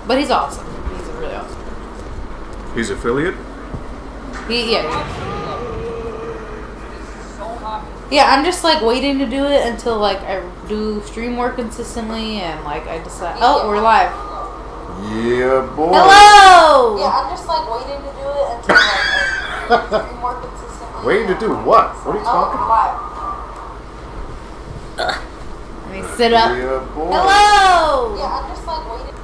But he's awesome. He's really awesome. He's affiliate? Yeah. Yeah, I'm just like waiting to do it until like I do stream more consistently and like I decide. Oh, we're live. Yeah, boy. Hello! Yeah, I'm just like waiting to do it until like I do stream more consistently. Waiting to do what? What are you talking about? Let me sit up. Yeah, boy. Hello! Yeah, I'm just like waiting.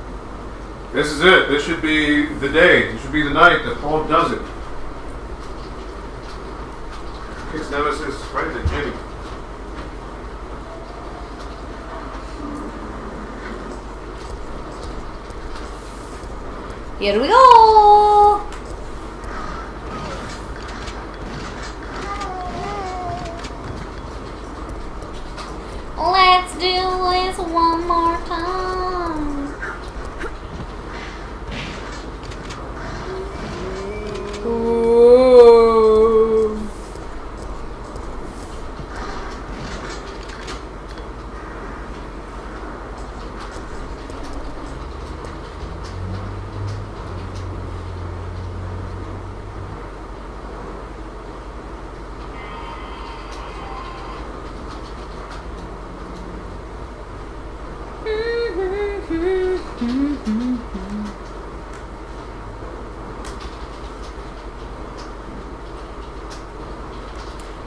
This is it. This should be the day. This should be the night that Paul does it. His nemesis right into Jimmy. Here we go! Let's do this one more time. Ooh.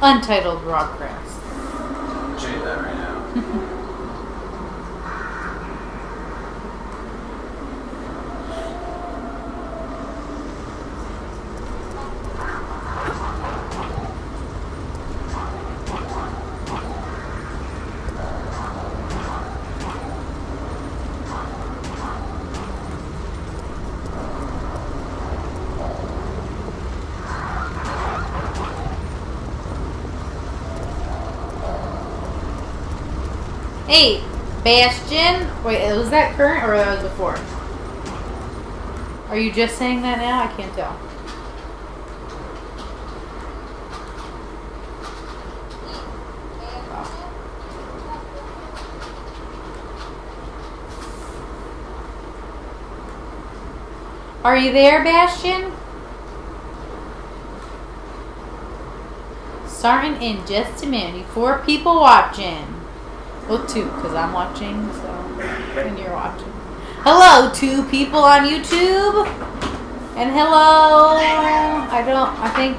Untitled broadcast. Change that right now. Hey, Bastion. Wait, was that current or that was before? Are you just saying that now? I can't tell. Are you there, Bastion? Starting in just a minute. 4 people watching. Well, 2, because I'm watching, so, and you're watching. Hello, 2 people on YouTube. And hello, I think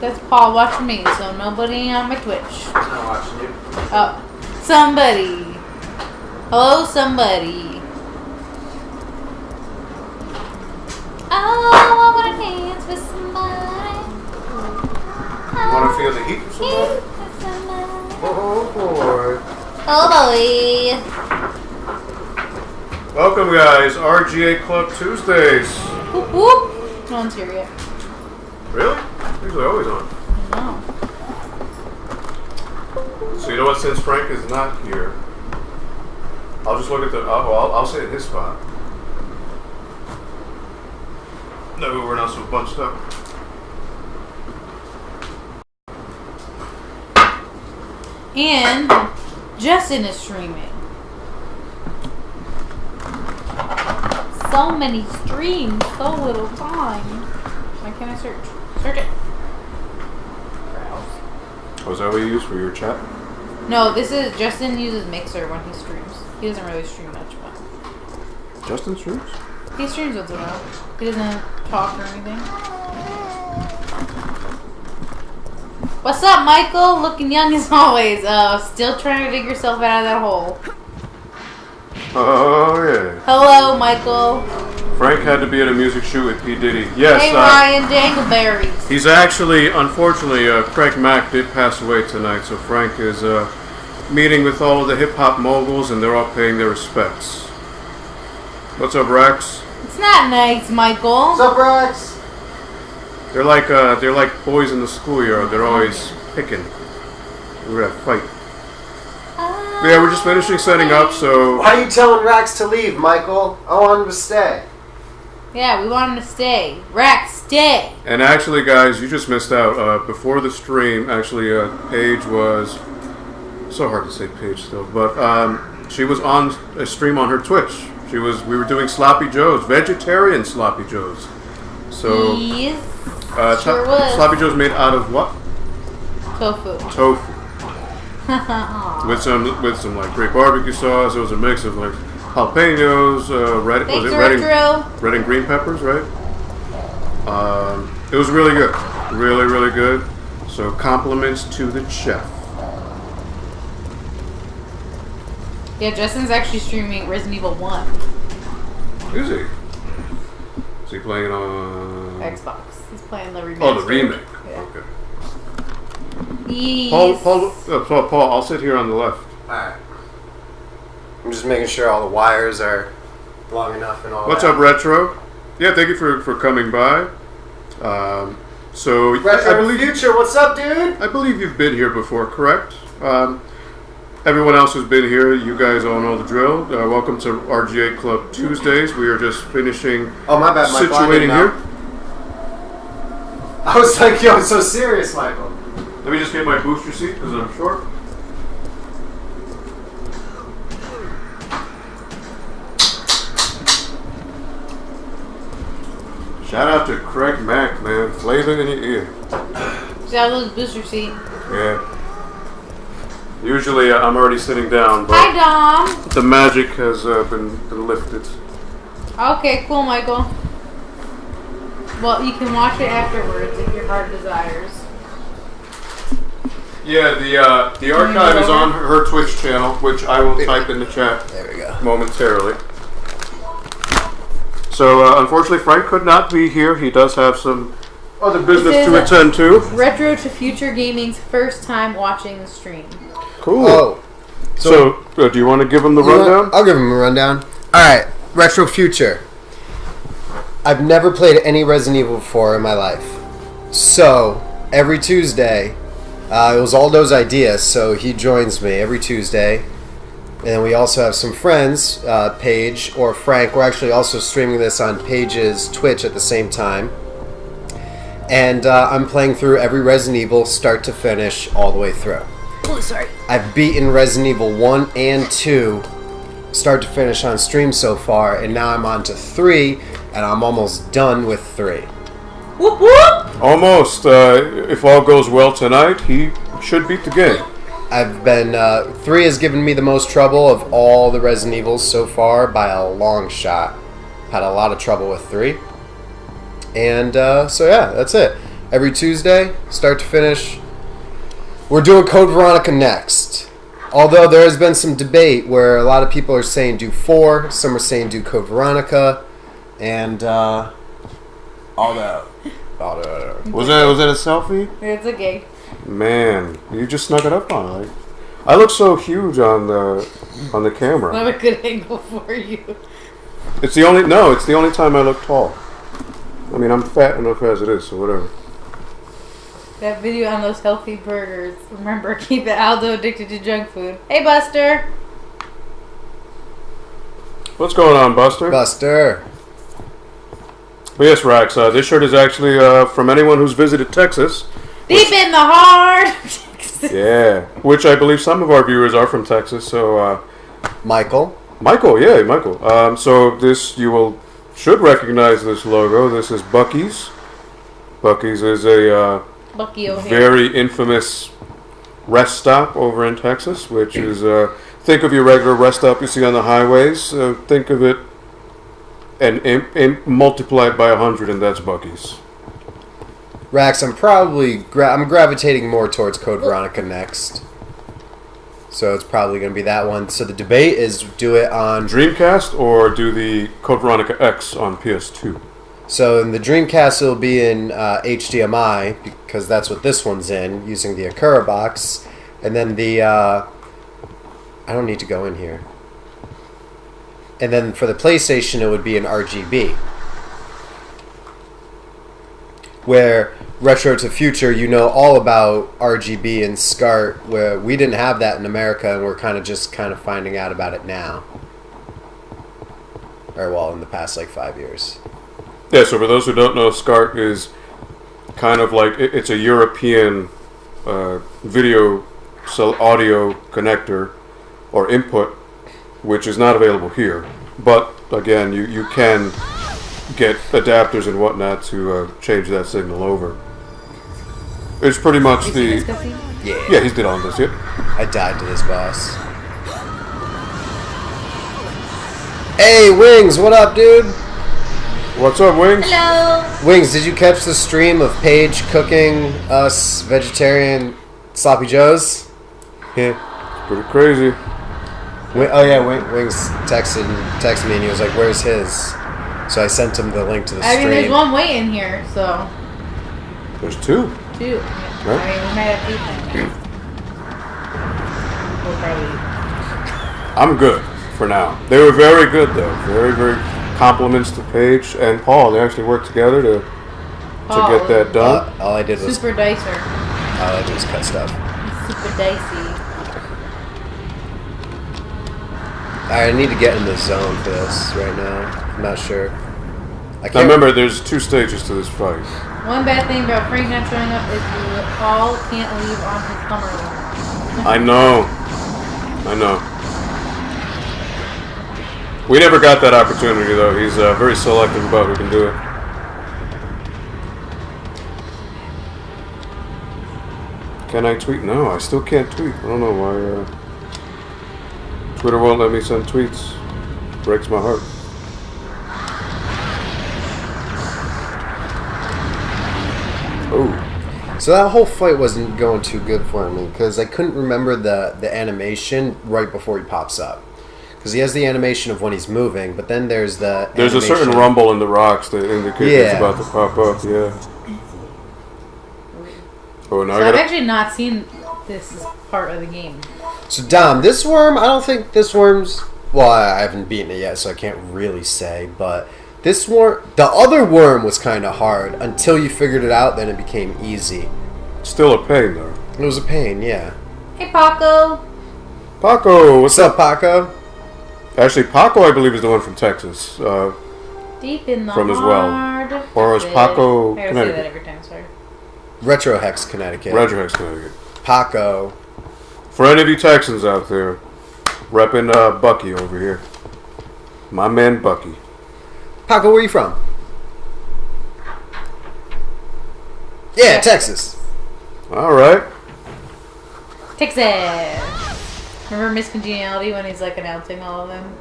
that's Paul watching me, so nobody on my Twitch. I'm not watching you. Oh, somebody. Hello, somebody. Oh, I want to dance with somebody. You want to feel the heat for somebody? Oh, boy. Oh, boy. Welcome, guys. RGA Club Tuesdays. Whoop, whoop. No one's here yet. Really? Usually always on. No. So you know what? Since Frank is not here, I'll just look at the. I'll sit in his spot. No, we're not so bunched up. And Justin is streaming. So many streams, so little time. Why can't I search? Search it. Browse. Oh, is that what you use for your chat? No, this is Justin uses Mixer when he streams. He doesn't really stream much, but Justin streams? he streams once in a while. He doesn't talk or anything. What's up, Michael? Looking young as always. Still trying to dig yourself out of that hole. Oh, yeah. Hello, Michael. Frank had to be at a music shoot with P. Diddy. Yes. Hey, Ryan Dangleberries. He's actually, unfortunately, Craig Mack did pass away tonight, so Frank is meeting with all of the hip-hop moguls, and they're all paying their respects. What's up, Rex? It's not nice, Michael. What's up, Rex? They're like boys in the schoolyard. They're always picking. We're gonna fight. But yeah, we're just finishing setting up, so... Why are you telling Rex to leave, Michael? I want him to stay. Yeah, we want him to stay. Rex, stay. And actually, guys, you just missed out. Before the stream, actually, Paige was... So hard to say Paige still, but she was on a stream on her Twitch. We were doing sloppy joes, vegetarian sloppy joes. So, yes, sure was. sloppy joes made out of what? Tofu. Tofu. with some like great barbecue sauce. It was a mix of like jalapenos, red and green peppers, right? It was really good, really, really good. So compliments to the chef. Yeah, Justin's actually streaming Resident Evil 1. Is he? Is he playing it on Xbox? He's playing the remake. Oh, the remake. Yeah. Okay. Yes. Paul, I'll sit here on the left. Alright. I'm just making sure all the wires are long enough and all What's that. up, Retro? Yeah, thank you for coming by. So Retro Future, what's up, dude? I believe you've been here before, correct? Everyone else who's been here, you guys all know the drill. Welcome to RGA Club Tuesdays. We are just finishing my bad, Michael. situating here. I was like, yo, it's so serious, Michael. Let me just get my booster seat because I'm short. Shout out to Craig Mack, man. Flavor in your ear. Shout out to booster seat. Yeah. Usually I'm already sitting down, but Hi, Dom. the magic has been lifted. Okay, cool, Michael. Well, you can watch it afterwards if your heart desires. Yeah, the archive is on her Twitch channel, which I will type in the chat There we go. momentarily. So, unfortunately, Frank could not be here. He does have some other business to attend to. Retro to Future Gaming's first time watching the stream. Cool. Oh. So do you want to give him the rundown? I'll give him a rundown. Alright, Retro Future. I've never played any Resident Evil before in my life. So, every Tuesday, it was Aldo's idea, so he joins me every Tuesday. And we also have some friends, Paige or Frank. We're actually also streaming this on Paige's Twitch at the same time. And I'm playing through every Resident Evil, start to finish, all the way through. Oh, sorry. I've beaten Resident Evil 1 and 2, start to finish on stream so far, and now I'm on to 3, and I'm almost done with 3. Whoop whoop! Almost. If all goes well tonight, he should beat the game. I've been 3 has given me the most trouble of all the Resident Evils so far by a long shot. Had a lot of trouble with 3. And so yeah, that's it. Every Tuesday, start to finish. We're doing Code Veronica next. Although there has been some debate where a lot of people are saying do 4, some are saying do Code Veronica, and all that. Was that a selfie? It's okay. Man, you just snuck it up on it. I look so huge on the camera. I have a good angle for you. It's the only time I look tall. I mean, I'm fat enough as it is, so whatever. That video on those healthy burgers. Remember, keep it Aldo addicted to junk food. Hey, Buster. What's going on, Buster? Buster. But yes, Rax, this shirt is actually from anyone who's visited Texas. Deep in the heart. Yeah, which I believe some of our viewers are from Texas. So, Michael. Yeah, Michael. So this should recognize this logo. This is Buc-ee's. Buc-ee's is a Bucky O'Hare. very infamous rest stop over in Texas, which is think of your regular rest stop you see on the highways. Think of it and multiplied by 100, and that's Buc-ee's. Rax, I'm gravitating more towards Code Veronica next. So it's probably going to be that one. So the debate is do it on Dreamcast or do the Code Veronica X on PS2. So in the Dreamcast it'll be in HDMI because that's what this one's in, using the Akura box. And then the I don't need to go in here. And then for the PlayStation it would be in RGB. Where Retro to Future, you know all about RGB and SCART, where we didn't have that in America, and we're kind of finding out about it now. Or, well, in the past, 5 years. Yeah, so for those who don't know, SCART is kind of like, it's a European video audio connector or input, which is not available here. But again, you can get adapters and whatnot to change that signal over. It's pretty much You seen this the... cutscene? Yeah, he's did all this, yep. I died to this boss. Hey, Wings, what up, dude? What's up, Wings? Hello. Wings, did you catch the stream of Paige cooking us vegetarian sloppy joes? Yeah, it's pretty crazy. Oh yeah, Wings texted me and he was like, "Where's his?" So I sent him the link to the stream. I mean, there's one waiting here, so. There's two. Two. Right. I mean, we might have to eat them. We'll probably eat. I'm good for now. They were very good, though. Very, very compliments to Paige and Paul. They actually worked together to get that done. All I did was Super dicer. all I did was cut stuff. Super dicey. I need to get in the zone for this right now. I'm not sure. Now remember, there's two stages to this fight. One bad thing about Frank not showing up is Paul can't leave on his Cumberland. I know. We never got that opportunity, though. He's very selective about who can do it. Can I tweet? No, I still can't tweet. I don't know why. Twitter won't let me send tweets. Breaks my heart. Oh. So that whole fight wasn't going too good for me because I couldn't remember the animation right before he pops up. Because he has the animation of when he's moving, but then there's the There's a certain rumble in the rocks that indicates it's about to pop up, yeah. Oh, now So I've actually not seen this as part of the game. So Dom, this worm, I don't think this worm's... Well, I haven't beaten it yet, so I can't really say, but this worm... The other worm was kind of hard. Until you figured it out, then it became easy. Still a pain, though. It was a pain, yeah. Hey, Paco. Paco, What's up, Paco? Actually, Paco, I believe, is the one from Texas. Deep in the From as well. heart of Or is Paco I gotta say Connecticut? that every time, sorry. Retro Hex, Connecticut. Redhex, Connecticut. Paco. For any of you Texans out there, repping Bucky over here. My man Bucky. Paco, where you from? Yeah, Texas. All right. Texas. Remember Miss Congeniality when he's like announcing all of them?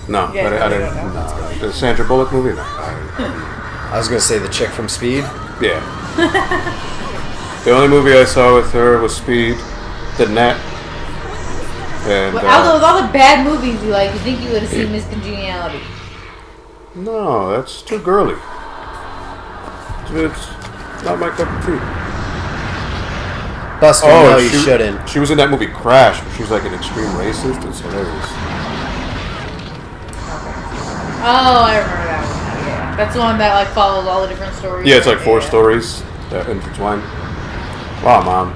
No, Yeah, I didn't. don't know. The Sandra Bullock movie? No. I was going to say the chick from Speed. Yeah. The only movie I saw with her was Speed, The Net, and With all the bad movies you like, you think you would have seen Miss Congeniality? no, that's too girly. It's not my cup of tea. Buster, no, you shouldn't. She was in that movie Crash. She was like an extreme racist. It's hilarious. Oh, I remember that one. Yeah, that's the one that like follows all the different stories. Yeah, it's like four stories that intertwine. Wow, Mom.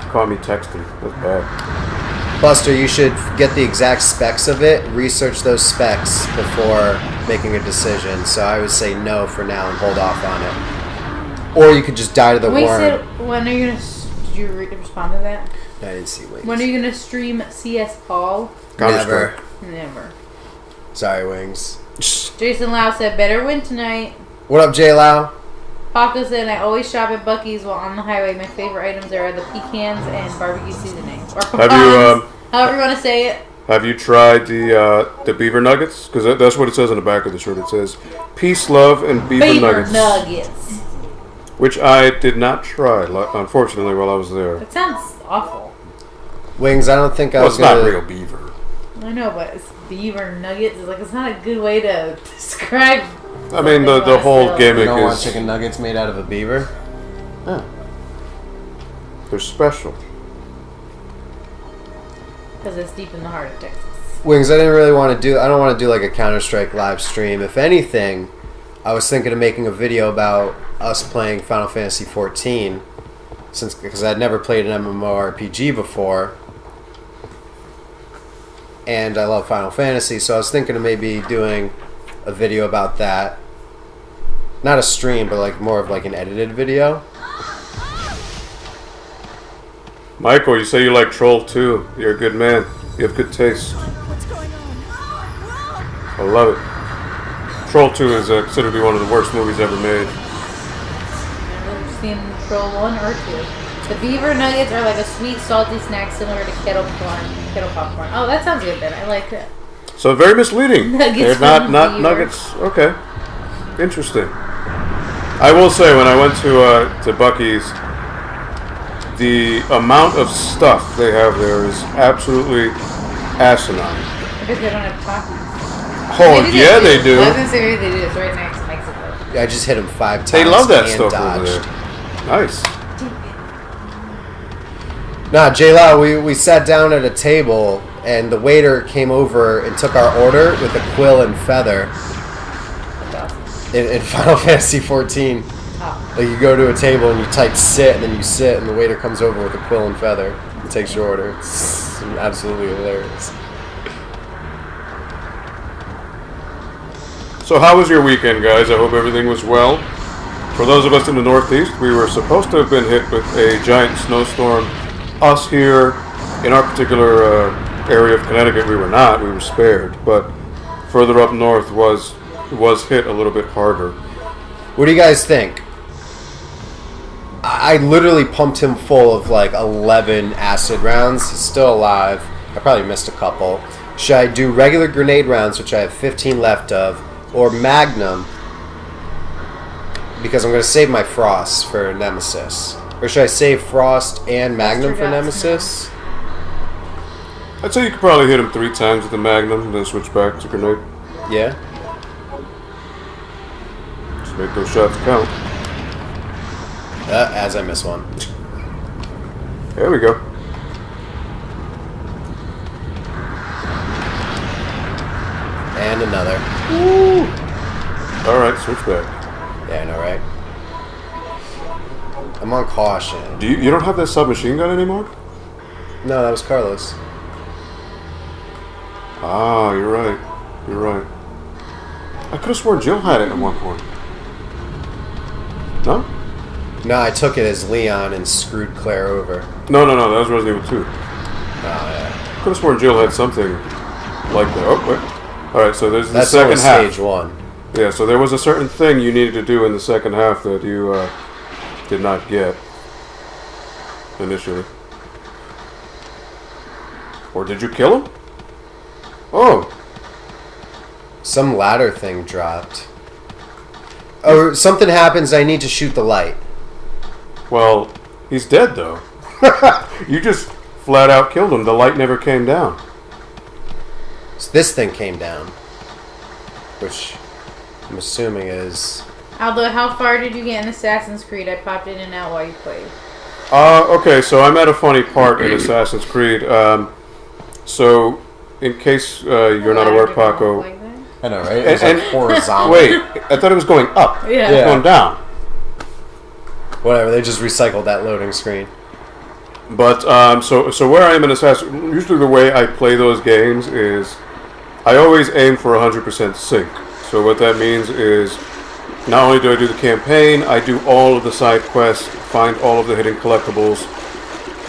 You caught me texting. That's bad. Buster, you should get the exact specs of it, research those specs before making a decision. So I would say no for now and hold off on it. Or you could just die to the worm. When are you gonna? Did you respond to that? I didn't see Wings. When are you gonna stream CS Paul? Never. Never. Sorry, Wings. Jason Lau said, "Better win tonight." What up, J. Lau? Paco said, "I always shop at Buc-ee's while on the highway. My favorite items are the pecans and barbecue seasoning, or pecans, however you want to say it." Have you tried the beaver nuggets? Because that's what it says on the back of the shirt. It says peace, love, and beaver nuggets. Which I did not try, unfortunately, while I was there. That sounds awful. Wings, I don't think I was it's gonna... not real beaver. I know, but it's beaver nuggets. It's not a good way to describe. I mean, the whole gimmick You don't want is chicken nuggets made out of a beaver? Huh. they're special. Because it's deep in the heart of Texas. Wings, I don't want to do like a Counter-Strike live stream. If anything, I was thinking of making a video about us playing Final Fantasy XIV, because I'd never played an MMORPG before, and I love Final Fantasy, so I was thinking of maybe doing a video about that. Not a stream, but like more of like an edited video. Michael, you say you like Troll too. You're a good man. You have good taste. What's going on? I love it. Troll 2 is considered to be one of the worst movies ever made. I've never seen Troll 1 or 2. The beaver nuggets are like a sweet, salty snack similar to kettle popcorn. Oh, that sounds good then. I like that. So very misleading. Nuggets They're not from beaver. nuggets. Okay, interesting. I will say when I went to Buc-ee's, the amount of stuff they have there is absolutely asinine. Because they don't have Takis. Oh Maybe yeah, they do. I was gonna say maybe they do. It's right next to Mexico. Yeah, I just hit him 5 times. They love that and stuff dodged. over there. Nice. Nah, J-Law, we sat down at a table, and the waiter came over and took our order with a quill and feather That's awesome. in Final Fantasy 14. Oh. Like, you go to a table and you type sit, and then you sit, and the waiter comes over with a quill and feather and takes your order. It's absolutely hilarious. So how was your weekend, guys? I hope everything was well. For those of us in the Northeast, we were supposed to have been hit with a giant snowstorm. Us here, in our particular area of Connecticut, we were not. We were spared. But further up north was hit a little bit harder. What do you guys think? I literally pumped him full of like 11 acid rounds. He's still alive. I probably missed a couple. Should I do regular grenade rounds, which I have 15 left of, or Magnum, because I'm going to save my Frost for Nemesis? Or should I save Frost and Magnum for Nemesis? I'd say you could probably hit him 3 times with the Magnum, and then switch back to grenade. Yeah? Just make those shots count. As I miss one. There we go. And another. Woo! Alright, switch back. Yeah, I know, right? I'm on caution. You don't have that submachine gun anymore? No, that was Carlos. Ah, you're right. You're right. I could have sworn Jill had it at one point. No? No, I took it as Leon and screwed Claire over. No, that was Resident Evil 2. Oh, yeah. Could have sworn Jill had something like that. Oh, wait. Alright, so there's the That's second only half. stage 1. Yeah, so there was a certain thing you needed to do in the second half that you did not get initially. Or did you kill him? Oh. Some ladder thing dropped. Or something happens, I need to shoot the light. Well, he's dead though. You just flat out killed him. The light never came down. So this thing came down. Which I'm assuming is... Aldo, how far did you get in Assassin's Creed? I popped in and out while you played. Okay, so I'm at a funny part in Assassin's Creed. So, in case you're not aware, Paco... Like that? I know, right? It's like horizontal. Wait, I thought it was going up. Yeah. It's going down. Whatever, they just recycled that loading screen. But, so where I am in Assassin... Usually the way I play those games is... I always aim for 100% sync. So what that means is... Not only do I do the campaign, I do all of the side quests, find all of the hidden collectibles.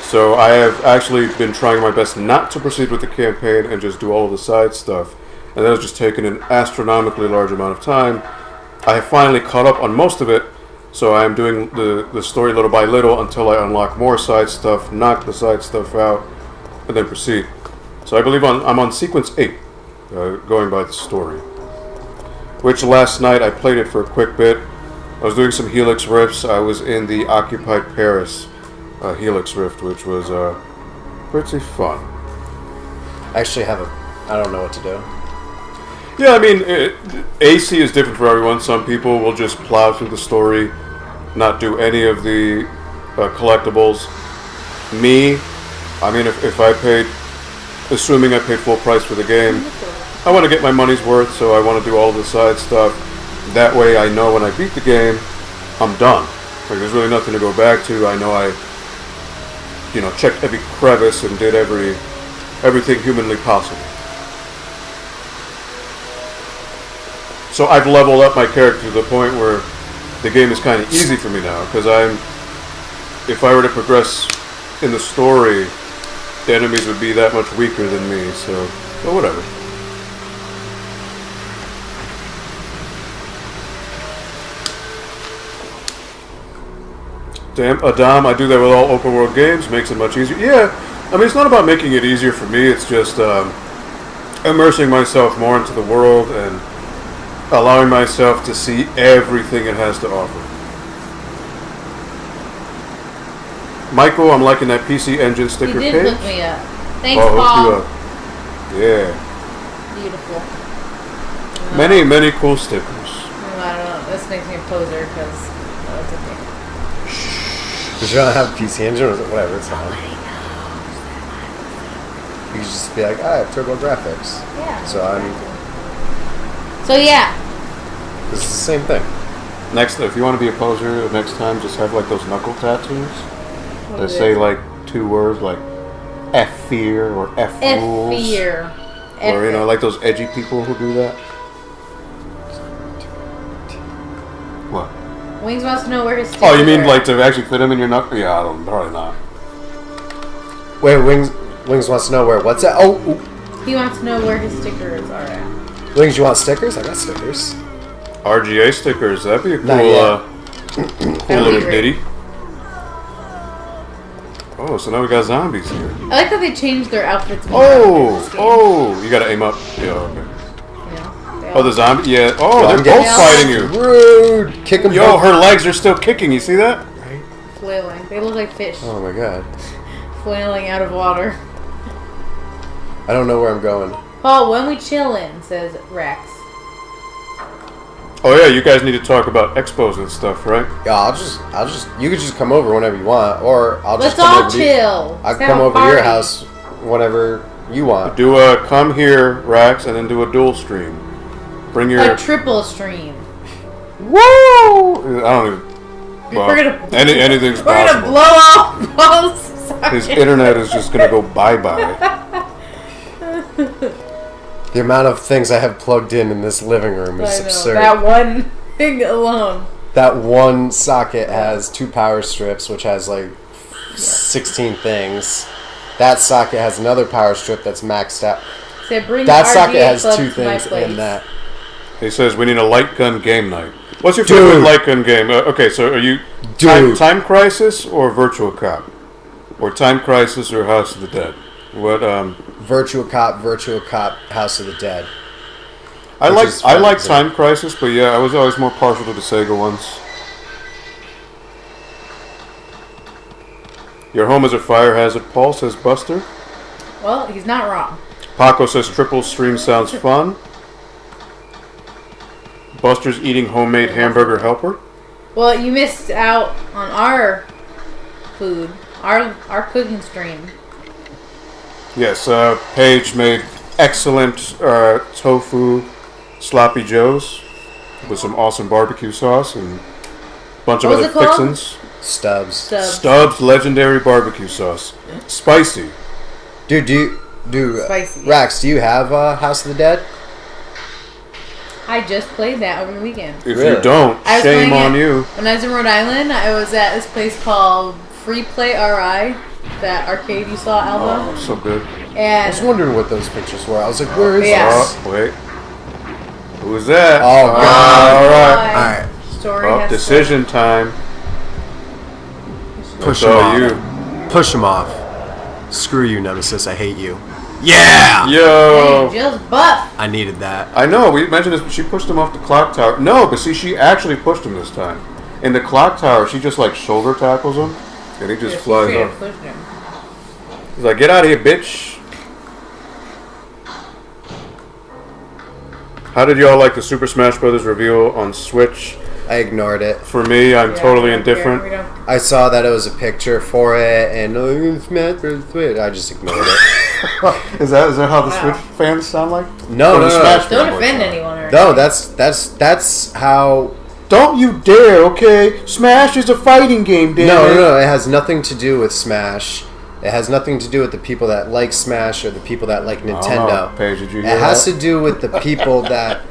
So I have actually been trying my best not to proceed with the campaign and just do all of the side stuff. And that has just taken an astronomically large amount of time. I have finally caught up on most of it, so I am doing the story little by little until I unlock more side stuff, knock the side stuff out, and then proceed. So I believe I'm on sequence 8, going by the story. Which last night I played it for a quick bit. I was doing some Helix rifts. I was in the Occupied Paris Helix rift, which was pretty fun. I actually have I don't know what to do. Yeah, I mean, AC is different for everyone. Some people will just plow through the story, not do any of the collectibles. Me, I mean, if I paid, assuming I paid full price for the game, I want to get my money's worth, so I want to do all of the side stuff. That way I know when I beat the game, I'm done. Like, there's really nothing to go back to. I know I, checked every crevice and did everything humanly possible. So I've leveled up my character to the point where the game is kind of easy for me now, because if I were to progress in the story, the enemies would be that much weaker than me, so, but whatever. Damn, Adam, I do that with all open world games. Makes it much easier. Yeah, I mean, it's not about making it easier for me. It's just immersing myself more into the world and allowing myself to see everything it has to offer. Michael, I'm liking that PC Engine sticker You page. did hook me up. Thanks, Hooked Paul. you up. Yeah. Beautiful. Many cool stickers. I don't know. This makes me a poser because it's okay. Because you don't have a PC Engine or whatever it's on. You could just be like, I have Turbo Graphics. Yeah. So So yeah. It's the same thing. Next, if you want to be a poser next time, just have like those knuckle tattoos that say like 2 words like F fear or F rules. F fear. Or, you know, like those edgy people who do that. What? Wings wants to know where his stickers Oh, you mean are. like to actually fit them in your knuckle? Yeah, probably not. Wait, Wings wants to know where what's at? Oh, He wants to know where his stickers are at. Wings, you want stickers? I got stickers. RGA stickers, that'd be a Not cool, yet. cool little great. ditty. Oh, so now we got zombies here. I like that they changed their outfits. Oh, you gotta aim up. Yeah, okay. Oh, the zombie? Yeah. Oh, I'm they're both getting fighting you. Rude! Kick them Yo, her legs are still kicking. You see that? Flailing. They look like fish Oh my god. flailing out of water. I don't know where I'm going. Paul, when we chillin', says Rex. Oh yeah, you guys need to talk about expos and stuff, right? Yeah, I'll just. You could just come over whenever you want, or I'll Let's just come all over. chill. I'll Let's have come a over to your party. house whenever you want. Do a come here, Rax, and then do a dual stream. Bring your A triple stream. woo. I don't even. Well, We're gonna anything's We're gonna possible. blow off Paul's socket. His internet is just gonna go bye bye. The amount of things I have plugged in this living room is I know, absurd. that one thing alone. That one socket has 2 power strips, which has like 16 things. That socket has another power strip that's maxed out. Say, bring That the socket RGA has club 2 to my things place. in that. He says we need a light gun game night. What's your favorite Dude. light gun game? Okay, so are you Dude. time Crisis or Virtual Cop, or Time Crisis or House of the Dead? What? Virtual Cop, House of the Dead. I Which like is I like fun, Time Crisis, but yeah, I was always more partial to the Sega ones. Your home is a fire hazard, Paul, says Buster. Well, he's not wrong. Paco says triple stream sounds fun. Buster's eating homemade hamburger helper. Well, you missed out on our food, our cooking stream. Yes, Paige made excellent tofu sloppy joes with some awesome barbecue sauce and a bunch of What was other it called? fixins. Stubbs. Stubbs legendary barbecue sauce, spicy. Dude, Spicy. Rax, do you have House of the Dead? I just played that over the weekend. If Really? you don't, I was shame playing on it you. When I was in Rhode Island, I was at this place called Free Play RI, that arcade you saw, Alba. Oh, so good. I was And wondering what those pictures were. I was like, where is Yeah. this? Oh, wait. Who's that? Oh, God. All right. Alright. Story Oh, has decision time. Push It's him all off. you. Push him off. Screw you, Nemesis. I hate you. Yeah! Yo. Hey, Jill's buff. I needed that. I know, we mentioned this, but she pushed him off the clock tower. No, but see, she actually pushed him this time. In the clock tower, she just like shoulder tackles him, and he just Yeah, she flies straight off. up pushed him. He's like, get out of here, bitch. How did y'all like the Super Smash Brothers reveal on Switch? I ignored it. For me, I'm Yeah, totally we don't care. indifferent. We don't- I saw that it was a picture for it, and Smash Bros. Switch. I just ignored it. Is that how the Wow. Switch fans sound like? No, Or no, the no. Smash Don't fanboys offend sound? anyone or No, anything. that's how. Don't you dare, okay? Smash is a fighting game, damn No, it. no, no. It has nothing to do with Smash. It has nothing to do with the people that like Smash or the people that like Nintendo. Paige, did you It hear has that? to do with the people that.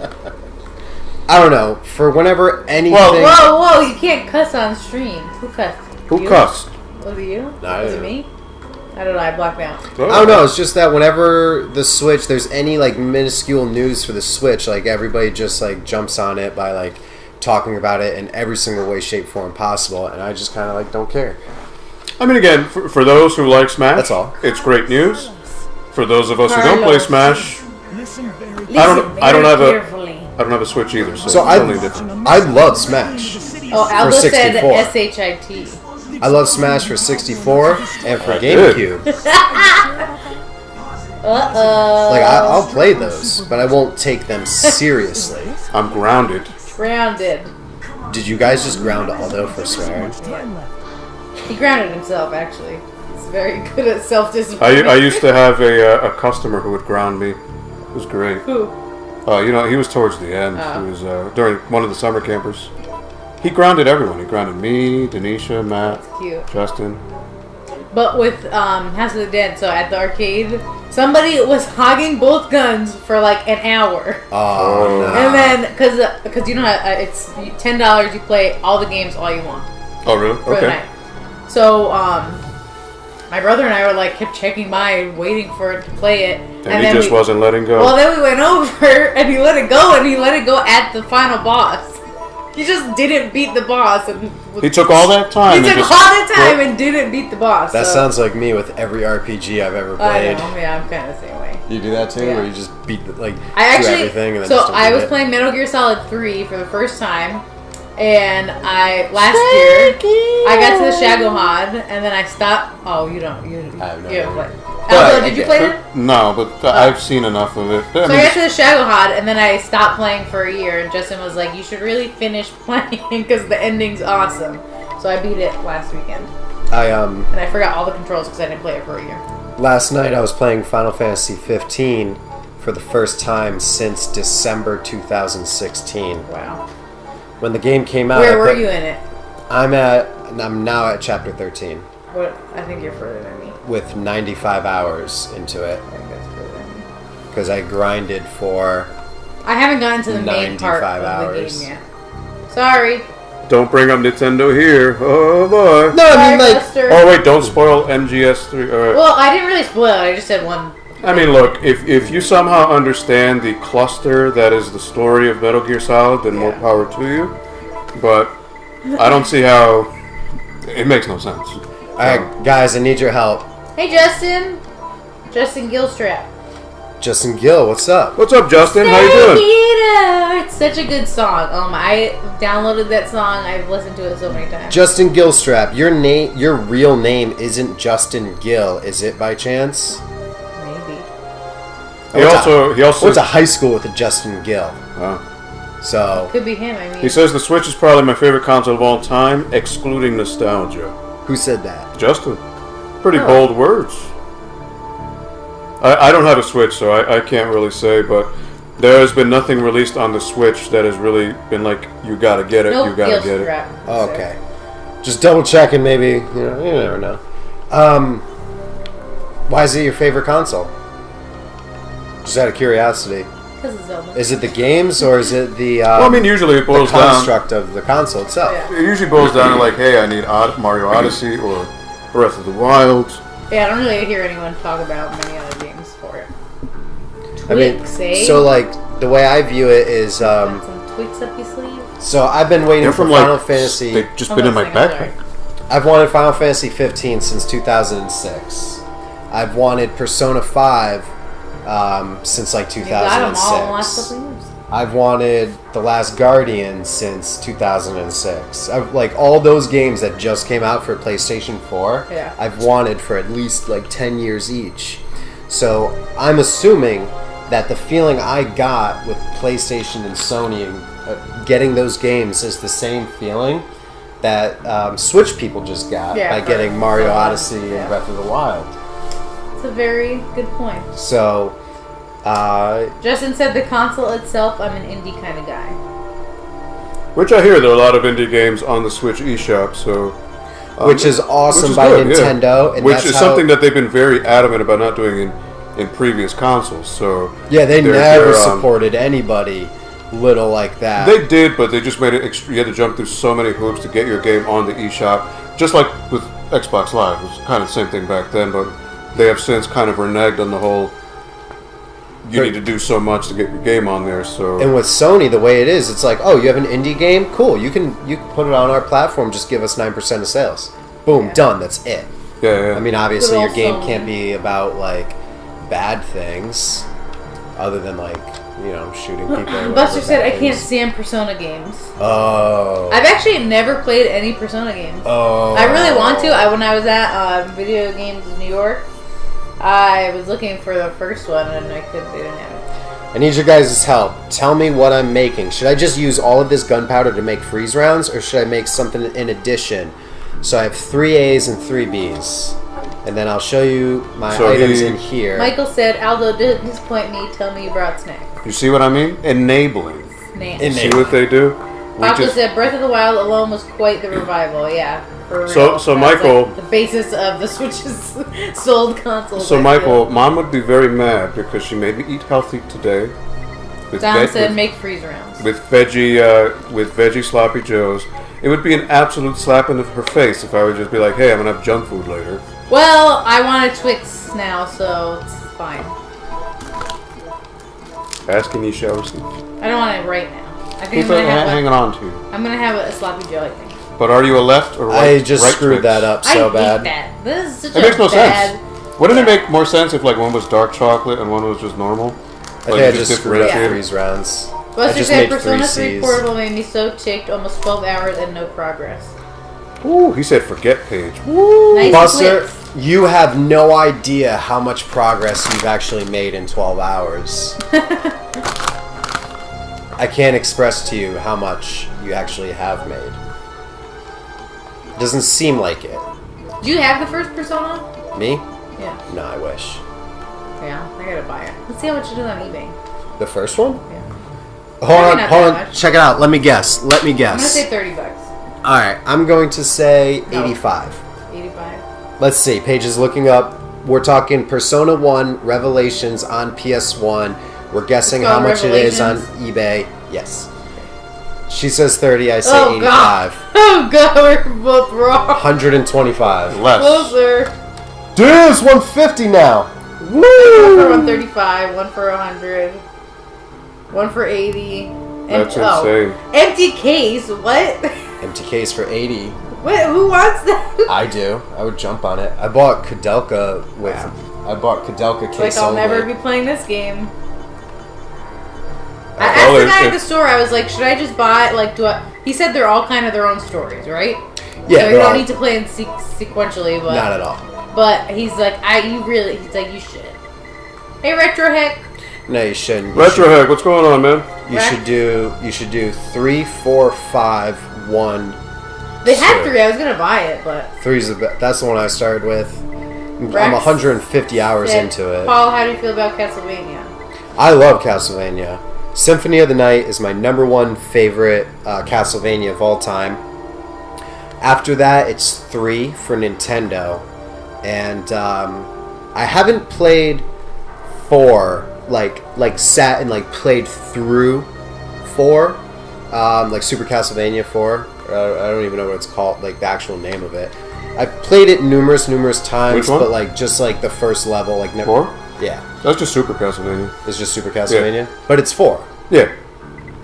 I don't know. For whenever anything. Whoa, you can't cuss on stream. Who cussed? Who You? cussed? Was it you? No, I Was it didn't. me? I don't know, I blacked out. I don't know. It's just that whenever the Switch, there's any like minuscule news for the Switch, like everybody just like jumps on it by like talking about it in every single way, shape, form possible, and I just kind of like don't care. I mean, again, for those who like Smash, That's all. It's great news. For those of us who don't play Smash, I don't have a Switch either, so, So it's totally different. I love Smash. Oh, Aldo For said 64. SHIT. I love Smash for 64 and for I did. GameCube. Uh-oh. Like I'll play those, but I won't take them seriously. I'm grounded. Grounded. Did you guys just ground Aldo for swearing? He grounded himself, actually. He's very good at self-discipline. I used to have a customer who would ground me. It was great. Who? He was towards the end. Oh. He was during one of the summer campers. He grounded everyone. He grounded me, Denisha, Matt, Cute. Justin. But with House of the Dead, so at the arcade, somebody was hogging both guns for like an hour. Oh, no. And then, because you know, it's $10, you play all the games all you want Oh, really? for the Okay. night. So, my brother and I were like, kept checking by, waiting for it to play it. And he just wasn't letting go. Well, then we went over, and he let it go, at the final boss. He just didn't beat the boss. And He took all that time. He and took just- all the time and didn't beat the boss. That so. sounds like me with every RPG I've ever I played. know, yeah, I'm kind of the same way. You do that too, Yeah. or you just beat I through actually, everything and then so just don't I do was it? playing Metal Gear Solid 3 for the first time, and last year I got to the Shagohod, and then I stopped. Oh, you don't, I have no you idea. don't play. But Aldo, I did you get play it. it? No, but I've seen enough of it. So I got to the Shagohod, and then I stopped playing for a year, and Justin was like, you should really finish playing, because the ending's awesome. So I beat it last weekend, and I forgot all the controls because I didn't play it for a year. Last night I was playing Final Fantasy 15 for the first time since December 2016. Wow. When the game came out, Where were you in it? I'm now at chapter 13 What? I think you're further than me. with 95 hours into it I think that's further than me. because I grinded for. I haven't gotten to the main part 95 of hours. the game yet. Sorry. Don't bring up Nintendo here. Oh, boy. No, I mean Sorry, like Buster. Oh, wait, don't spoil MGS3. Well, I didn't really spoil it. I just said one. I mean, look, if you somehow understand the cluster that is the story of Metal Gear Solid, then more Yeah. power to you. But I don't see how... It makes no sense. all right, guys, I need your help. Hey, Justin. Justin Gilstrap. Justin Gill, what's up? What's up, Justin? How you doing? Peter. It's such a good song. I downloaded that song. I've listened to it so many times. Justin Gilstrap, your real name isn't Justin Gill, is it by chance? Maybe. He also went to high school with a Justin Gill. So Could be him. I mean. he says the Switch is probably my favorite console of all time, excluding nostalgia. who said that? Justin. Pretty Oh. bold words. I don't have a Switch, so I can't really say, but there has been nothing released on the Switch that has really been like, you gotta get it, no you gotta get it. Gilstrap. Oh, okay. Just double checking, maybe. You never know. Why is it your favorite console? Just out of curiosity. Because of Zelda. Is it the games or is it the Well, I mean, usually it the boils down. construct of the console itself? Yeah. It usually boils down to like, hey, I need Mario Odyssey or Breath of the Wild. Yeah, I don't really hear anyone talk about many other games for it. I mean, Twix, eh? so like the way I view it is, Got some Twix up your sleeve? so I've been waiting They're for from Final like, Fantasy. they've just Oh, been in my listening, I'm sorry. backpack. I've wanted Final Fantasy 15 since 2006. I've wanted Persona 5 since like You got them all in the 2006. last couple of years. I've wanted The Last Guardian since 2006. I've like all those games that just came out for PlayStation 4. Yeah. I've wanted for at least like 10 years each. So I'm assuming that the feeling I got with PlayStation and Sony and getting those games is the same feeling that Switch people just got Yeah, by for getting Mario Zelda, Odyssey yeah. and Breath of the Wild. It's a very good point. So, Justin said the console itself, I'm an indie kind of guy. Which I hear there are a lot of indie games on the Switch eShop, so... which is awesome which is by good, yeah. Nintendo. And Which that's is how, something that they've been very adamant about not doing in previous consoles, so... Yeah, they they're- never they're, supported anybody little like that. They did, but they just made it you had to jump through so many hoops to get your game on the eShop. Just like with Xbox Live. It was kind of the same thing back then, but they have since kind of reneged on the whole you need to do so much to get your game on there. So And with Sony, the way it is, it's like, oh, you have an indie game? Cool. You can put it on our platform. Just give us 9% of sales. Boom, done. That's it. yeah. I mean, obviously, Good your old game Sony. can't be about, like, bad things other than, like, you know, shooting people. or Buster whatever said, bad I can't things. stand Persona games. Oh. I've actually never played any Persona games. Oh. I really want to. When I was at Video Games in New York, I was looking for the first one and they didn't have it. I need your guys' help. Tell me what I'm making. Should I just use all of this gunpowder to make freeze rounds, or should I make something in addition? So I have 3 A's and 3 B's. And then I'll show you my items in here. Michael said, Aldo, don't disappoint me. Tell me you brought snack. You see what I mean? Enabling. Snack. See what they do? Paco said, Breath of the Wild alone was quite the revival. Yeah, for real. So That was, Michael- like, the basis of the Switch's sold consoles. So I Michael, feel. Mom would be very mad because she made me eat healthy today. With Don said, make freeze rounds. with veggie sloppy joes. It would be an absolute slap in her face if I would just be like, "Hey, I'm gonna have junk food later." Well, I want a Twix now, so it's fine. Asking you shall receive. I don't want it right now. I think Keep I'm gonna have hanging on to you. I'm gonna have a sloppy Joe, I think. But are you a left or right? I just right screwed Twix? that up so I bad. hate that. This is such It a makes no bad... sense. Wouldn't it make more sense if like one was dark chocolate and one was just normal? I think I just screwed up freeze rounds. I Buster just said made Persona 3 3 C's. Portable made me so ticked, almost 12 hours and no progress. Ooh, he said forget Paige. Woo! Nice Buster, Twix. you have no idea how much progress you've actually made in 12 hours. I can't express to you how much you actually have made. It doesn't seem like it. Do you have the first Persona? Me? Yeah. No, I wish. Yeah, I gotta buy it. Let's see how much it is on eBay. The first one? Yeah. Hold Maybe on, not hold that on. much. Check it out. Let me guess. I'm gonna say $30. Alright, I'm going to say No. 85. 85. Let's see. Paige is looking up. We're talking Persona 1 Revelations on PS1. We're guessing It's how called much it is on Revelations? eBay. Yes. She says 30. I say Oh 85. god. Oh god, we're both wrong. 125. Less. Closer. Dude, it's 150 now. One for Woo! 135, one for 100, one for 80. That's insane. Empty case. What? Empty case for 80. What? Who wants that? I do. I would jump on it. I bought Kudelka with. I bought Kudelka case Like I'll only. never be playing this game. I Well, asked the if- guy at the if- store. I was like, should I just buy? Like, do I? He said they're all kind of their own stories, right? Yeah, So you they're don't all- need to play in sequentially, but Not at all. But he's like, he's like, you should. Hey, Retro Heck. No, you shouldn't. You Retro Heck, what's going on, man? You should do 3, 4, 5, 1. They had Sure. 3. I was gonna buy it, but 3's that's the one I started with. I'm Rex 150 hours said, into it. Paul, how do you feel about Castlevania? I love Castlevania. Symphony of the Night is my #1 favorite Castlevania of all time. After that, it's 3 for Nintendo, and I haven't played 4 like sat and like played through 4, like Super Castlevania 4. I don't even know what it's called, like the actual name of it. I've played it numerous times, Which one? but like just like the first level, like never. 4? Yeah, That's just Super Castlevania. it's just Super Castlevania, but it's 4. Yeah.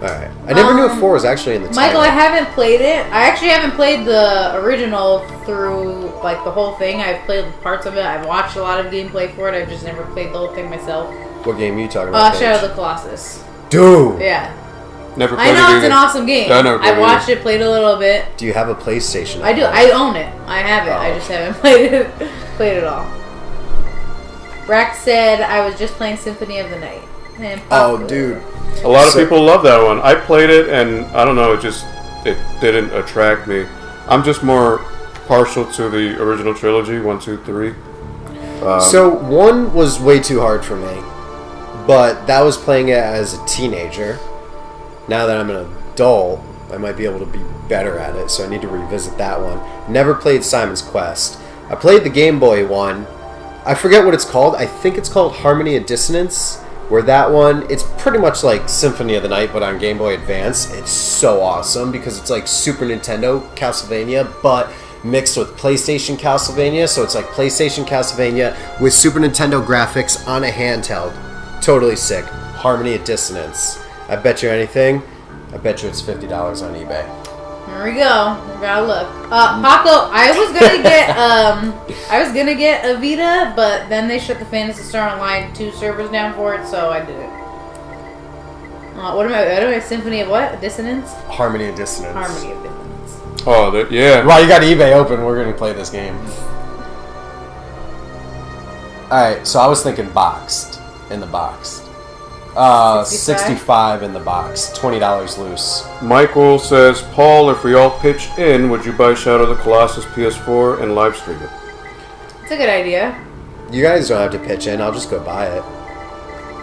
All right, I never knew if 4 was actually in the title. Michael, I haven't played it. I actually haven't played the original through like the whole thing. I've played parts of it. I've watched a lot of gameplay for it. I've just never played the whole thing myself. What game are you talking about? Shadow of Paige? the Colossus. Dude, Yeah, Never I played know it it's an either. awesome game. Yeah, I never played I've it watched it, played a little bit. do you have a PlayStation? I do. at home? I own it. I have it. I Oh. just haven't played it. Played it all. Rack said I was just playing Symphony of the Night. And Oh, Pop- dude. A lot of So- people love that one. I played it, and I don't know, it didn't attract me. I'm just more partial to the original trilogy, 1, 2, 3. So 1 was way too hard for me, but that was playing it as a teenager. Now that I'm an adult, I might be able to be better at it, so I need to revisit that one. Never played Simon's Quest. I played the Game Boy one. I forget what it's called. I think it's called Harmony of Dissonance, where that one, it's pretty much like Symphony of the Night, but on Game Boy Advance. It's so awesome because it's like Super Nintendo Castlevania, but mixed with PlayStation Castlevania. So it's like PlayStation Castlevania with Super Nintendo graphics on a handheld. Totally sick. Harmony of Dissonance. I bet you anything. I bet you it's $50 on eBay. Here we go. We gotta look. Paco, I was gonna get a Vita, but then they shut the Phantasy Star Online 2 servers down for it, so I did it. What am I? Symphony of what? Dissonance? Harmony of Dissonance. Harmony of Dissonance. Oh, yeah. While you got eBay open, we're gonna play this game. Alright, so I was thinking boxed. In the box. 65 in the box. $20 loose. Michael says, Paul, if we all pitched in, would you buy Shadow of the Colossus PS4 and live stream it? It's a good idea. You guys don't have to pitch in. I'll just go buy it.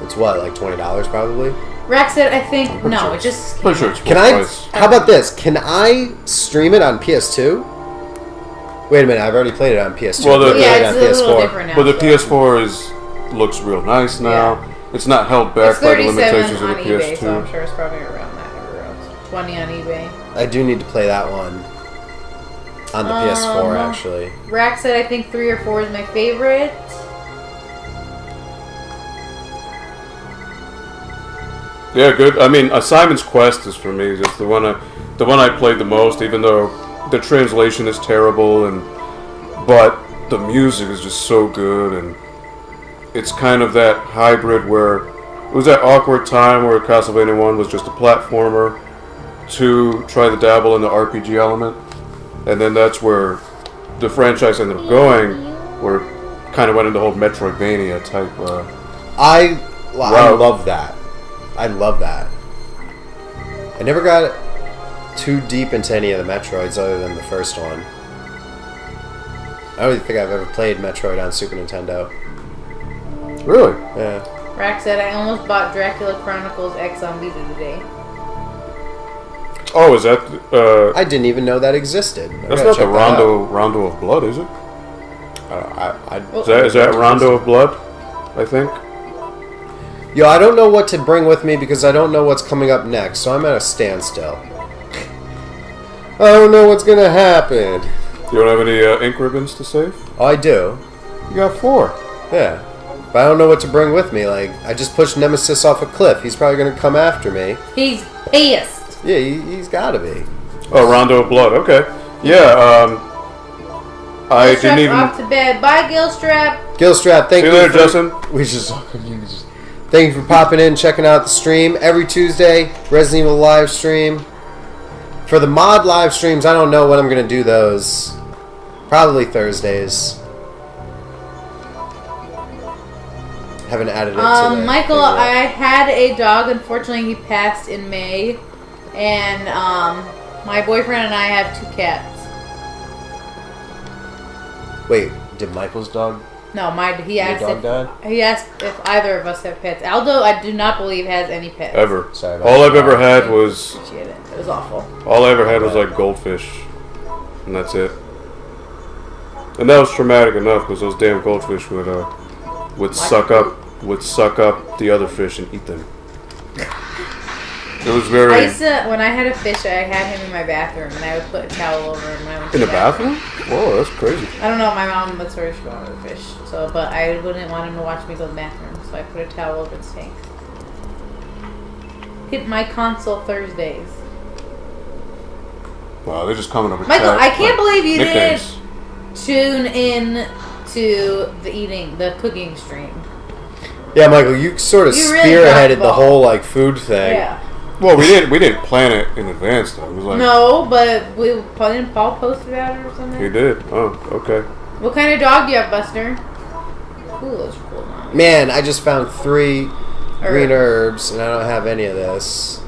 It's what, like $20 probably? Rack said, I think... No, it just... Pretty sure it's full Can I... price. How about this? Can I stream it on PS2? Wait a minute, I've already played it on PS2. Well, the- Yeah, I it's played it a little different now. But the so. PS4 looks real nice now. Yeah. It's not held back It's by the limitations 37 of on the eBay, PS2. so I'm sure it's probably around that everywhere else. 20 on eBay. I do need to play that one. On the PS4, actually. Rack said, I think 3 or 4 is my favorite. Yeah, good. I mean, Simon's Quest is for me. It's the one I played the most, even though the translation is terrible, but the music is just so good, and it's kind of that hybrid where it was that awkward time where Castlevania 1 was just a platformer, 2 tried to dabble in the RPG element, and then that's where the franchise ended up going, where it kind of went into the whole Metroidvania type. I love that. I love that. I never got too deep into any of the Metroids other than the first one. I don't even think I've ever played Metroid on Super Nintendo. Really? Yeah. Rack said, I almost bought Dracula Chronicles X on Vita today. Oh, is that... I didn't even know that existed. That's not the Rondo of Blood, is it? Is that Rondo of Blood, I think? Yo, I don't know what to bring with me because I don't know what's coming up next, so I'm at a standstill. I don't know what's gonna happen. You don't have any ink ribbons to save? Oh, I do. You got 4. Yeah. But I don't know what to bring with me. Like, I just pushed Nemesis off a cliff. He's probably gonna come after me. He's pissed. Yeah, he's gotta be. Oh, Rondo of Blood. Okay. Yeah. I didn't even. Off to bed. Bye, Gilstrap. Gilstrap, thank See you. you later, Justin. Thank you for popping in, checking out the stream every Tuesday. Resident Evil live stream. For the mod live streams, I don't know when I'm gonna do those. Probably Thursdays. Haven't added it to the Michael, thing yet. I had a dog. Unfortunately, he passed in May. And, my boyfriend and I have 2 cats. Wait, did Michael's dog? No, he asked dog died? He asked if either of us have pets. Aldo, I do not believe has any pets. Ever. Sorry about All that. I've ever had was. Appreciate it. It was awful. All I ever had was like goldfish, and that's it. And that was traumatic enough because those damn goldfish would suck up the other fish and eat them. It was very. I used to, when I had a fish, I had him in my bathroom, and I would put a towel over him when I went to In the bathroom? Whoa, that's crazy. I don't know. My mom, that's where she wanted the fish. So, but I wouldn't want him to watch me go to the bathroom, so I put a towel over the sink. Hit my console Thursdays. Wow, they're just coming up with Michael, I can't believe you nicknames. didn't tune in to the cooking stream. Yeah, Michael, you sort of You really spearheaded dropped the the ball. whole like food thing. Yeah. Well, we didn't plan it in advance though. It was like No, but didn't Paul post about it or something? he did. Oh, okay. What kind of dog do you have, Buster? Ooh, those are cool dogs. Man, I just found 3 green herbs, and I don't have any of this.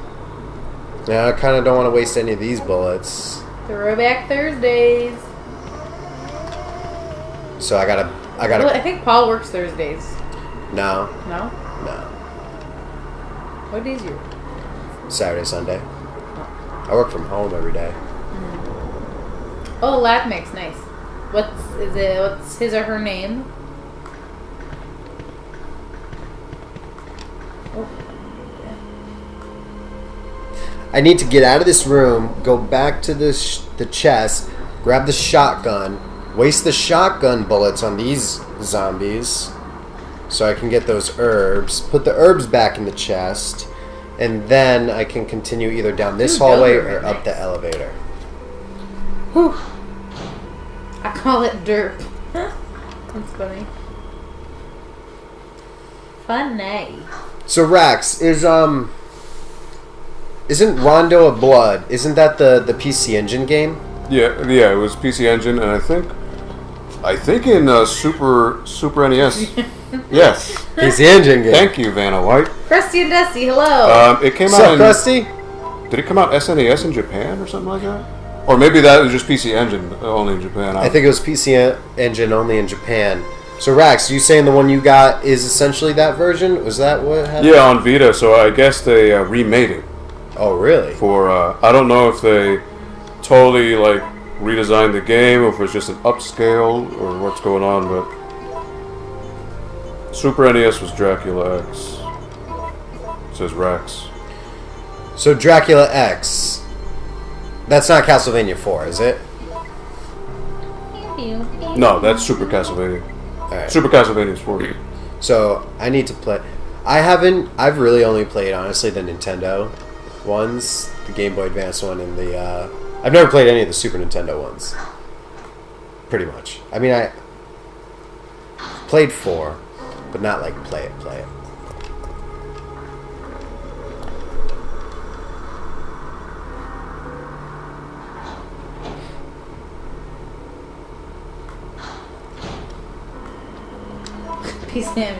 Now I kind of don't want to waste any of these bullets, Throwback Thursdays. so I gotta. Well, I think Paul works Thursdays. No, No? no. What days you? Saturday, Sunday. I work from home every day. Oh, lap mix, nice. What's his or her name? Oh. I need to get out of this room, go back to the chest, grab the shotgun, waste the shotgun bullets on these zombies, so I can get those herbs. Put the herbs back in the chest, and then I can continue either down this hallway or up the elevator. Whew. I call it derp. That's funny. Funny. So Rax, isn't Rondo of Blood? Isn't that the PC Engine game? Yeah, it was PC Engine, and I think in Super NES. Yes. PC Engine game. Thank you, Vanna White. Crusty and Dusty, hello. It came What's out up, Krusty? Did it come out SNES in Japan or something like that? Or maybe that was just PC Engine only in Japan. I think it was PC Engine only in Japan. So Rax, you saying the one you got is essentially that version? Was that what happened? Yeah, on Vita. So I guess they remade it. Oh, really? For I don't know if they totally like redesigned the game, or if it's just an upscale, or what's going on. But Super NES was Dracula X. It says Rax. So Dracula X. That's not Castlevania 4, is it? No, that's Super Castlevania. Alright. Super Castlevania is 4. So I need to play. I've really only played, honestly, the Nintendo ones, the Game Boy Advance one, and the, I've never played any of the Super Nintendo ones. Pretty much. I mean, I played 4, but not like play it. Peace in.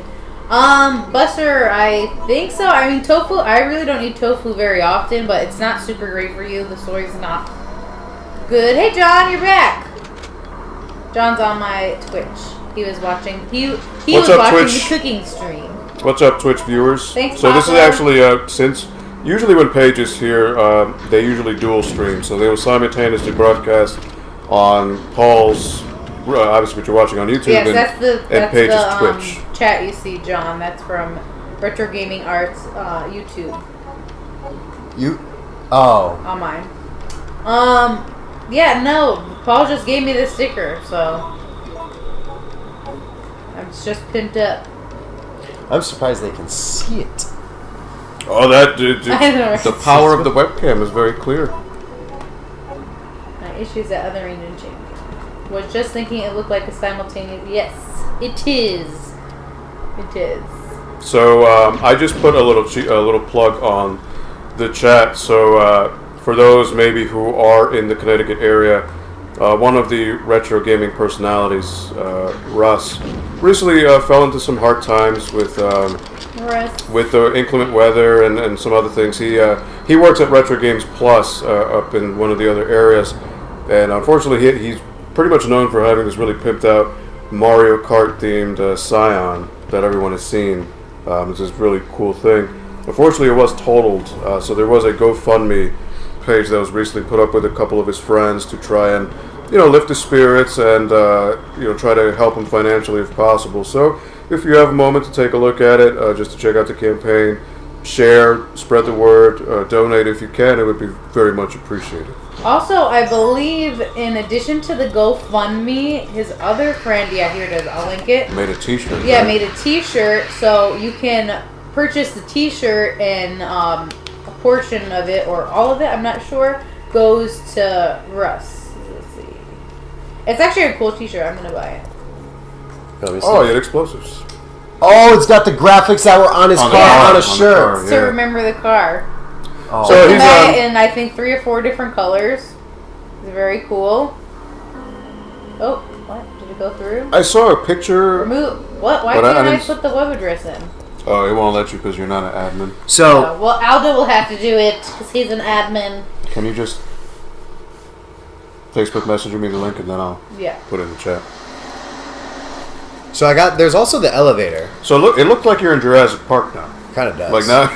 Buster, I think so. I mean, tofu, I really don't eat tofu very often, but it's not super great for you. The soy's not good. Hey, John, you're back. John's on my Twitch. He was watching. He was watching the cooking stream. What's up, Twitch viewers? Thanks, So Papa. this is actually since usually when Paige is here, they usually dual stream, so they will simultaneously broadcast on Paul's. Obviously, what you're watching on YouTube, Yes, and that's Paige's the Twitch. chat you see, John. That's from Retro Gaming Arts YouTube on mine. Yeah, no, Paul just gave me this sticker, so it's just pimped up. I'm surprised they can see it. Oh, that dude, I know, right? the power of the webcam is very clear. My issues at other Indian Champion. Was just thinking it looked like a simultaneous. Yes, it is. It is. So I just put a little plug on the chat. So for those maybe who are in the Connecticut area, one of the retro gaming personalities, Russ, recently fell into some hard times with the inclement weather and some other things. He works at Retro Games Plus up in one of the other areas, and unfortunately he's pretty much known for having this really pimped out Mario Kart themed Scion that everyone has seen. It's this really cool thing. Unfortunately, it was totaled, so there was a GoFundMe page that was recently put up with a couple of his friends to try and lift his spirits and try to help him financially if possible. So if you have a moment to take a look at it, just to check out the campaign, share, spread the word, donate if you can, it would be very much appreciated. Also, I believe in addition to the GoFundMe, his other friend, here it is, I'll link it. Made a t-shirt. Yeah, right? made a t-shirt, so you can purchase the t-shirt and a portion of it, or all of it, I'm not sure, goes to Russ. Let's see. It's actually a cool t-shirt, I'm going to buy it. Oh, you had explosives. Oh, it's got the graphics that were on his car on a shirt. To remember the car. Oh. So you he's can buy it in, I think, 3 or 4 different colors. It's very cool. Oh, what? Did it go through? I saw a picture. Remove. What? Why can't I put the web address in? Oh, it won't let you because you're not an admin. So, well, Aldo will have to do it because he's an admin. Can you just Facebook Messenger me the link and then I'll put it in the chat. So there's also the elevator. So it looked like you're in Jurassic Park now. Kind of does. Like now.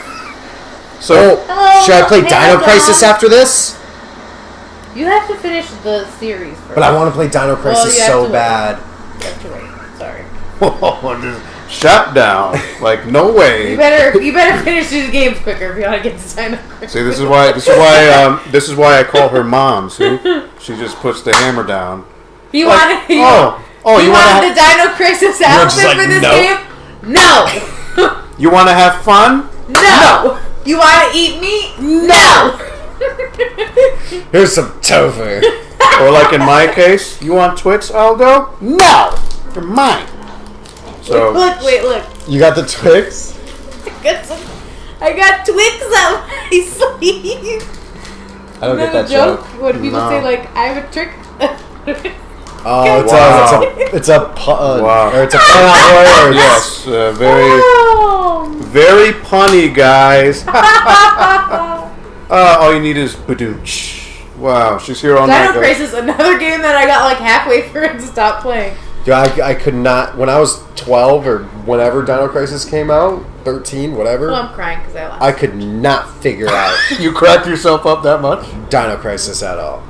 So hello, should I play Dino Crisis after this? You have to finish the series first. But I want to play Dino Crisis so bad. You have to wait. Sorry. just shut down. Like no way. You better finish these games quicker if you want to get to Dino Crisis. See, this is why I call her mom. See, she just puts the hammer down. You like, want you want the Dino Crisis outfit for this game? No. You want to have fun? No. You want to eat meat? No. Here's some tofu. Or like in my case, you want Twix, Aldo? No! They're mine. So Look. You got the Twix? I got Twix up my sleeve. I don't get that joke. joke. When people say like, I have a trick. Oh, it's a pun. Wow. Or it's a pun on words. yes, very punny, guys. All you need is badooch. Wow, she's here all night. Dino Crisis, another game that I got like halfway through and stopped playing. Yeah, I could not. When I was 12 or whenever Dino Crisis came out, 13, whatever. Well, I'm crying because I lost. I could not figure out You cracked yourself up that much? Dino Crisis at all.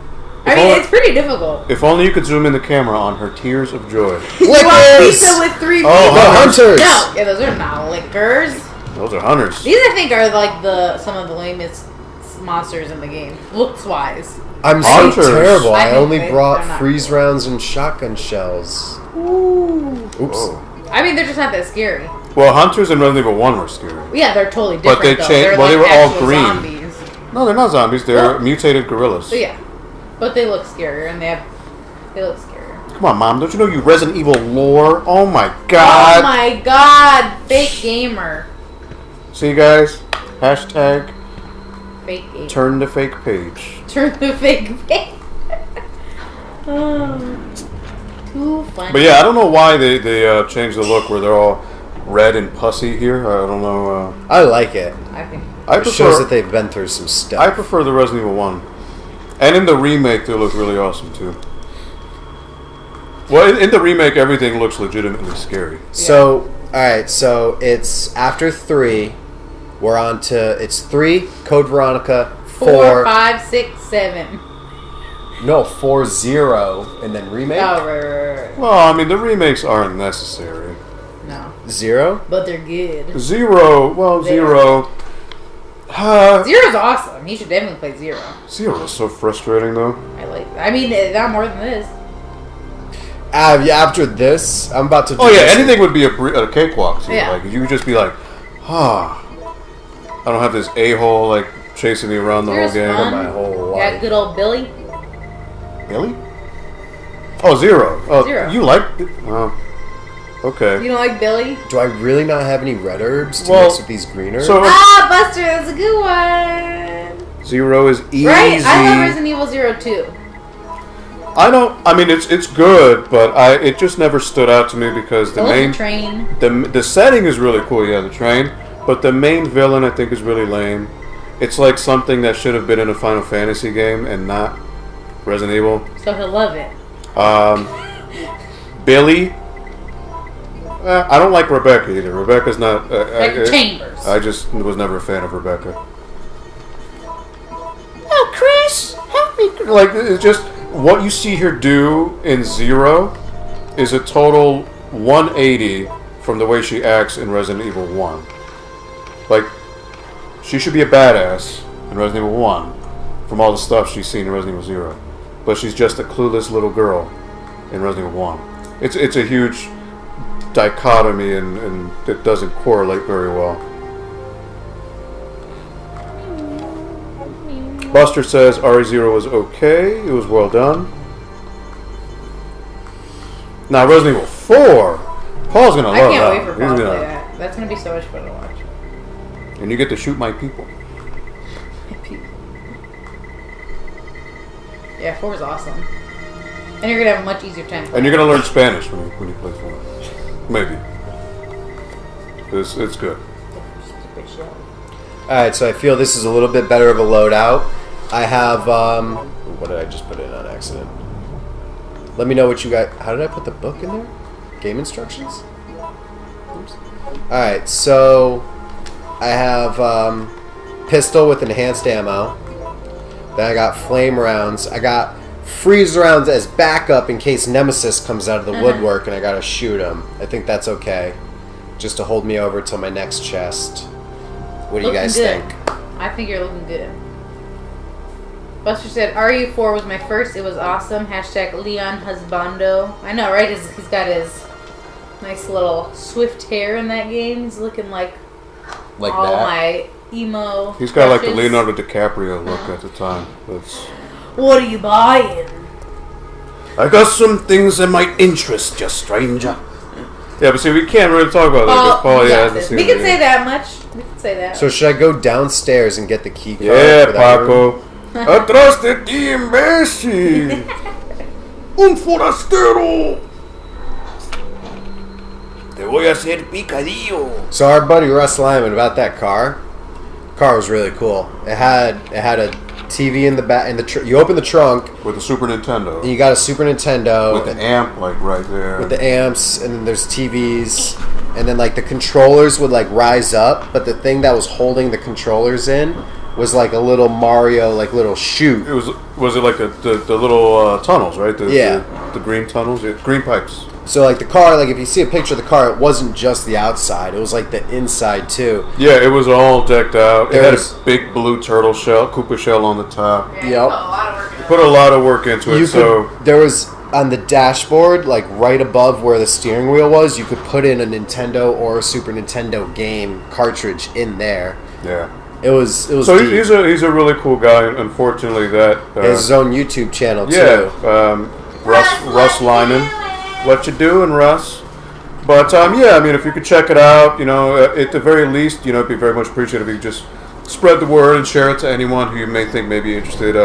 I mean, it's pretty difficult. If only you could zoom in the camera on her tears of joy. You want pizza with 3 Oh, people? The Hunters! No, yeah, those are not lickers. Those are hunters. These, I think, are like some of the lamest monsters in the game, looks wise. I'm so Hunters. terrible. I I think only they're brought not freeze rounds and shotgun shells. Ooh. Oops. Oh. I mean, they're just not that scary. Well, hunters in Resident Evil 1 were scary. Yeah, they're totally But different. they though. changed- They're well, they like were all actual green. Zombies. No, they're not zombies. They're Well- mutated gorillas. So yeah, but they look scarier, and they look scarier. Come on, Mom. Don't you know you Resident Evil lore? Oh, my God. Oh my God, fake gamer. See, guys? Hashtag Fake gamer. turn the fake page. Turn the fake page. Oh, too funny. But yeah, I don't know why they changed the look where they're all red and pussy here. I don't know. I like it. I think. I It shows that they've been through some stuff. I prefer the Resident Evil 1. And in the remake, they look really awesome, too. Well, in the remake, everything looks legitimately scary. So, alright, so it's after 3. We're on to, it's 3, Code Veronica, 4, 5, 6, 7. No, 4, 0, and then remake? Oh, right. Well, I mean, the remakes aren't necessary. No, 0? but they're good. 0, well, They 0. Zero's awesome. You should definitely play 0. 0 is so frustrating, though. I mean, not more than this. Yeah, after this, I'm about to do Oh, yeah, this. anything would be a cakewalk to you. Yeah. Like, you would just be like, I don't have this a-hole, like, chasing me around the whole Zero's game. fun. My whole Got life. good old Billy. Billy? Oh, 0. Oh, 0. You like... Oh, okay. You don't like Billy? Do I really not have any red herbs to Well, mix with these green herbs? so- Ah, Buster, that's a good one. 0 is easy. Right? I love Resident Evil 0 too. I mean, it's good, but it just never stood out to me because the The main... train. The setting is really cool, yeah, the train. But the main villain, I think, is really lame. It's like something that should have been in a Final Fantasy game and not Resident Evil. So he'll love it. Billy. I don't like Rebecca either. Rebecca's not... Like Chambers. I just was never a fan of Rebecca. Oh, Chris, help me. Like, it's just... What you see her do in 0 is a total 180 from the way she acts in Resident Evil 1. Like, she should be a badass in Resident Evil 1 from all the stuff she's seen in Resident Evil 0. But she's just a clueless little girl in Resident Evil 1. It's a huge dichotomy and it doesn't correlate very well. Buster says RE0 was okay. It was well done. Now Resident Evil 4. Paul's gonna love I can't that. wait for He's Paul to gonna- play that. That's gonna be so much fun to watch. And you get to shoot my people. Yeah, 4 is awesome. And you're gonna have a much easier time. And you're gonna learn Spanish when you play 4. Maybe. It's good. Stupid shit. Alright, so I feel this is a little bit better of a loadout. I have, what did I just put in on accident? Let me know what you got. How did I put the book in there? Game instructions? Oops. Alright, so I have, pistol with enhanced ammo. Then I got flame rounds. I got freeze rounds as backup in case Nemesis comes out of the woodwork and I gotta shoot him. I think that's okay. Just to hold me over till my next chest. What do you guys think? I think you're looking good. Buster said RE4 was my first. It was awesome. Hashtag Leon Husbando. I know, right? He's got his Nice little swift hair in that game. He's looking like all that. my emo. He's got like the crushes. Leonardo DiCaprio look at the time. That's. What are you buying? I got some things that might interest you, stranger. Yeah, but see, we can't really talk about that because Paul, hasn't seen we it can yet. say that much. We can say that. So should I go downstairs and get the key card? Yeah, for that room? Paco. Atrás de ti, imbécil. Un forastero. Te voy a hacer picadillo. So our buddy Russ Lyman, about that car. Car was really cool. It had a TV in the back. You open the trunk With the Super Nintendo. and you got a Super Nintendo With the amp, like, right there. with the amps, and then there's TVs, and then like the controllers would like rise up, but the thing that was holding the controllers in was like a little Mario, like little chute. It was it like the little tunnels, right? Yeah. The green tunnels? Yeah, green pipes. So like the car, like if you see a picture of the car, it wasn't just the outside; it was like the inside too. Yeah, it was all decked out. It There had was- a big blue turtle shell, Koopa shell on the top. Yeah, Yep. Put a lot of work into it, so... There was on the dashboard, like right above where the steering wheel was, you could put in a Nintendo or a Super Nintendo game cartridge in there. Yeah. It was So deep. he's a really cool guy. Unfortunately, that He has his own YouTube channel too. yeah, Russ Lyman. What you doing, Russ? But yeah, I mean, if you could check it out, you know, at the very least, you know, it'd be very much appreciated if you just spread the word and share it to anyone who you may think may be interested.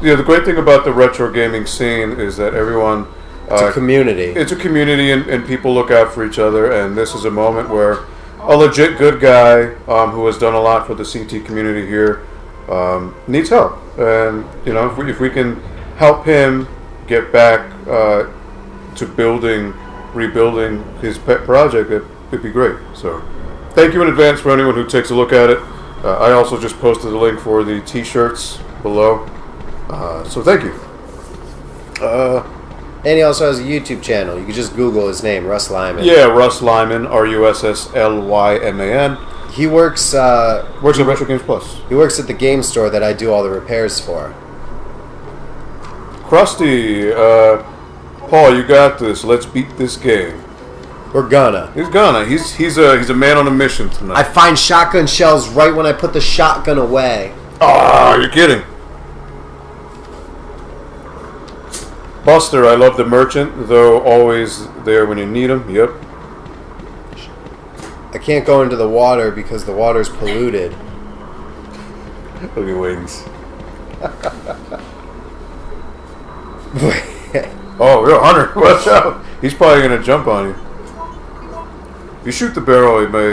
You know, the great thing about the retro gaming scene is that everyone. It's a community. It's a community, and people look out for each other. And this is a moment where a legit good guy who has done a lot for the CT community here needs help. And you know, if we can help him get back to rebuilding his pet project, it'd be great. So, thank you in advance for anyone who takes a look at it. I also just posted the link for the T-shirts below. So thank you. And he also has a YouTube channel. You can just Google his name, Russ Lyman. Yeah, Russ Lyman, RUSSLYMAN. He works. Works at Retro Games Plus. He works at the game store that I do all the repairs for. Krusty, Paul, you got this. Let's beat this game. We're gonna. He's gonna. He's a man on a mission tonight. I find shotgun shells right when I put the shotgun away. Ah, you're kidding. Buster, I love the merchant, though always there when you need him. Yep. I can't go into the water because the water's polluted. Look at wings. Oh, yo, Hunter, watch out. He's probably going to jump on you. If you shoot the barrel, he may,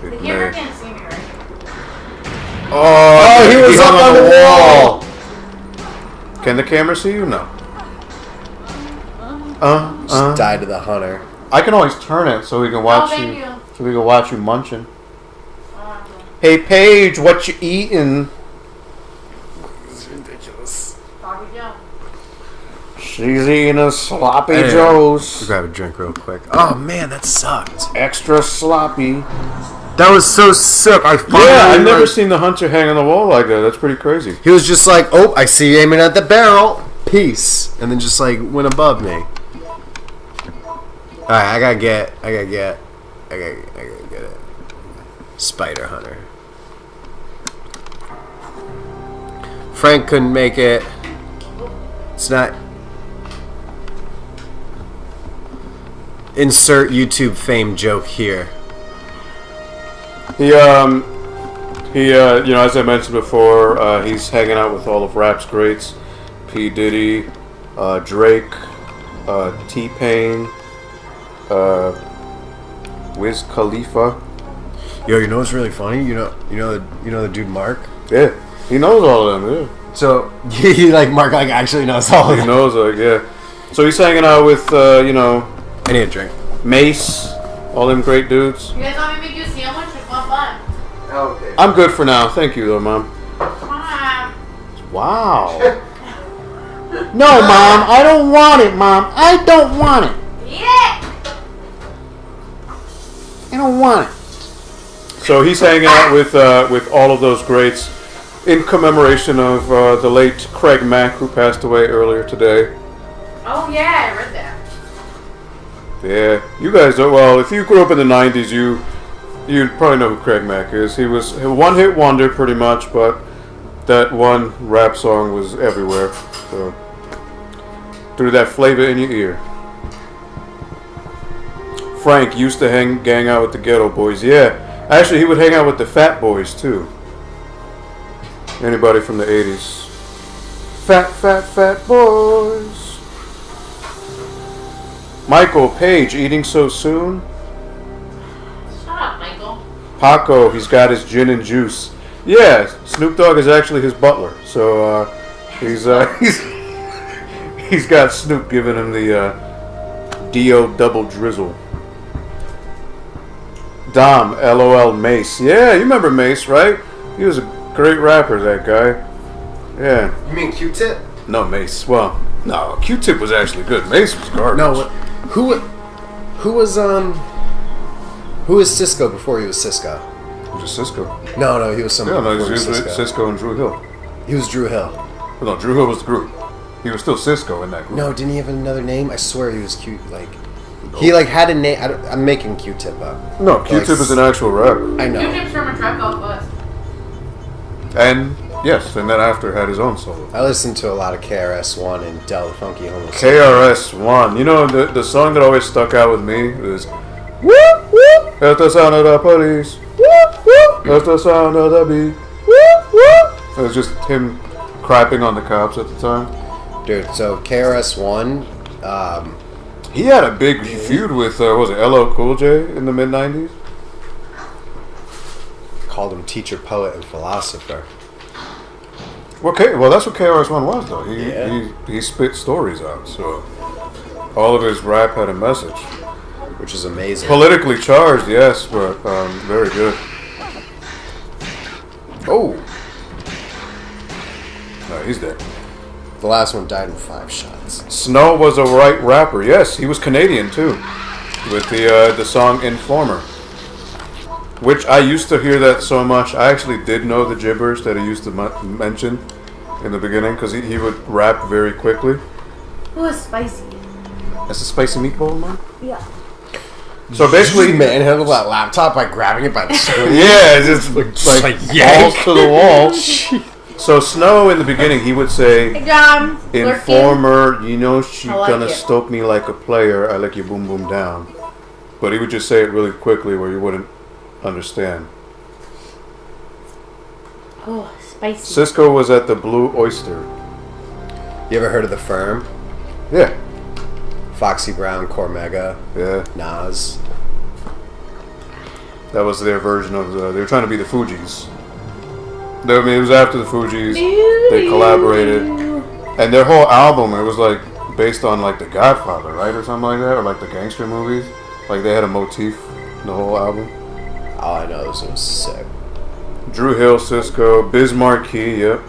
The camera can't see me, right? Oh, he was up on the wall. Can the camera see you? No. Just die to the hunter. I can always turn it so we can watch thank you. you. So we can watch you munching. Hey Paige, what you eating? It's ridiculous. Bobby Joe. She's eating a sloppy Hey, joes. Grab a drink real quick. Oh man, that sucked. Extra sloppy. That was so sick. I finally Yeah, I've never seen the hunter hang on the wall like that. That's pretty crazy. He was just like, "Oh, I see you aiming at the barrel. Peace," and then just like went above me. All right, I gotta get it. Spider Hunter. Frank couldn't make it. It's not. Insert YouTube fame joke here. He you know, as I mentioned before, he's hanging out with all of rap's greats: P. Diddy, Drake, T-Pain, Wiz Khalifa. Yo, you know what's really funny? You know the dude Mark. Yeah, he knows all of them. Yeah. So he like Mark like actually knows all of He them. knows, yeah. So he's hanging out with, you know, I need a drink. Mace, all them great dudes. You guys want me to make you a sandwich with one bun? Okay. I'm good for now. Thank you, though, Mom. Come on. Wow. No, Mom, I don't want it, Mom. I don't want it. Eat it! I don't want it. So he's hanging out with all of those greats in commemoration of the late Craig Mack, who passed away earlier today. Oh, yeah, I read that. Yeah, you guys know. Well, if you grew up in the '90s, you'd probably know who Craig Mack is. He was a one-hit wonder, pretty much, but that one rap song was everywhere. So threw that flavor in your ear. Frank used to gang out with the Ghetto Boys. Yeah, actually, he would hang out with the Fat Boys too. Anybody from the '80s? Fat boys. Michael, Paige, eating so soon? Shut up, Michael. Paco, he's got his gin and juice. Yeah, Snoop Dogg is actually his butler. So he's got Snoop giving him the D.O. double drizzle. Dom, LOL, Mace. Yeah, you remember Mace, right? He was a great rapper, that guy. Yeah. You mean Q-Tip? No, Mace. Well, no, Q-Tip was actually good. Mace was garbage. No, who was Cisco before he was Cisco? Who was Cisco? No, he was somebody. Yeah, no, before he was Cisco. Cisco and Drew Hill. He was Drew Hill. No, Drew Hill was the group. He was still Cisco in that group. No, didn't he have another name? I swear he was Q. He had a name. I'm making Q-Tip up. No, Q-Tip is an actual rapper. I know. Q-Tip's from a Tribe Called Quest. And yes, and then after had his own solo. I listened to a lot of KRS-One and Del the Funky Homo. KRS-One. You know, the song that always stuck out with me was whoop whoop. That's the sound of the police. Whoop whoop. That's the sound of the beat. Whoop whoop. It was just him crapping on the cops at the time. Dude, so KRS-One, he had a big feud with was it LL Cool J in the mid '90s? called him teacher, poet, and philosopher. Well, that's what KRS-One was, though. Yeah. He spit stories out, so all of his rap had a message. Which is amazing. Politically charged, yes, but very good. Oh, No, he's dead. the last one died in 5 shots. Snow was a right rapper. Yes, he was Canadian too, with the song "Informer," which I used to hear that so much. I actually did know the gibberish that he used to mention in the beginning because he would rap very quickly. It was spicy. That's a spicy meatball, man. Yeah. So basically, manhandle that laptop by grabbing it by the screen. yeah, just like balls to the wall. So Snow in the beginning, he would say, Hey, John. "Informer, you know she I like gonna it. stoke me like a player. I like you boom boom down." But he would just say it really quickly where you wouldn't understand. Oh, spicy. Cisco was at the Blue Oyster. You ever heard of The Firm? Yeah, Foxy Brown, Cormega, yeah. Nas. That was their version of they were trying to be the Fugees. I mean, it was after the Fugees. They collaborated, and their whole album it was like based on like The Godfather, right, or something like that, or like the gangster movies. Like they had a motif in the whole album. All I know is it was sick. Drew Hill, Cisco, Biz Markie, yep.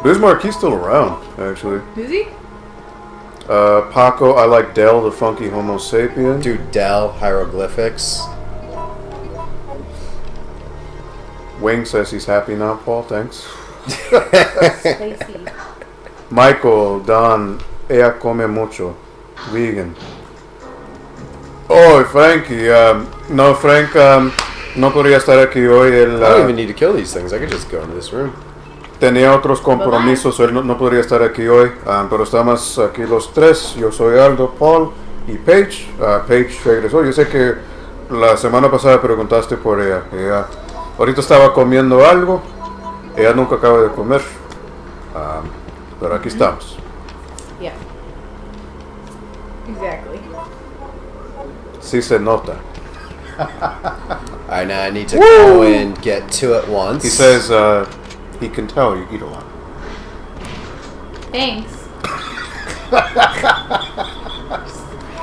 Biz Marquie's still around, actually. Is he? Paco, I like Del, the Funky Homo Sapien. Dude, Del, Hieroglyphics. Wing says he's happy now, Paul, thanks. Spicy. Michael, Don, ella come mucho. Vegan. Oh, Frankie, no, Frank, no podría estar aquí hoy. I don't even need to kill these things. I could just go into this room. Tenía otros compromisos, él no podría estar aquí hoy, pero estamos aquí los tres. Yo soy Aldo, Paul y Paige. Paige regresó. Yo sé que la semana pasada preguntaste por ella. Ella ahorita estaba comiendo algo. Ella nunca acaba de comer. Pero aquí estamos. Yeah. Exactly. Sí se nota. Alright, now I need to go and get 2 at once. He says he can tell you eat a lot. Thanks.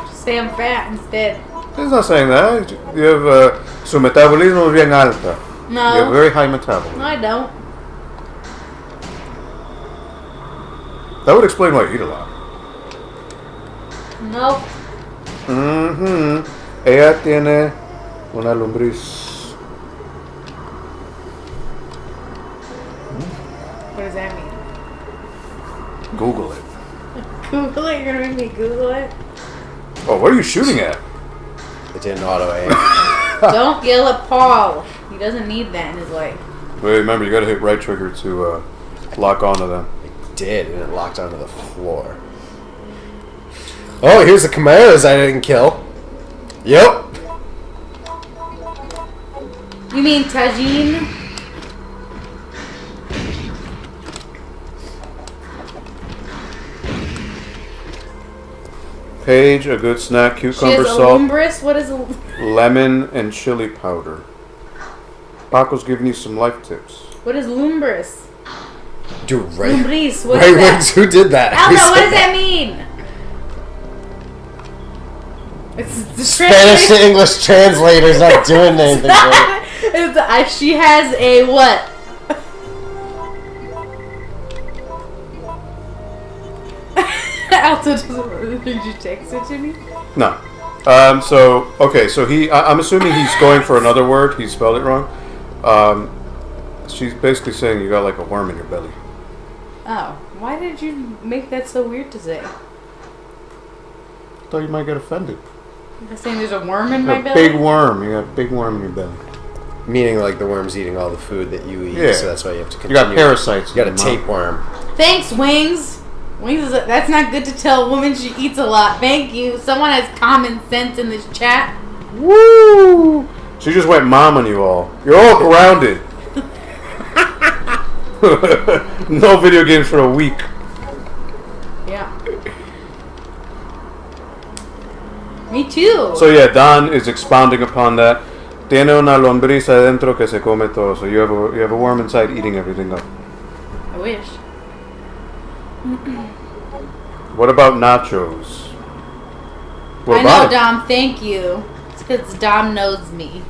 Just say I'm fat instead. He's not saying that. You have su metabolismo es bien alta. No. You have very high metabolism. No, I don't. That would explain why you eat a lot. Nope. Ella tiene una lombriz. What does that mean? Google it. Google it? You're gonna make me Google it? Oh, what are you shooting at? It didn't auto aim. Don't yell at Paul. He doesn't need that in his life. Wait, remember, you gotta hit right trigger to lock onto them. It did, and it locked onto the floor. Oh, here's the Camaros I didn't kill. Yep. You mean tagine? Paige, a good snack, She cucumber has a salt, lumbris. What is a... lemon, and chili powder. Paco's giving you some life tips. What is lumbris? Dude, right. Lumbris. What Right is that? wings, who did that? I don't Who know. What said does that mean? It's the Spanish to English translator's not doing anything. She has a what? Alto doesn't. Did you text it to me? No. So I'm assuming he's going for another word. He spelled it wrong. She's basically saying you got like a worm in your belly. Oh, why did you make that so weird to say? Thought you might get offended. You're saying there's a worm in my A belly? big worm. You got a big worm in your belly. Meaning like the worm's eating all the food that you eat, Yeah. so that's why you have to You continue. got parasites. You got a in your mouth. tapeworm. Thanks, Wings. Wings is that's not good to tell a woman she eats a lot. Thank you. Someone has common sense in this chat. Woo! She just went mom on you all. You're all grounded. No video games for a week. Yeah. Me too. So yeah, Don is expounding upon that. Tiene una lombriz adentro que se come todo. So you have a worm inside eating everything up. I wish. What about nachos? What I about know, it? Dom. Thank you. It's because Dom knows me.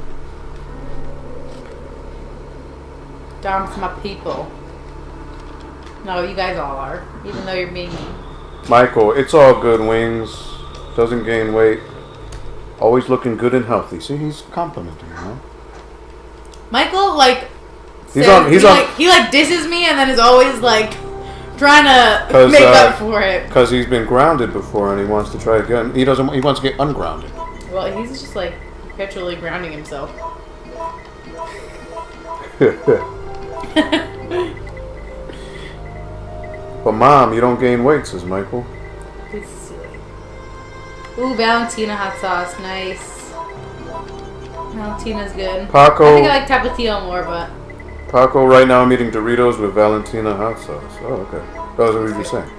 Dom's my people. No, you guys all are. Even though you're being mean. Michael, it's all good. Wings doesn't gain weight. Always looking good and healthy. See, he's complimenting you, huh? Michael, like, He's says- on- he disses me and then is always like trying to 'Cause, make up for it. Because he's been grounded before and he wants to try again. He wants to get ungrounded. Well, he's just like perpetually grounding himself. But mom, you don't gain weight, says Michael. He's silly. Ooh, Valentina hot sauce, nice. Valentina's good. Paco. I think I like Tapatio more, but Paco, right now I'm eating Doritos with Valentina hot sauce. Oh, okay. That was what you were saying.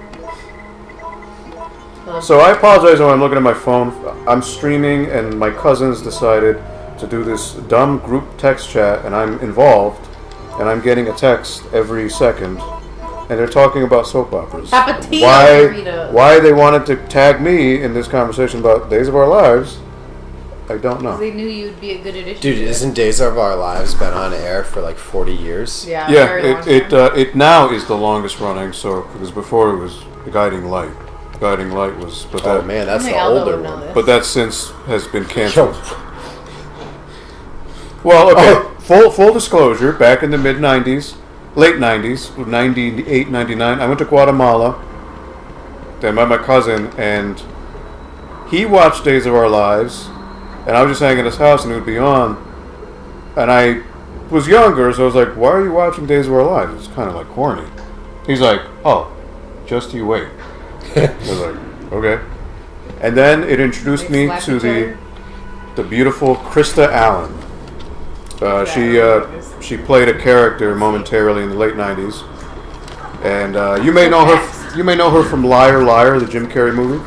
So I apologize when I'm looking at my phone. I'm streaming and my cousins decided to do this dumb group text chat and I'm involved and I'm getting a text every second and they're talking about soap operas. Tapatio Doritos. Why they wanted to tag me in this conversation about Days of Our Lives, I don't know. they knew you'd be a good addition. Dude, to it. isn't Days of Our Lives been on air for like 40 years? Yeah, Yeah, very long it time. it now is the longest running. So because before it was The Guiding Light. Guiding Light was, but Oh that man, that's I the think Aldo older would know one. this. but that since has been Yo, canceled. Well, okay. Full disclosure. Back in the mid '90s, late '90s, 98, 99, I went to Guatemala. Then met my cousin, and he watched Days of Our Lives, and I was just hanging at his house, and it would be on. And I was younger, so I was like, "Why are you watching Days of Our Lives? It's kind of like corny." He's like, "Oh, just you wait." I was like, "Okay." And then it introduced They me slap to each other. the beautiful Krista Allen. She played a character momentarily in the late '90s, and you may know her. You may know her from Liar Liar, the Jim Carrey movie.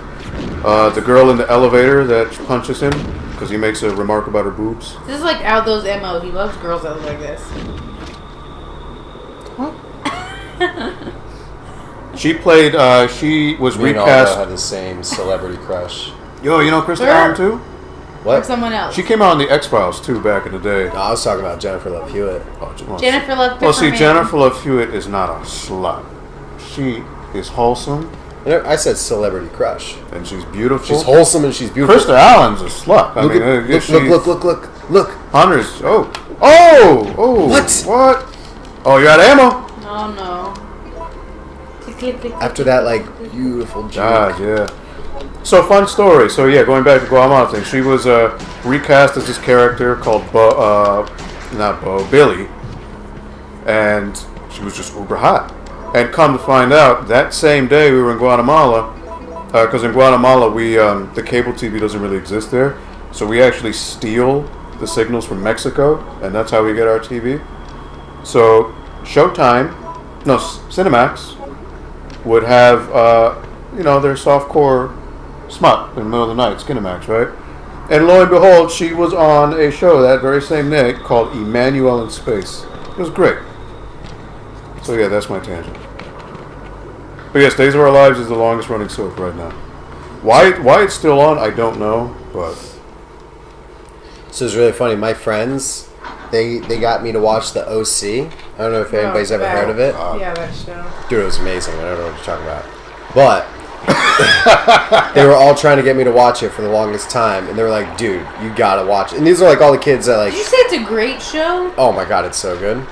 The girl in the elevator that punches him because he makes a remark about her boobs. This is like Aldo's MO. He loves girls that look like this. She played. She was me and Aldo recast. had the same celebrity crush. Yo, you know Krista Her? Allen too? Or What? someone else. She came out on the X-Files too back in the day. No, I was talking about Jennifer Love Hewitt. Oh, Jennifer Love Well, see, Pepperman. Jennifer Love Hewitt is not a slut. She is wholesome I said celebrity crush. and she's beautiful. She's wholesome and she's beautiful. Krista Allen's a slut. I Look, mean, look. Hundreds. Oh. What? What? Oh, you're out of ammo. Oh no. Click, click, click, After click, that, click, like, click. beautiful joke. God, yeah. So fun story. So yeah, going back to Guatemala thing, she was recast as this character called Billy, and she was just uber hot. And come to find out, that same day we were in Guatemala, because in Guatemala the cable TV doesn't really exist there, so we actually steal the signals from Mexico, and that's how we get our TV. So Cinemax would have their softcore smut in the middle of the night, Skinemax, right? And lo and behold, she was on a show that very same night called Emmanuel in Space. It was great. So yeah, that's my tangent. But yes, Days of Our Lives is the longest running soap right now. Why it's still on, I don't know, but... So it's really funny. My friends, they got me to watch the OC. I don't know if anybody's ever heard of it. Yeah, that show. Dude, it was amazing. I don't know what you're talking about. But they were all trying to get me to watch it for the longest time, and they were like, "Dude, you gotta watch it." And these are like all the kids that like. Did you say it's a great show? Oh my god, it's so good.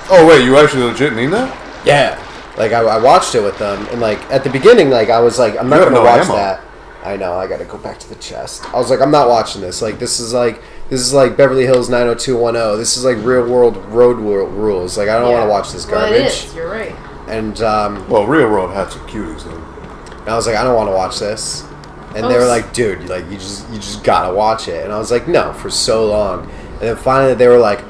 Oh wait, you actually legit mean that? Yeah. Like I watched it with them, and like at the beginning, like I was like, I'm not gonna watch that. I know, I gotta go back to the chest. I was like, I'm not watching this. Like this is like Beverly Hills 90210. This is like real world road rules. Like I don't want to watch this garbage. Well, it is. You're right. And Real World had some cuties though. And I was like, I don't want to watch this. And they were like, dude, like you just gotta watch it. And I was like, no, for so long. And then finally they were like,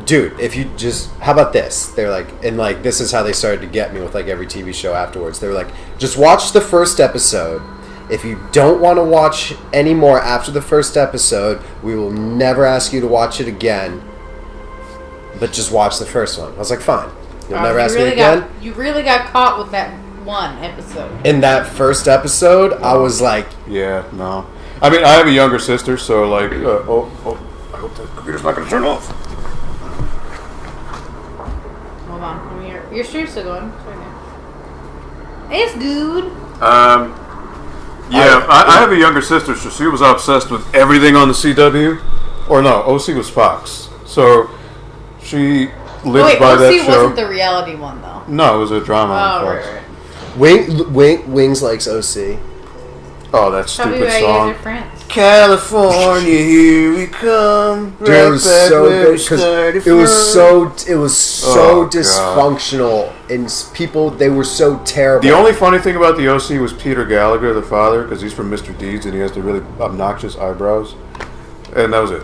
dude, if you just, how about this? They're like, and like this is how they started to get me with like every TV show afterwards. They were like, just watch the first episode. If you don't want to watch any more after the first episode, we will never ask you to watch it again. But just watch the first one. I was like, fine. You'll never ask me again. You really got caught with that one episode. In that first episode, I was like... Yeah, no. I mean, I have a younger sister, so like... I hope the computer's not going to turn off. Hold on. Your stream's still going. It's good. Yeah, I have a younger sister, so she was obsessed with everything on the CW. Or no, OC was Fox. So she lived by that show. OC wasn't the reality one, though. No, it was a drama on Fox. Right. Wings likes OC. Oh, that stupid you song. guys are friends. California, here we come. Dude, it was so good because it was so dysfunctional, and people, they were so terrible. The only funny thing about the OC was Peter Gallagher, the father, because he's from Mr. Deeds and he has the really obnoxious eyebrows, and that was it.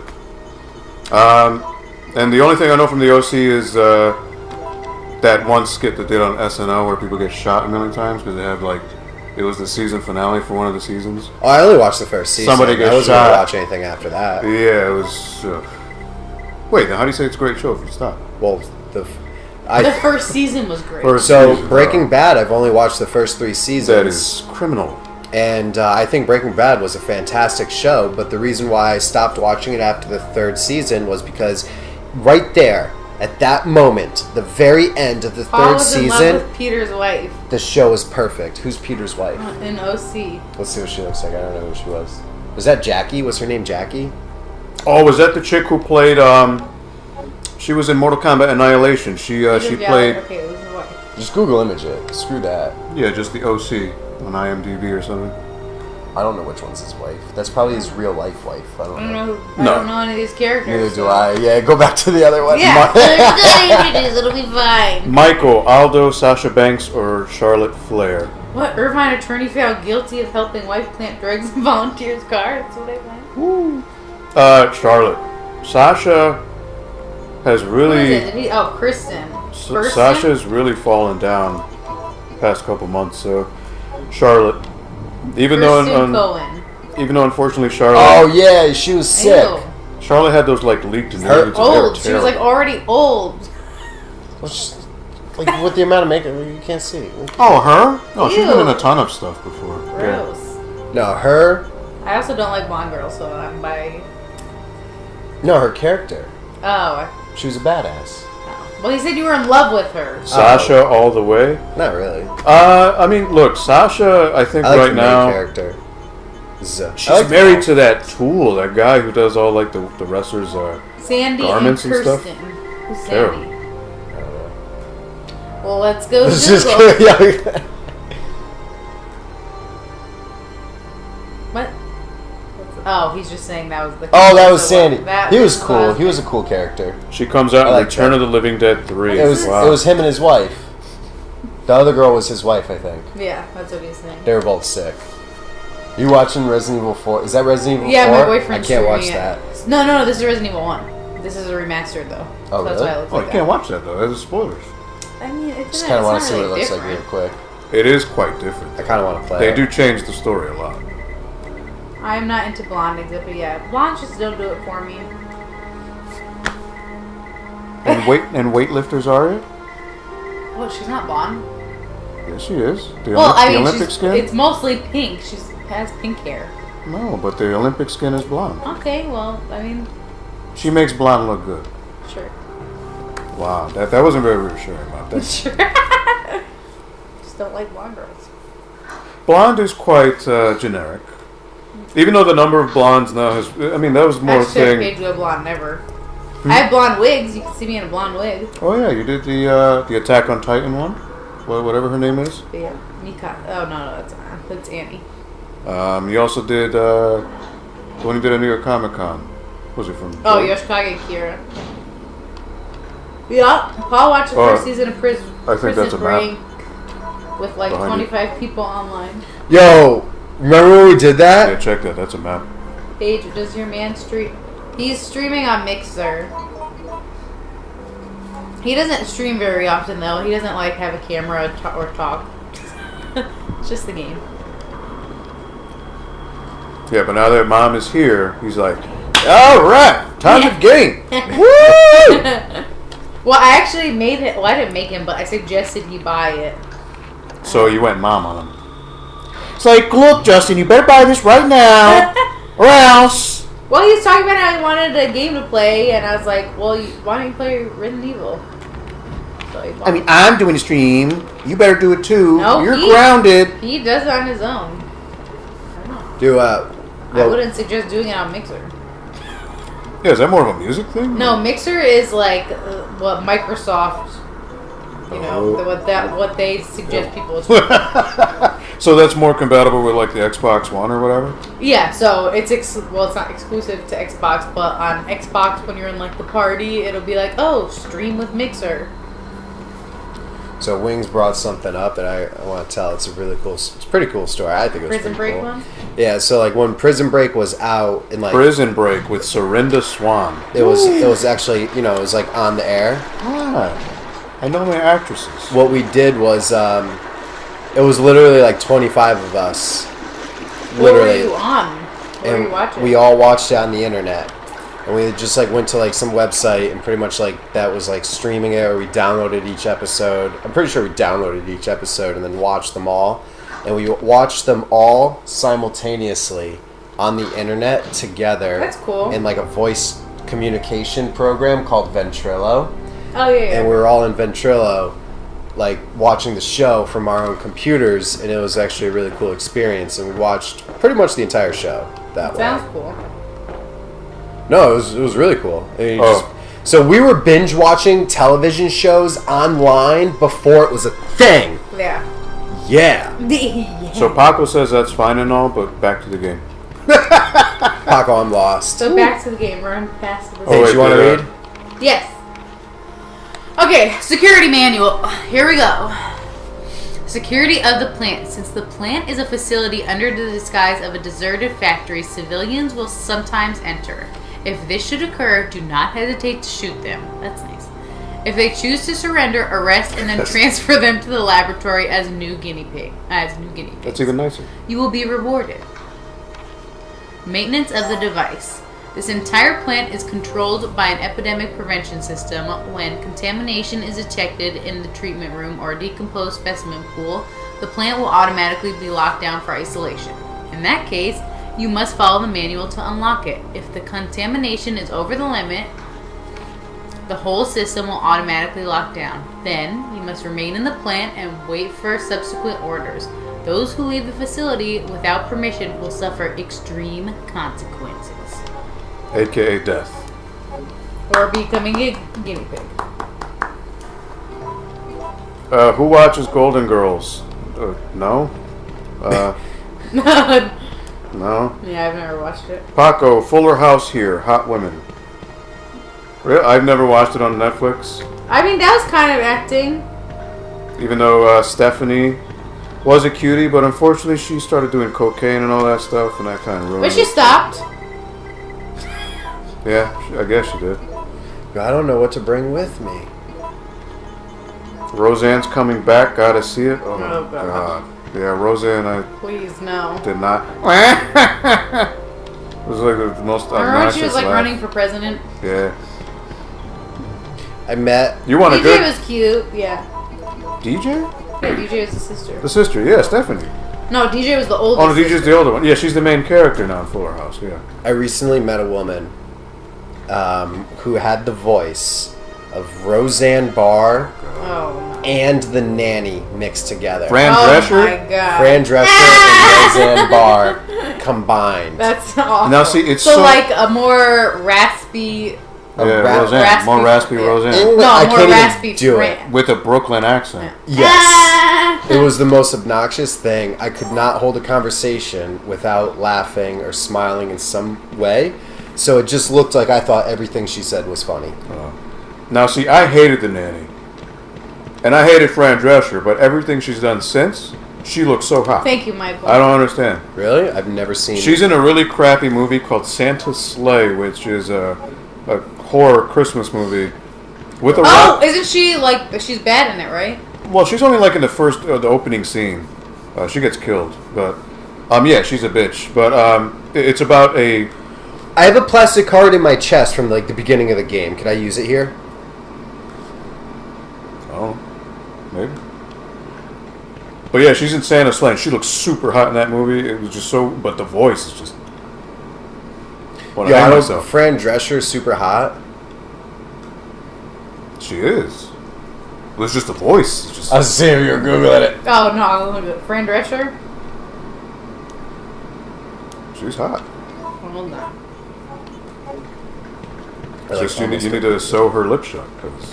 And the only thing I know from the OC is that one skit that did on SNL where people get shot a million times because they have like. It was the season finale for one of the seasons. Oh, I only watched the first season. Somebody gets I wasn't shot. going to watch anything after that. Yeah, it was... Wait, now how do you say it's a great show if you stop? Well, the first season was great. Breaking Bad, I've only watched the first 3 seasons. That is criminal. And I think Breaking Bad was a fantastic show, but the reason why I stopped watching it after the 3rd season was because right there, at that moment, the very end of the 3rd season, in love with Peter's wife. The show is perfect. Who's Peter's wife? In OC. Let's see what she looks like. I don't know who she was. Was that Jackie? Was her name Jackie? Oh, was that the chick who played? She was in Mortal Kombat Annihilation. She played. Okay, it was her wife. Just Google image it. Screw that. Yeah, just the OC on IMDb or something. I don't know which one's his wife. That's probably his real life wife. I don't know. I don't know any of these characters. Neither do I. Yeah, go back to the other one. Yeah, it'll be fine. Michael, Aldo, Sasha Banks, or Charlotte Flair? What? Irvine attorney found guilty of helping wife plant drugs in volunteer's car? That's what I went. Woo. Charlotte. Sasha has really... Who is it? Kristen. Sasha's really fallen down the past couple months, so... Charlotte. Even though unfortunately Charlotte... Oh, yeah, she was sick. Ew. Charlotte had those, like, leaked nudes. Old. She was, like, already old. Like, with the amount of makeup, you can't see. Oh, her? No, she's been in a ton of stuff before. Gross. Yeah. No, her... I also don't like blonde girls, so I'm by... No, her character. Oh. She was a badass. Well, he said you were in love with her. Sasha all the way? Not really. I mean, look, Sasha, I think I like right now... character. She's married to that Tool, that guy who does all, like, the wrestlers' Sandy garments and stuff. Who's Sandy? Terrible. Well, let's go Google. Oh, he's just saying that was the. Oh, that was Sandy. He was this cool. last He was a name. cool character. She comes out I in like Return that. of the Living Dead 3. It was Wow. it was him and his wife. The other girl was his wife, I think. Yeah, that's what he's saying. They were both sick. You watching Resident Evil 4? Is that Resident Evil 4? Yeah, my boyfriend. I can't watch streaming that. it. No, this is Resident Evil 1. This is a remastered though. Oh, So that's really? why it looks Oh, like you can't watch that though. That's spoilers. I mean, it's Just not, kind of it's want not to see what it really looks like different. real quick. It is quite different. I kind of want to play They it. do change the story a lot. I'm not into blonde except, but yeah, blondes just don't do it for me. And weightlifters are you? Well, she's not blonde. Yes, she is. The, Well, I the mean, Olympic skin? it's mostly pink. She has pink hair. No, but the Olympic skin is blonde. Okay, well, I mean, She makes blonde look good. sure. Wow, that wasn't very reassuring about that. Sure. Just don't like blonde girls. Blonde is quite generic. Even though the number of blondes now has... I mean, that was more a I've never thing... made you a blonde, never. I have blonde wigs. You can see me in a blonde wig. Oh, yeah, you did the Attack on Titan one? Whatever her name is. But yeah, Mika. Oh, no, that's Annie. You also did... the one you did at New York Comic Con. Was it from... Oh, Joe? Yoshikage and Kira. Yeah, Paul watched the first season of Prison I think that's a Break with like Behind 25 people online. Yo, remember when we did Yeah, that? check that. That's a map. Paige, does your man stream? He's streaming on Mixer. He doesn't stream very often though. He doesn't like have a camera or talk. It's just the game. Yeah, but now that Mom is here, he's like, all right, time to game. Woo! Well, I actually made it. Well, I didn't make him, but I suggested he buy it. So you went Mom on him. It's like, look, Justin, you better buy this right now, or else. Well, he was talking about how he wanted a game to play, and I was like, well, why don't you play Resident Evil? So he bought I mean, I'm doing a stream. You better do it too. No, You're he- grounded. it. He does it on his own. I don't know. Do I well, wouldn't suggest doing it on Mixer. Yeah, is that more of a music thing? No, Mixer is like what Microsoft, you know, Oh. what they suggest people to. So that's more compatible with like the Xbox One or whatever? Yeah, so it's it's not exclusive to Xbox, but on Xbox when you're in like the party, it'll be like, oh, stream with Mixer. so Wings brought something up that I want to tell. It's a really cool. It's a pretty cool story. I think it was Prison pretty Break cool. one. Yeah, so like when Prison Break was out and like Prison Break with Serinda Swan. it was actually it was like on the air. Ah, I know my actresses. What we did was it was literally like 25 of us. What were Literally. you on? What were you And watching? we all watched it on the internet. And we just like went to like some website and pretty much like that was like streaming it, or we downloaded each episode. I'm pretty sure we downloaded each episode and then watched them all. And we watched them all simultaneously on the internet together. That's cool. In like a voice communication program called Ventrilo. Oh yeah. And we were all in Ventrilo, like watching the show from our own computers, and it was actually a really cool experience. And we watched pretty much the entire show that way. Sounds cool. No, it was really cool. I mean, Oh. so we were binge watching television shows online before it was a thing. Yeah. Yeah. So Paco says that's fine and all, but back to the game. Paco, I'm lost. So back to the game. Run past the. Oh, Hey, wait, do you want to yeah. read? Yes. Okay, security manual. Here we go. Security of the plant. Since the plant is a facility under the disguise of a deserted factory, civilians will sometimes enter. If this should occur, do not hesitate to shoot them. That's nice. If they choose to surrender, arrest and then transfer them to the laboratory as new guinea pig. That's pigs. even nicer. You will be rewarded. Maintenance of the device. This entire plant is controlled by an epidemic prevention system. When contamination is detected in the treatment room or decomposed specimen pool, the plant will automatically be locked down for isolation. In that case, you must follow the manual to unlock it. If the contamination is over the limit, the whole system will automatically lock down. Then, you must remain in the plant and wait for subsequent orders. Those who leave the facility without permission will suffer extreme consequences. AKA death. Or becoming a guinea pig. Who watches Golden Girls? No? No. Yeah, I've never watched it. Paco, Fuller House here, Hot Women. Really? I've never watched it on Netflix. I mean, that was kind of acting. Even though Stephanie was a cutie, but unfortunately she started doing cocaine and all that stuff, and that kind of ruined But she it. stopped. Yeah, I guess she did. I don't know what to bring with me. Roseanne's coming back. Gotta see it. Oh, Oh, God. God. Yeah, Roseanne, I Please, no. did not. It was like the most Remember when obnoxious she was like laugh. running for president? Yeah. I met. You want a DJ good was cute, yeah. DJ? Yeah, DJ was the sister. The sister, yeah, Stephanie. No, DJ was the oldest. Oh, no, DJ's sister. the older one. Yeah, she's the main character now in Fuller House. Yeah. I recently met a woman who had the voice of Roseanne Barr Oh, no. and the nanny mixed together. Fran Oh, Drescher. my God. Fran Drescher and Roseanne Barr combined. That's awful. Now, see, it's so so- like a more raspy. Yeah, rap- Roseanne. More raspy yeah. Roseanne. No, I more can't even raspy do Fran. With a Brooklyn accent. Yes. It was the most obnoxious thing. I could not hold a conversation without laughing or smiling in some way. So it just looked like I thought everything she said was funny. Now, see, I hated the nanny. And I hated Fran Drescher, but everything she's done since, she looks so hot. Thank you, Michael. I don't understand. Really? I've never seen. She's in a really crappy movie called Santa's Sleigh, which is a horror Christmas movie with a Oh, isn't she like she's bad in it, right? Well, she's only like in the first, the opening scene. She gets killed, but yeah, she's a bitch. But it's about a. I have a plastic card in my chest from like the beginning of the game. Can I use it here? Oh, maybe. But yeah, she's in Santa's Sleigh. She looks super hot in that movie. It was just so, but the voice is just. Well, Yeah, I I know don't. myself. Fran Drescher super hot. She is. It's just the voice. It's just. I was seeing if you were googling it. Oh no, I'll look at Fran Drescher. She's hot. Hold on. Just you need to sew her lip shut because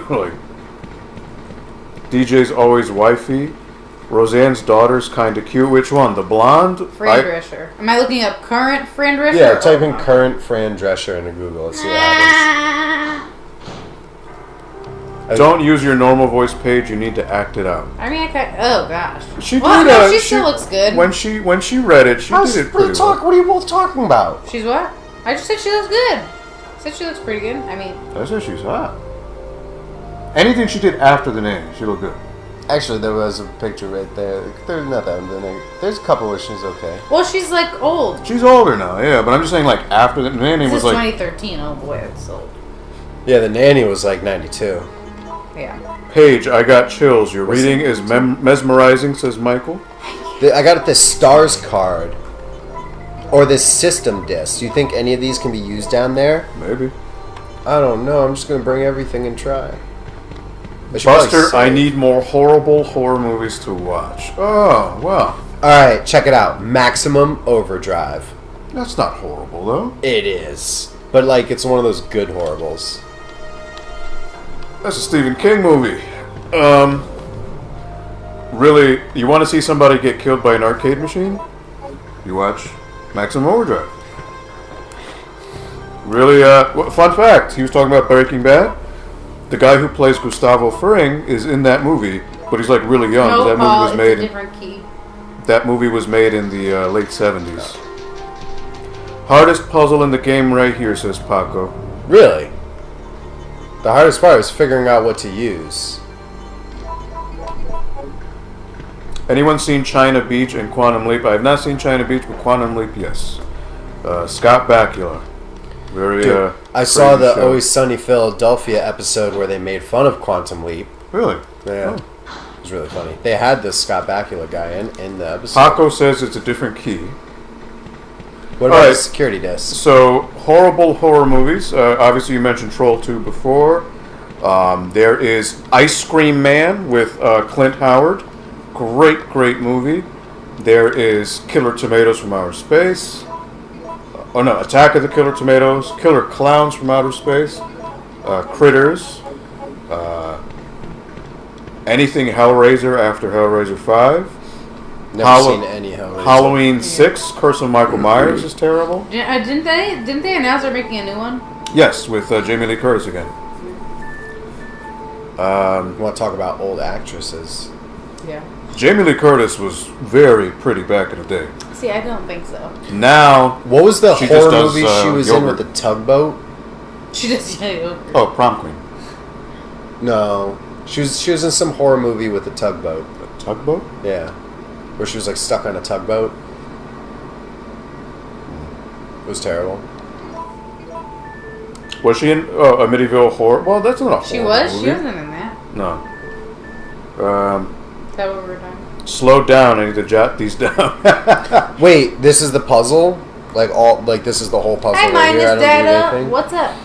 like DJ's always wifey. Roseanne's daughter's kind of cute. Which one? The blonde? Fran Drescher. Am I looking up current Fran Drescher? Yeah, type in current Fran Drescher into Google. Let's see what happens. Don't use your normal voice, Paige. You need to act it out. I mean, I can't. Oh gosh. She Well, did. no, she still looks good. When she read it, she did it pretty well. What are you both talking about? She's what? I just said she looks good. I said she looks pretty good. I mean, I said she's hot. Anything she did after the nanny, she looked good. Actually, there was a picture right there. There's not that many. There's a couple where she's okay. well, she's like old. She's older now, yeah. But I'm just saying, like after the nanny This was is like 2013. Oh boy, it's old. Yeah, the nanny was like 92. Yeah. Paige. I got chills. Your reading is mesmerizing, says Michael. I got this stars card. Or this system disc. Do you think any of these can be used down there? Maybe. I don't know. I'm just going to bring everything and try. should probably Buster, save. I need more horrible horror movies to watch. Oh, well. Alright, check it out. Maximum Overdrive. That's not horrible, though. It is. But, like, it's one of those good horribles. That's a Stephen King movie. Really, you want to see somebody get killed by an arcade machine? You watch Maximum Overdrive. Really, fun fact, he was talking about Breaking Bad. The guy who plays Gustavo Fring is in that movie, but he's like really young. No, that movie Paul, was it's made a different key. That movie was made in the late 70s. Hardest puzzle in the game right here, says Paco. Really? The hardest part is figuring out what to use. Anyone seen China Beach and Quantum Leap? I have not seen China Beach, but Quantum Leap, yes. Scott Bakula. Very, Dude, I saw crazy the show. Always Sunny Philadelphia episode where they made fun of Quantum Leap. Really? Yeah. Oh. It was really funny. They had this Scott Bakula guy in the episode. Paco says it's a different key. What about Alright. the security disc? So, horrible horror movies. Obviously, you mentioned Troll 2 before. There is Ice Cream Man with Clint Howard. Great, great movie. There is Killer Tomatoes from Outer Space. Attack of the Killer Tomatoes. Killer Clowns from Outer Space. Critters. Anything Hellraiser after Hellraiser 5. Never seen any Hellraiser. Halloween 6, Curse of Michael Myers is terrible. Didn't they announce they're making a new one? Yes, with Jamie Lee Curtis again. You want to talk about old actresses? Yeah. Jamie Lee Curtis was very pretty back in the day. See, I don't think so. Now, what was the she horror just does, movie she was in with the tugboat? She just Oh, Prom Queen. No, she was in some horror movie with a tugboat. A tugboat? Yeah, where she was like stuck on a tugboat. It was terrible. Was she in a medieval horror? Well, that's not a horror She was? movie. She wasn't in that. No. Is that what we're doing? Slow down. I need to jot these down. Wait, this is the puzzle? Like this is the whole puzzle Hi, right here? I Minus don't do Data. anything? What's up?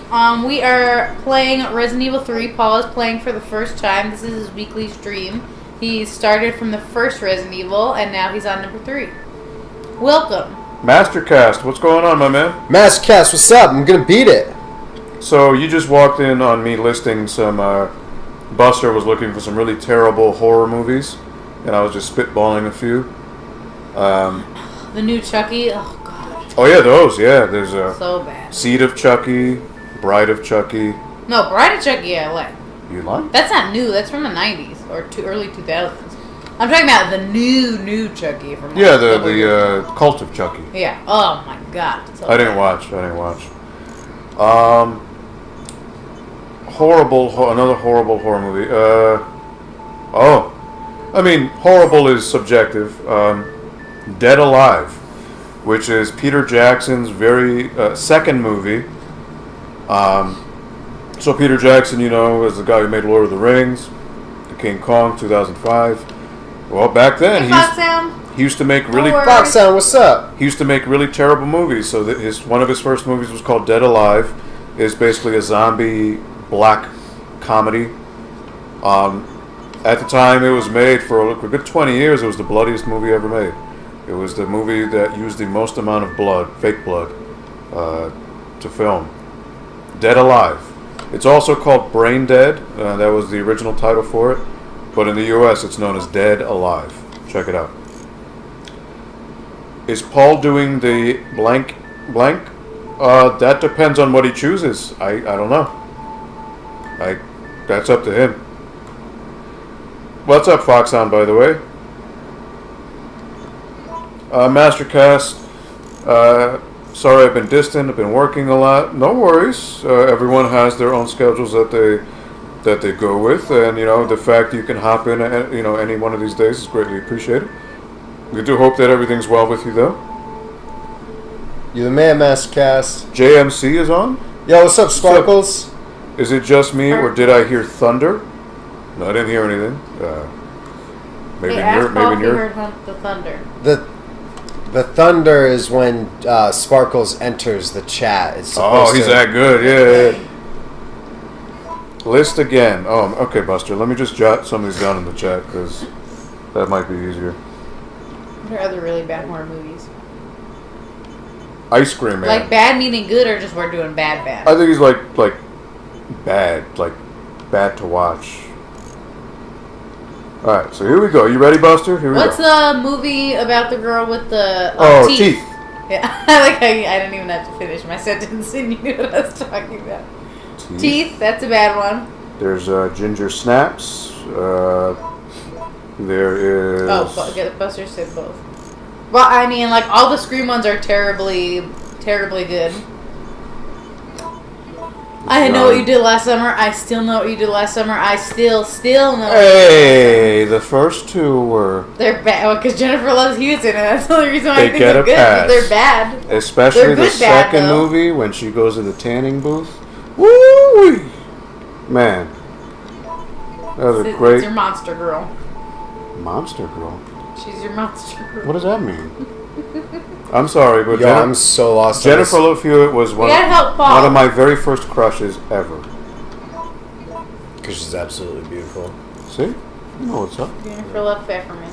We are playing Resident Evil 3. Paul is playing for the first time. This is his weekly stream. He started from the first Resident Evil, and now he's on number 3. Welcome. Mastercast, what's going on, my man? Mastercast, what's up? I'm gonna beat it. So you just walked in on me listing some. Buster was looking for some really terrible horror movies, and I was just spitballing a few. The new Chucky. Oh god. Oh yeah, those. Yeah, there's a So bad. Seed of Chucky, Bride of Chucky. No, Bride of Chucky I like. You like? That's not new. That's from the 90s or early 2000s. I'm talking about the new Chucky from. Yeah, the Cult of Chucky. Yeah. Oh my god. So I didn't watch. Another horrible horror movie. I mean, horrible is subjective. Dead Alive, which is Peter Jackson's very second movie. So Peter Jackson, is the guy who made Lord of the Rings, the King Kong, 2005. Well, back then he used to make really Fox Sound, what's up? He used to make really terrible movies. So one of his first movies was called Dead Alive. It's basically a zombie black comedy. At the time it was made, for a good 20 years, it was the bloodiest movie ever made. It was the movie that used the most amount of blood, fake blood, to film. Dead Alive. It's also called Brain Dead. That was the original title for it. But in the U.S. it's known as Dead Alive. Check it out. Is Paul doing the blank? That depends on what he chooses. I don't know. That's up to him. What's up, Foxhound, by the way? Mastercast. Sorry I've been distant. I've been working a lot. No worries. Everyone has their own schedules that they go with, and the fact that you can hop in any one of these days is greatly appreciated. We do hope that everything's well with you, though. You're the man, Mastercast. JMC is on? Yo, what's up, Sparkles? Is it just me, or did I hear thunder? No, I didn't hear anything. Maybe you heard the thunder. The thunder is when Sparkles enters the chat. It's he's that good, yeah. List again. Oh, okay, Buster. Let me just jot some of these down in the chat, because that might be easier. What are other really bad horror movies? Ice Cream Man. Like bad meaning good, or just we're doing bad? I think he's like bad to watch. Alright, so here we go. You ready, Buster? Here we What's go. the movie about the girl with the teeth? Yeah, I like how I didn't even have to finish my sentence and you knew what I was talking about. Teeth, that's a bad one. There's Ginger Snaps. There is... Oh, Buster said both. Well, I mean, like, all the Scream ones are terribly, terribly good. I know what you did last summer. I still know what you did last summer. I still know. Hey, the first two were... They're bad. Well, because Jennifer Loves Houston, and that's the only reason why I think they're good. Pass. They're bad. Especially they're the second movie, when she goes to the tanning booth. Woo! Man. That was a great... It's your monster girl. Monster girl? She's your monster girl. What does that mean? I'm sorry, but I'm so lost. Jennifer Love Hewitt was one of my very first crushes ever. Because she's absolutely beautiful. See? You know what's up. Jennifer Love Pfefferman.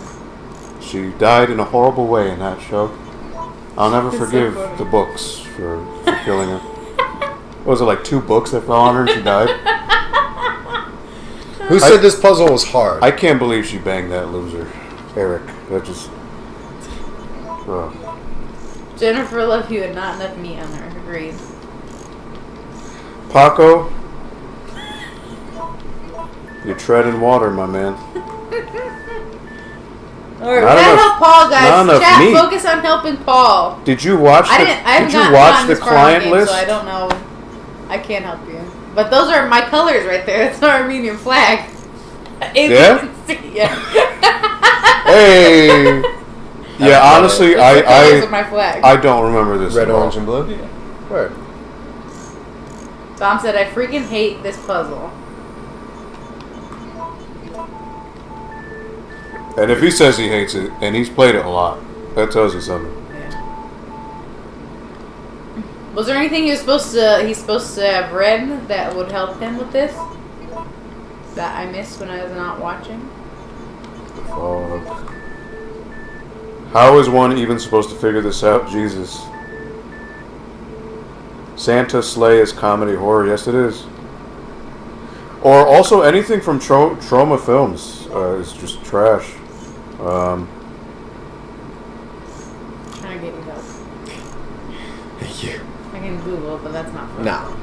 She died in a horrible way in that show. I'll never forgive the books for killing her. What was it, like 2 books that fell on her and she died? Who said this puzzle was hard? I can't believe she banged that loser, Eric. That just... Jennifer Love Hewitt, not enough meat on her. Agreed. Paco, you're treading water, my man. Alright, we gotta help Paul, guys. Not enough Chat, meat. focus on helping Paul. Did you watch I the haven't gotten the client list? So I don't know. I can't help you. But those are my colors right there. That's our Armenian flag. Yeah? Yeah. Hey. Yeah, honestly, That's the colors of my flag. I don't remember this. Red, at all. orange, and blue? Yeah. Where? Tom said, I freaking hate this puzzle. And if he says he hates it, and he's played it a lot, that tells you something. Yeah. Was there anything he's supposed to have read that would help him with this? That I missed when I was not watching? The fog. How is one even supposed to figure this out? Jesus. Santa Slay is comedy horror. Yes, it is. Or also anything from Trauma Films is just trash. Trying to get you help. Thank you. I can Google, but that's not fun. No.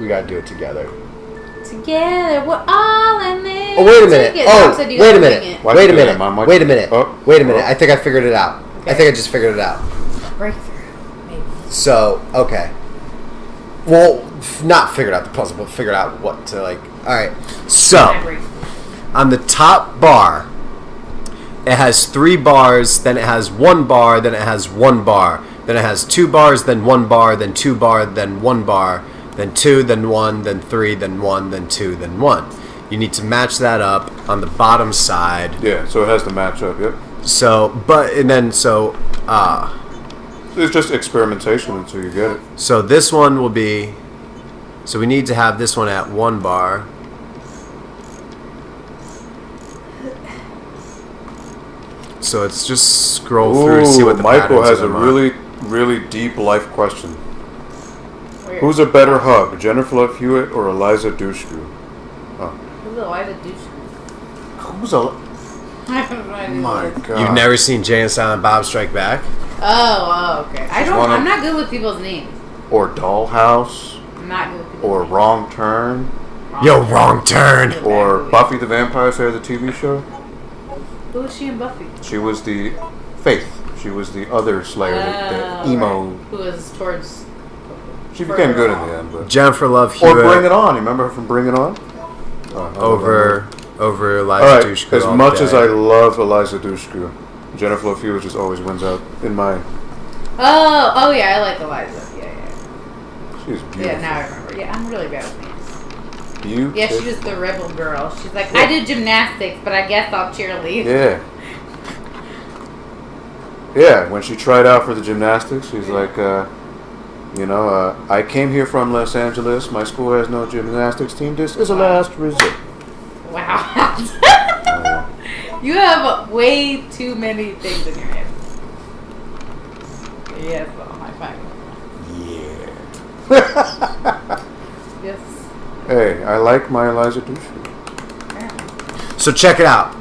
We gotta do it together. Together, we're all in this. Oh, wait a minute. together. Oh, Tom said you wait a gotta minute. bring it. Why Wait a do that? minute. My mic- Wait a minute. Oh. Wait a minute. Oh. I think I figured it out. Okay. I think I just figured it out. Breakthrough, maybe. So, okay. Well, not figured out the puzzle, but figured out what to like. Alright. So, on the top bar, it has 3 bars, then it has 1 bar, then it has 1 bar. Then it has 2 bars, then 1 bar, then 2 bar, then 1 bar, then 2, then 1, then 3, then 1, then 2, then 1. You need to match that up on the bottom side. Yeah, so it has the matchup, yep. So, It's just experimentation until you get it. so this one will be, so we need to have this one at 1 bar. So let's just scroll through and see what the Michael patterns has of a them are. really, really deep life question. Weird. Who's a better hug, Jennifer Love Hewitt or Eliza Dushku? Who's Eliza Dushku? Who's a... I have no idea. My what it is. God. You've never seen Jay and Silent Bob Strike Back? Oh, okay. I'm not good with people's names. Or Dollhouse, I'm not good with people's or names. Wrong Turn, Yo, wrong turn. or Buffy the Vampire Slayer, the TV show. Who was she in Buffy? She was the Faith. She was the other Slayer, the emo. Right. Who was towards... She became good in the end, but... Jennifer Love Or Hewitt Bring It On. You remember her from Bring It On? over Eliza Alright, Dushku. as all much day. as I love Eliza Dushku, Jennifer Love Hewitt just always wins out in my... Oh yeah, I like Eliza. Yeah. She's beautiful. Yeah, now I remember. Yeah, I'm really bad with names. Beautiful. Yeah, she was the rebel girl. She's like, I do gymnastics, but I guess I'll cheerlead. Yeah. Yeah, when she tried out for the gymnastics, she's like, I came here from Los Angeles. My school has no gymnastics team. This is a last resort. Wow. You have way too many things in your head. Yes, well, high five. Yeah. Yes. Hey, I like my Eliza Dushku. Yeah. So check it out.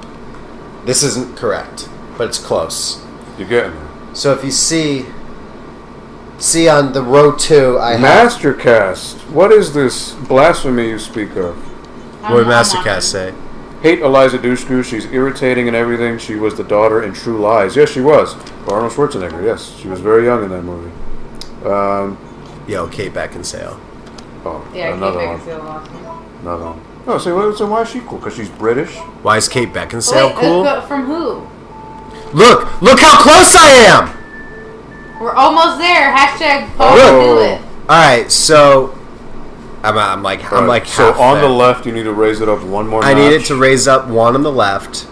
This isn't correct, but it's close. You're getting there. So if you see on the row 2, I have... Mastercast. What is this blasphemy you speak of? What did Mastercast say? Hate Eliza Dushku. She's irritating and everything. She was the daughter in True Lies. Yes, she was. Arnold Schwarzenegger. Yes, she was very young in that movie. Yo, Kate Beckinsale. Oh, Yeah, another Kate one. Beckinsale lost me. Another one. Oh, so why is she cool? Because she's British? Why is Kate Beckinsale Wait, cool? from who? Look how close I am! We're almost there. Hashtag Paul Oh. do it. Alright, so... I'm like So half on there. the left, you need to raise it up one more I notch. needed to raise up 1 on the left,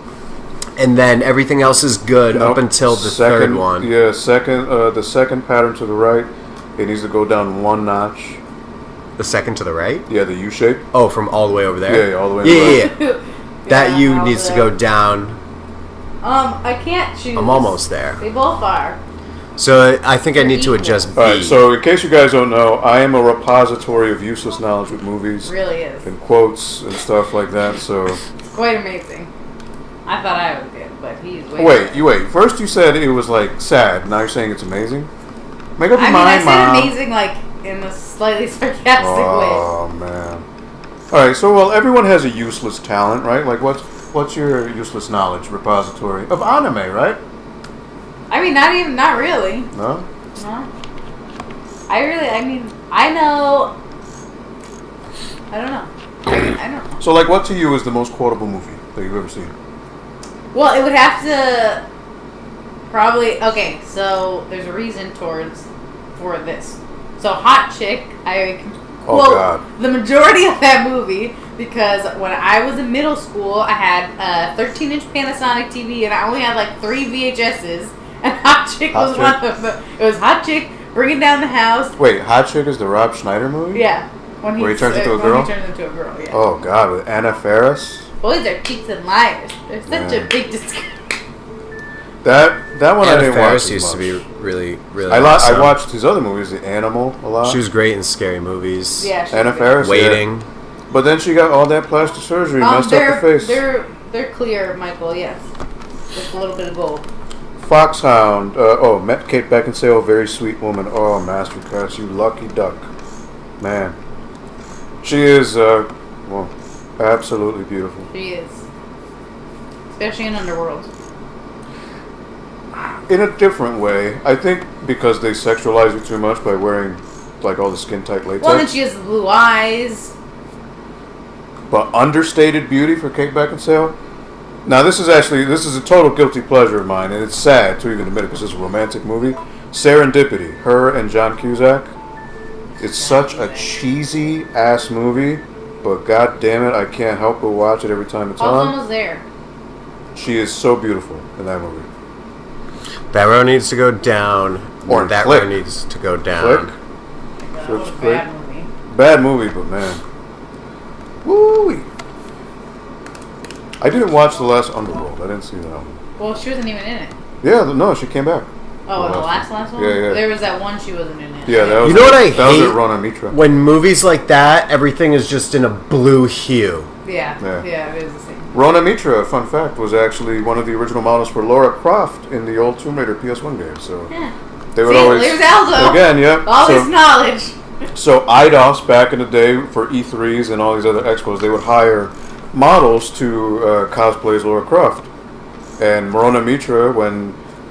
and then everything else is good up Nope. until the third one. Yeah, the second pattern to the right, it needs to go down 1 notch. The second to the right? Yeah, the U shape. Oh, from all the way over there? Yeah, all the way. Yeah. That U I'll needs do to go that. down. I can't choose. I'm almost there. They both are. So I think I They're need to equal. adjust B. Alright, so in case you guys don't know, I am a repository of useless knowledge with movies It really is. and quotes and stuff like that, so... It's quite amazing. I thought I was good, but he's way Wait. First you said it was like sad. Now you're saying it's amazing? Make up your I mind, said Mom. amazing, like in a slightly sarcastic Oh man. All right. So everyone has a useless talent, right? Like what's your useless knowledge repository of anime, right? way. I mean, not really. No. No. I know. I don't know. I don't know. So like, what to you is the most quotable movie that you've ever seen? Well, it would have to probably. Okay, so there's a reason for this. So Hot Chick, I quote the majority of that movie because when I was in middle school, I had a 13-inch Panasonic TV and I only had like 3 VHSs, and Hot Chick was one of them. It was Hot Chick bringing down the house. Wait, Hot Chick is the Rob Schneider movie? Yeah. Where he turns into a girl? He turns into a girl, yeah. Oh God, with Anna Faris. Boys are cheats and liars. There's such a big discrepancy. That one Anna I didn't Faris watch. used to be really I awesome. watched his other movies, The Animal, a lot. She was great in scary movies. Yeah. Anna Faris. Waiting. Yeah. But then she got all that plastic surgery, messed up her face. They're clear, Michael. Yes, with a little bit of gold. Foxhound. Met Kate Beckinsale, very sweet woman. Oh, masterclass, you lucky duck, man. She is absolutely beautiful. She is, especially in Underworld. In a different way, I think, because they sexualize her too much by wearing like all the skin tight latex. Well, then she has blue eyes. But understated beauty for Kate Beckinsale. Now this is a total guilty pleasure of mine, and it's sad to even admit it because it's a romantic movie. Serendipity, her and John Cusack. It's such a cheesy ass movie, but god damn it, I can't help but watch it every time it's on. Almost there. She is so beautiful in that movie. That row needs to go down. Or that Flick. row needs to go down. Flick? That was a Flick. bad movie. Bad movie, but man. Woo! I didn't watch the last Underworld. I didn't see that one. Well, she wasn't even in it. Yeah, no, she came back. Oh, in the last one? Yeah. There was that one she wasn't in it. Yeah, that was You know what I that was hate? at Rona Mitra. When movies like that, everything is just in a blue hue. Yeah, it is the same. Rona Mitra, fun fact, was actually one of the original models for Lara Croft in the old Tomb Raider PS1 game. So Yeah. they would always there's Aldo. again, yep. All this knowledge. So IDOS back in the day for E3s and all these other expos, they would hire models to cosplay as Lara Croft. And Rona Mitra,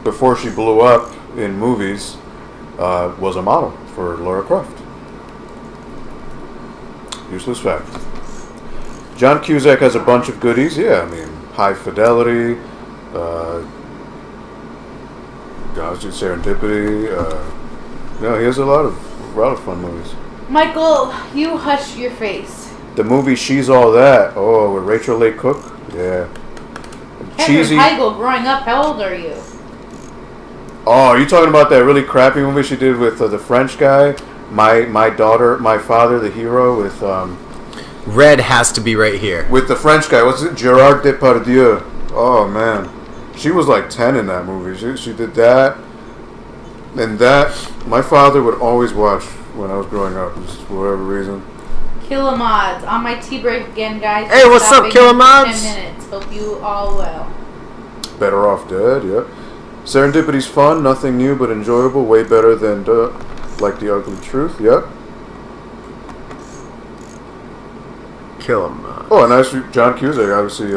before she blew up in movies, was a model for Lara Croft. Useless fact. John Cusack has a bunch of goodies. Yeah, I mean, High Fidelity, Serendipity. He has a lot of fun movies. Michael, you hush your face. The movie She's All That. Oh, with Rachel Leigh Cook. Yeah. Catherine Heigl, growing up, how old are you? Oh, are you talking about that really crappy movie she did with the French guy? My daughter, my father, the hero, with Red has to be right here. with the French guy. What's it? Gerard Depardieu. Oh man, she was like 10 in that movie. She did that, and that my father would always watch when I was growing up, just for whatever reason. Killamods, on my tea break again, guys. Hey, what's up, Stopping in Killamods? 10 minutes. Hope you all well. Better Off Dead. Yep. Serendipity's fun, nothing new but enjoyable. Way better than Like the Ugly Truth. Yep. Kill him. Oh, and nice John Cusack, obviously.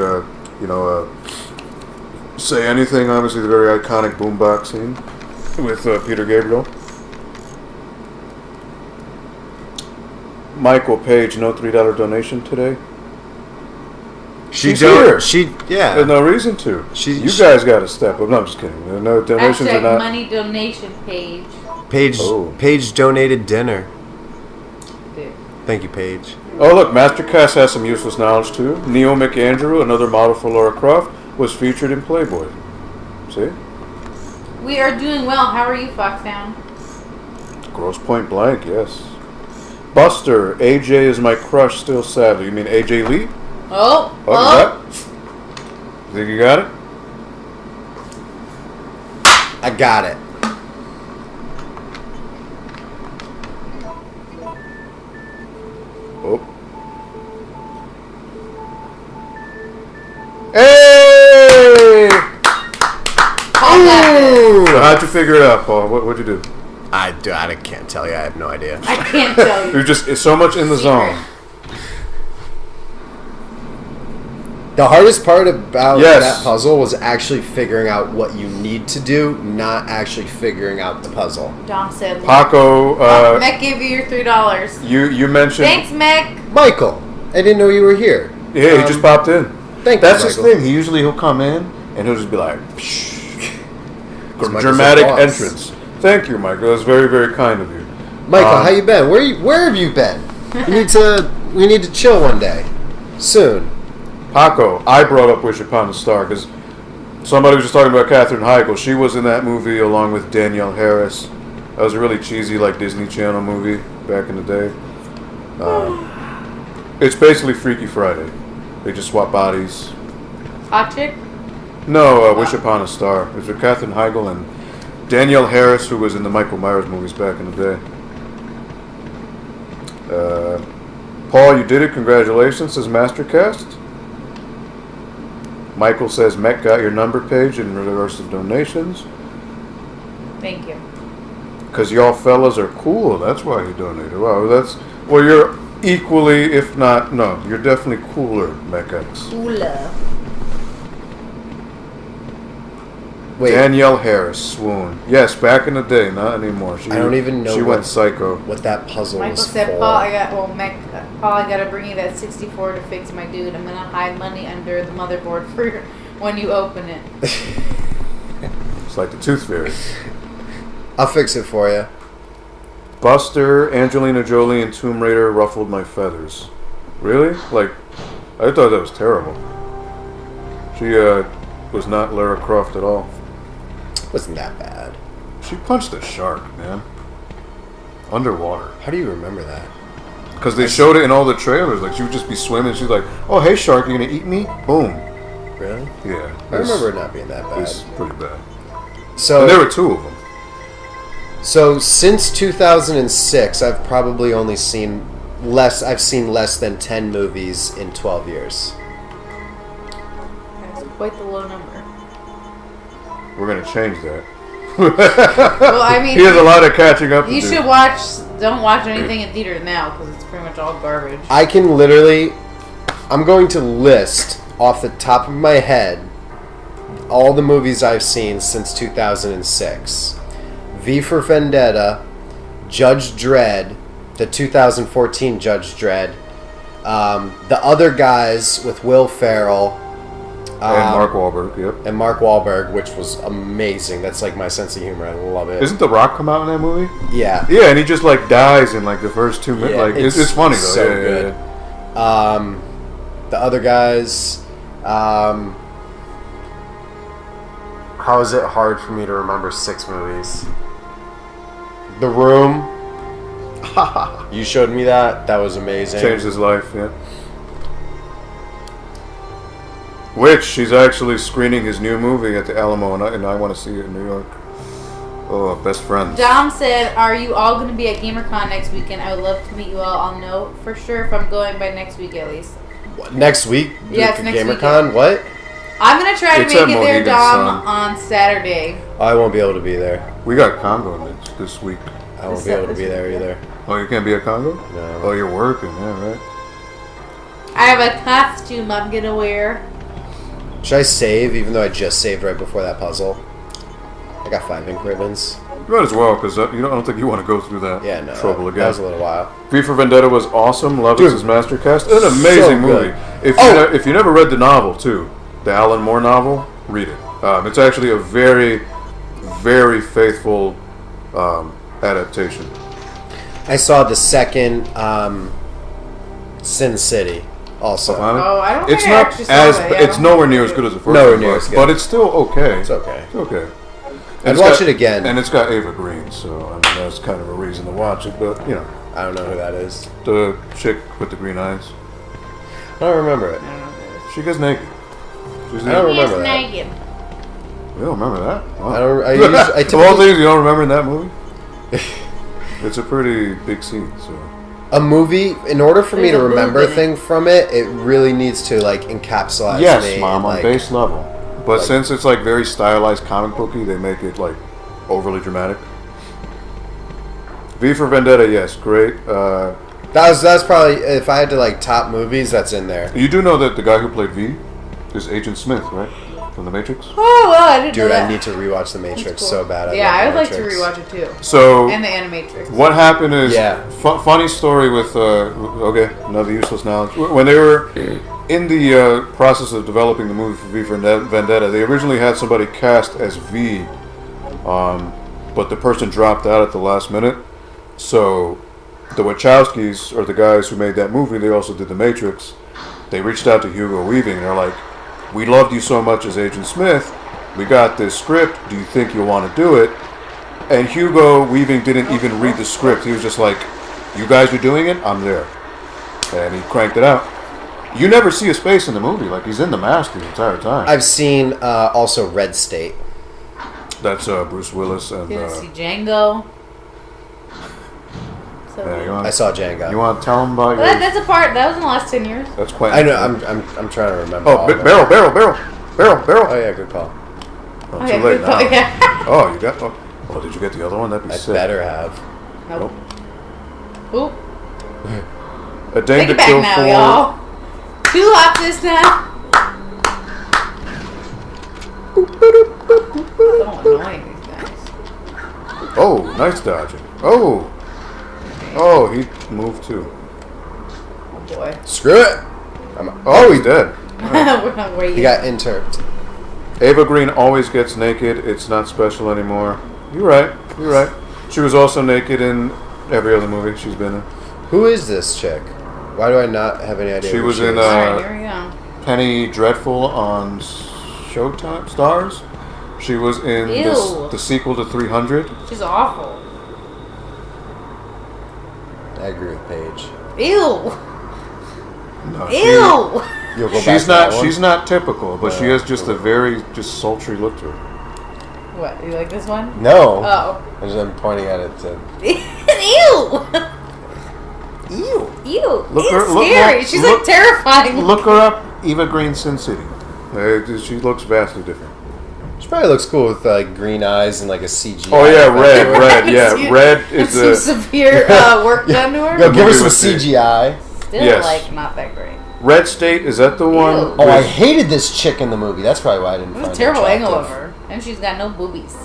Say Anything. Obviously, the very iconic boombox scene with Peter Gabriel. Michael Paige, no $3 donation today. She's here. There's no reason to. You guys got to step up. No, I'm just kidding. No donations Hashtag are not. money donation page. Paige donated dinner. Dude. Thank you, Paige. Oh, look, Masterclass has some useless knowledge too. Neil McAndrew, another model for Lara Croft, was featured in Playboy. See? We are doing well. How are you, Foxhound? Gross Point Blank, yes. Buster, AJ is my crush, still sadly. You mean AJ Lee? Oh, You got it? Think you got it? I got it. Oh. Hey! So how'd you figure it out, Paul? What'd you do? I can't tell you. I have no idea. I can't tell you. You're just so much in the zone. The hardest part about Yes. that puzzle was actually figuring out what you need to do, not actually figuring out the puzzle. Dom said, Paco, Mech gave you your $3. you mentioned. Thanks, Mech. Michael, I didn't know you were here. Yeah, he just popped in. That's his Michael. thing. He'll come in and he'll just be like, Because Michael's dramatic our boss. entrance. Thank you, Michael. That's very, very kind of you. Michael, how you been? Where have you been? We need to chill one day, soon. Paco, I brought up Wish Upon a Star because somebody was just talking about Katherine Heigl. She was in that movie along with Danielle Harris. That was a really cheesy, like, Disney Channel movie back in the day. It's basically Freaky Friday. They just swap bodies. Hot chick? No, Wish Upon a Star. It was with Katherine Heigl and Danielle Harris, who was in the Michael Myers movies back in the day. Paul, you did it. Congratulations, says Mastercast. Michael says, Mech got your number, Paige, in regards to donations. Thank you. Because y'all fellas are cool. That's why he donated. Wow, well, you're equally, if not, no, you're definitely cooler, Mech X. Cooler. Wait, Danielle Harris, swoon. Yes, back in the day, not anymore. I don't even know She went psycho. what that puzzle Michael was said, for. Paul, I gotta bring you that 64 to fix my dude. I'm gonna hide money under the motherboard for when you open it. It's like the Tooth Fairy. I'll fix it for you. Buster, Angelina Jolie, and Tomb Raider ruffled my feathers. Really? Like, I thought that was terrible. She was not Lara Croft at all. Wasn't that bad. She punched a shark, man. Underwater. How do you remember that? Because they showed it in all the trailers. Like, she would just be swimming. She's like, oh, hey, shark, you gonna eat me? Boom. Really? Yeah. I remember it not being that bad. It's pretty bad. So And there were two of them. So since 2006, I've probably only seen less. I've seen less than 10 movies in 12 years. That's quite the low number. We're gonna change that. Well, I mean, He has a lot of catching up to you do. should watch. Don't watch anything in theaters now because it's pretty much all garbage. I can literally. I'm going to list off the top of my head all the movies I've seen since 2006. V for Vendetta, Judge Dredd, the 2014 Judge Dredd, The Other Guys with Will Ferrell, And Mark Wahlberg, yep. and Mark Wahlberg, which was amazing. That's like my sense of humor. I love it. Isn't The Rock come out in that movie? Yeah. Yeah, and he just like dies in like the first 2 minutes. Yeah, Like it's funny though. So Yeah, yeah, good. yeah. The Other Guys. How is it hard for me to remember 6 movies? The Room. You showed me that. That was amazing. Changed his life, yeah. Which she's actually screening his new movie at the Alamo, and I want to see it in New York. Oh, Best Friends. Dom said, "Are you all going to be at GamerCon next weekend? I would love to meet you all. I'll know for sure if I'm going by next week at least." What, next week? Yeah, it's next GamerCon? weekend. What? I'm going to try to It's make at it there, Mohegan Dom, Sun. on Saturday. I won't be able to be there. We got Congo this week. I won't be able to be there either. Oh, you can't be at Congo? No. Oh, you're working, yeah, right. I have a costume I'm going to wear. Should I save, even though I just saved right before that puzzle? I got 5 ink ribbons. You might as well, because I don't think you want to go through that Yeah, no. trouble again. That was a little while. V for Vendetta was awesome. Love Dude, It as Mastercast. An amazing so movie. good. If you never read the novel, too, the Alan Moore novel, read it. It's actually a very, very faithful adaptation. I saw the second Sin City also. Oh, I don't It's think I not actually saw as that. Yeah, I it's don't nowhere think near I as did. good as the first Nowhere one, near as good. but it's still okay. It's okay. It's okay. I'd it's watch got- it again. And it's got Ava Green, so I mean that's kind of a reason to watch it. But you know, I don't know who that is. the chick with the green eyes, I don't remember it. I don't know who that is. she gets naked. She's I don't naked. remember that. naked. You don't remember that? Wow. I don't. I Of all typically, things you don't remember in that movie, it's a pretty big scene. So a movie, in order for me There's to a remember boob in it. thing from it, it really needs to like encapsulate yes, me. Mom, and, on like, base level. But Like- since it's like very stylized comic booky, they make it like overly dramatic. V for Vendetta, yes, great. That's probably, if I had to like top movies, that's in there. You do know that the guy who played V is Agent Smith, right? From The Matrix. Oh, well, I didn't know Dude, that. I need to rewatch The Matrix Cool. so bad. Yeah, I would love like The to Matrix. rewatch it too. So And the Animatrix. what happened is, Yeah. funny story with, okay, another useless knowledge. When they were in the process of developing the movie for V for Vendetta, they originally had somebody cast as V, but the person dropped out at the last minute. So the Wachowskis, or the guys who made that movie, they also did The Matrix. They reached out to Hugo Weaving. They're like, we loved you so much as Agent Smith. We got this script. Do you think you'll want to do it? And Hugo Weaving didn't even read the script. He was just like, you guys are doing it? I'm there. And he cranked it out. You never see his face in the movie. Like, he's in the mask the entire time. I've seen also Red State. That's Bruce Willis and... Didn't see Django. So yeah, you want, I saw Django. you want to tell him about Well, your... that's a part. That was in the last 10 years. That's Quentin. I know. I'm trying to remember. Oh, all of them. barrel. Oh yeah, good call. Oh, Oh, too yeah, late good call, now. yeah. Oh, you got... Oh, did you get the other one? That'd be I sick. better have. Nope. Oop. A Dame Take to it back Kill now, For. y'all. Too hot this now. I don't annoy these guys. Oh, nice dodging. Oh, he moved too. Oh boy. Screw it. Oh, he's dead. We're not waiting. He got interped. Ava Green always gets naked. It's not special anymore. You're right. She was also naked in every other movie she's been in. Who is this chick? Why do I not have any idea? She who was in, is? Alright, here we go. Penny Dreadful on Showtime Stars. She was in Ew. the sequel to 300. She's awful. I agree with Paige. Ew. No, Ew. You'll go back She's to that not. one? She's not typical, but she No. has just a very sultry look to her. What? You like this one? No. Oh. I'm pointing at it to. Ew. Ew. Ew. Look It's her- look- scary. look- She's look- like terrifying. Look her up, Eva Green, Sin City. She looks vastly different. She probably looks cool with like green eyes and like a CG. Oh yeah, red. Right. Yeah, You- red And is some the severe work done to her. Yo, give her Movie some with the- CGI. Still, Yes. like, not that great. Red State. Is that the one? Ew. Oh, I with- hated this chick in the movie. That's probably why I didn't It find was a terrible her angle of attractive. her. And she's got no boobies.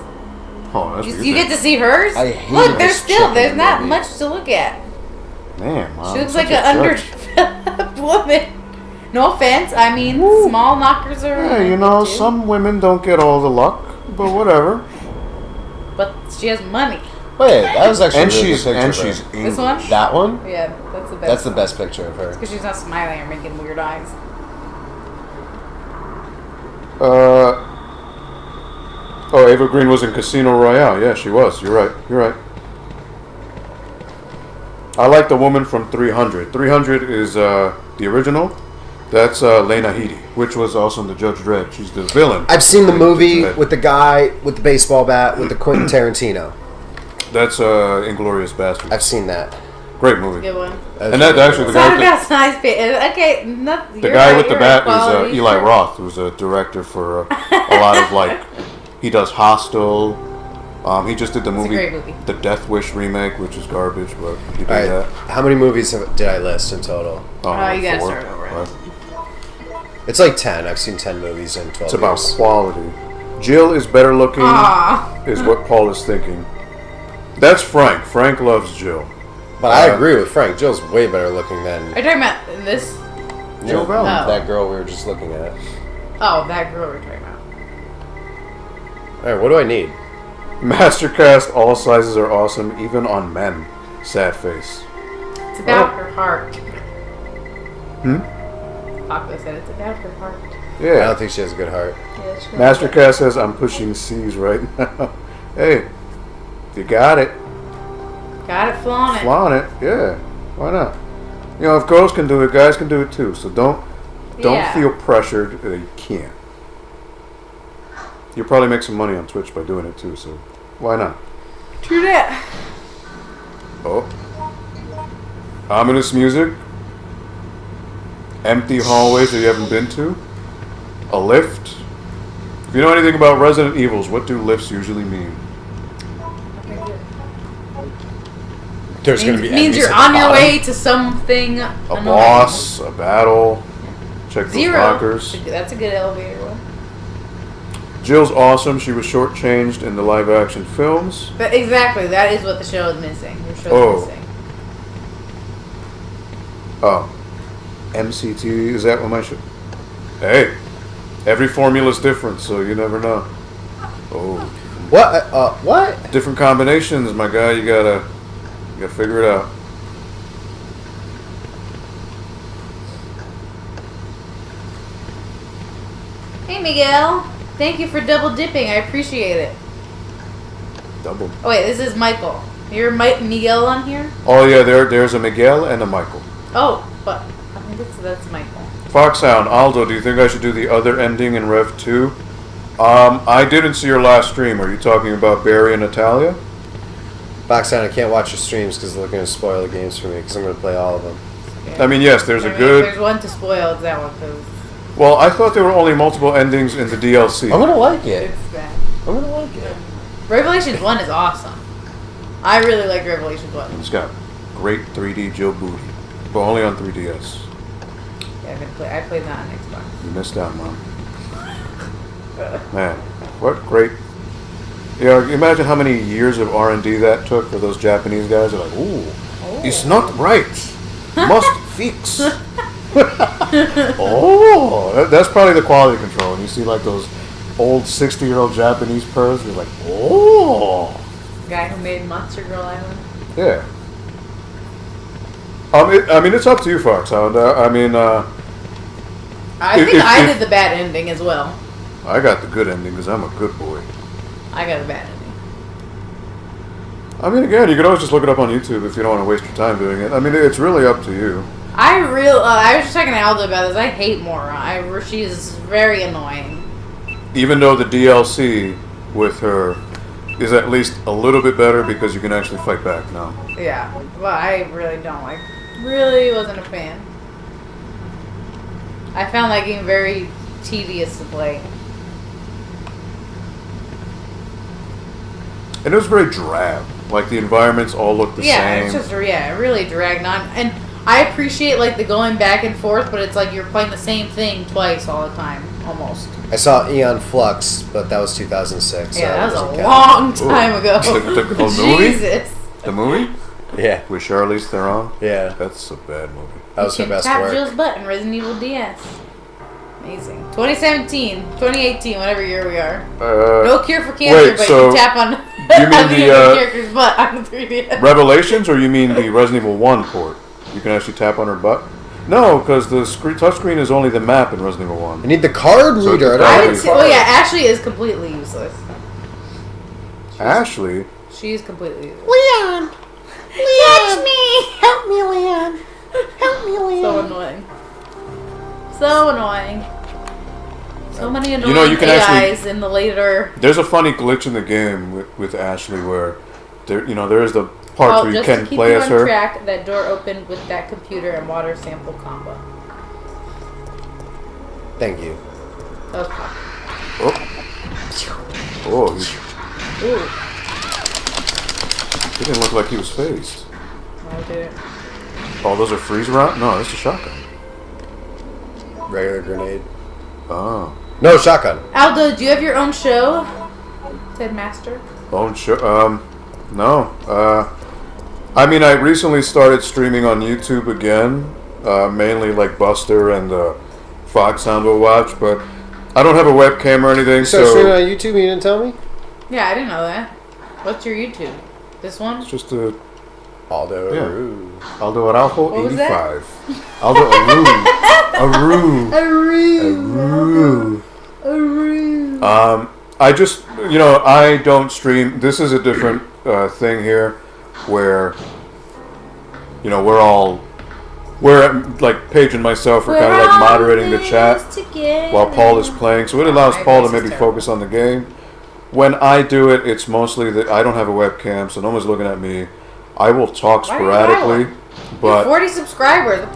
Oh, that's You get to see hers? I hated Look, there's this still, chick in there's the not movie. much to look at. Man, Mom, She looks such like a an judge. underdeveloped woman. No offense, I mean, small knockers are. Yeah, you know, too. some women don't get all the luck, but whatever. But she has money. Wait, that was actually And a really she's good picture and of her. she's This English. one? That one? Yeah, that's the best. That's the best picture of her. Because she's not smiling or making weird eyes. Oh, Ava Green was in Casino Royale. Yeah, she was. You're right. I like the woman from 300. 300 is the original. That's Lena Headey, which was also in the Judge Dredd. She's the villain. I've seen the in movie Judge Dredd. with the guy with the baseball bat with the Quentin Tarantino. That's Inglourious Basterds. I've seen that. Great movie. Good one. And that actually the Sorry guy, about nice bit. Okay, the guy with the bat is Eli Roth, who's a director for a lot of like. He does Hostel. He just did the It's a movie, great movie. the Death Wish remake, which is garbage, but he did All right, that. how many movies did I list in total? Oh, you gotta 4, start over. right? It's like 10. I've seen 10 movies in 12 It's about years. quality. Jill is better looking, Aw. is what Paul is thinking. That's Frank. Frank loves Jill. But I agree with Frank. Jill's way better looking than Are you talking about this? Jill Valentine. Oh. that girl we were just looking at. Oh, that girl we're talking about. All right, what do I need? Mastercast, all sizes are awesome, even on men. Sad face. It's about her heart. Hmm? Papa said it's about her heart. I Yeah. don't think she has a good heart. Yeah, sure. Mastercast says, I'm pushing C's right now. Hey, you got it. Got it, flaunt it. Flaunt it. Yeah. Why not? You know, if girls can do it, guys can do it too. So don't Yeah. feel pressured that you can't. You'll probably make some money on Twitch by doing it too, so why not? True that. Oh. Ominous music. Empty hallways that you haven't been to. A lift. If you know anything about Resident Evils, what do lifts usually mean? There's going to be means enemies you're at the on your bottom. way to something. A boss, a battle. Check those 0. lockers. That's a good elevator one. Jill's awesome. She was shortchanged in the live-action films. But exactly, that is what the show is missing. Your show Oh. is missing. Oh. MCT, is that what my show? Hey. Every formula's different, so you never know. Oh. What? What? Different combinations, my guy. You gotta figure it out. Hey, Miguel. Thank you for double dipping. I appreciate it. Double. Oh, wait, this is Michael. You're Miguel on here? Oh yeah, there's a Miguel and a Michael. Oh, but I think that's Michael. Foxhound, Aldo, do you think I should do the other ending in Rev 2? I didn't see your last stream. Are you talking about Barry and Natalia? Foxhound, I can't watch your streams because they're going to spoil the games for me because I'm going to play all of them. Okay. I mean, yes, there's I a mean, good... If there's one to spoil, it's that one, because Well, I thought there were only multiple endings in the DLC. I'm going to like it. it's bad. I'm going to like it. Revelations 1 is awesome. I really like Revelations 1. It's got great 3D Jill booty, but only on 3DS. Yeah, I played that on Xbox. You missed out, Mom. Man, what great... Yeah, imagine how many years of R&D that took for those Japanese guys. They're like, ooh, it's not right. Must fix. Oh, that's probably the quality control. And you see like those old 60-year-old Japanese pros, they're like, oh. Guy who made Monster Girl Island. Yeah. I mean, it's up to you, Foxhound. I think I did the bad ending as well. I got the good ending because I'm a good boy. I got a bad ending. I mean, again, you could always just look it up on YouTube if you don't want to waste your time doing it. I mean, it's really up to you. I was just talking to Aldo about this. I hate Mora. She's very annoying. Even though the DLC with her is at least a little bit better because you can actually fight back now. Yeah, well, I really don't like. Really wasn't a fan. I found that game very tedious to play. And it was very drab. Like, the environments all look the same. It's just, it really dragged on. And I appreciate, like, the going back and forth, but it's like you're playing the same thing twice all the time, almost. I saw Eon Flux, but that was 2006. So Yeah, that was a doesn't long time ago. The movie? Jesus. The movie? Yeah. With Charlize Theron? Yeah. That's a bad movie. That was her You can best tap work. Jill's butt in Resident Evil DS. Amazing. 2017, 2018, whatever year we are. No cure for cancer, wait, but so you can tap on, you mean on the, character's butt on the 3DS. Revelations, or you mean the Resident Evil 1 port? You can actually tap on her butt? No, because the touchscreen is only the map in Resident Evil 1. I need the card So reader. it's I I don't didn't have see, a well, card. yeah, Ashley is completely useless. Ashley? She's completely useless. Leon! Catch me! Help me, Leon! Help me, Leon! So annoying. So annoying. So many annoying you can AIs actually- in the later... There's a funny glitch in the game with Ashley where there is the part where you just can to keep play you as on her. track, that door opened with that computer and water sample combo. Thank you. That was pop. Oh, Ooh. he didn't look like he was phased. No, it didn't. Oh, those are freeze round? No, that's a shotgun. Regular grenade. Oh. No, shotgun. Aldo, do you have your own show? Ted Master? No. I mean, I recently started streaming on YouTube again. Mainly like Buster and Foxhound will watch, but I don't have a webcam or anything, You started streaming so on YouTube and you didn't tell me? Yeah, I didn't know that. What's your YouTube? This one? it's just a Aldo. Yeah. Aru. Aldo Araujo What was 85. Aldo Aru. I just, I don't stream. This is a different thing here where, we're like Paige and myself are kind of like moderating the chat while Paul is playing. So it allows Paul to maybe focus on the game. When I do it, it's mostly that I don't have a webcam, so no one's looking at me. I will talk Why are you sporadically, You have but 40 subscribers.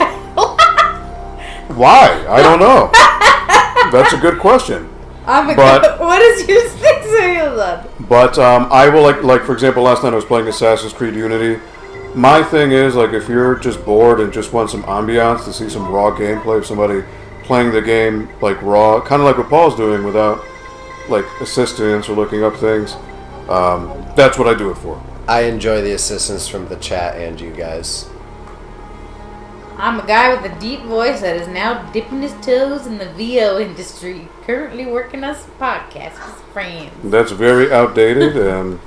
why? I don't know. That's a good question. What is your thing saying then? But I will like for example, last night I was playing Assassin's Creed Unity. My thing is like if you're just bored and just want some ambiance to see some raw gameplay of somebody playing the game like raw, kind of like what Paul's doing without like assistance or looking up things. That's what I do it for. I enjoy the assistance from the chat and you guys. I'm a guy with a deep voice that is now dipping his toes in the VO industry, currently working on some podcasts with friends. That's very outdated and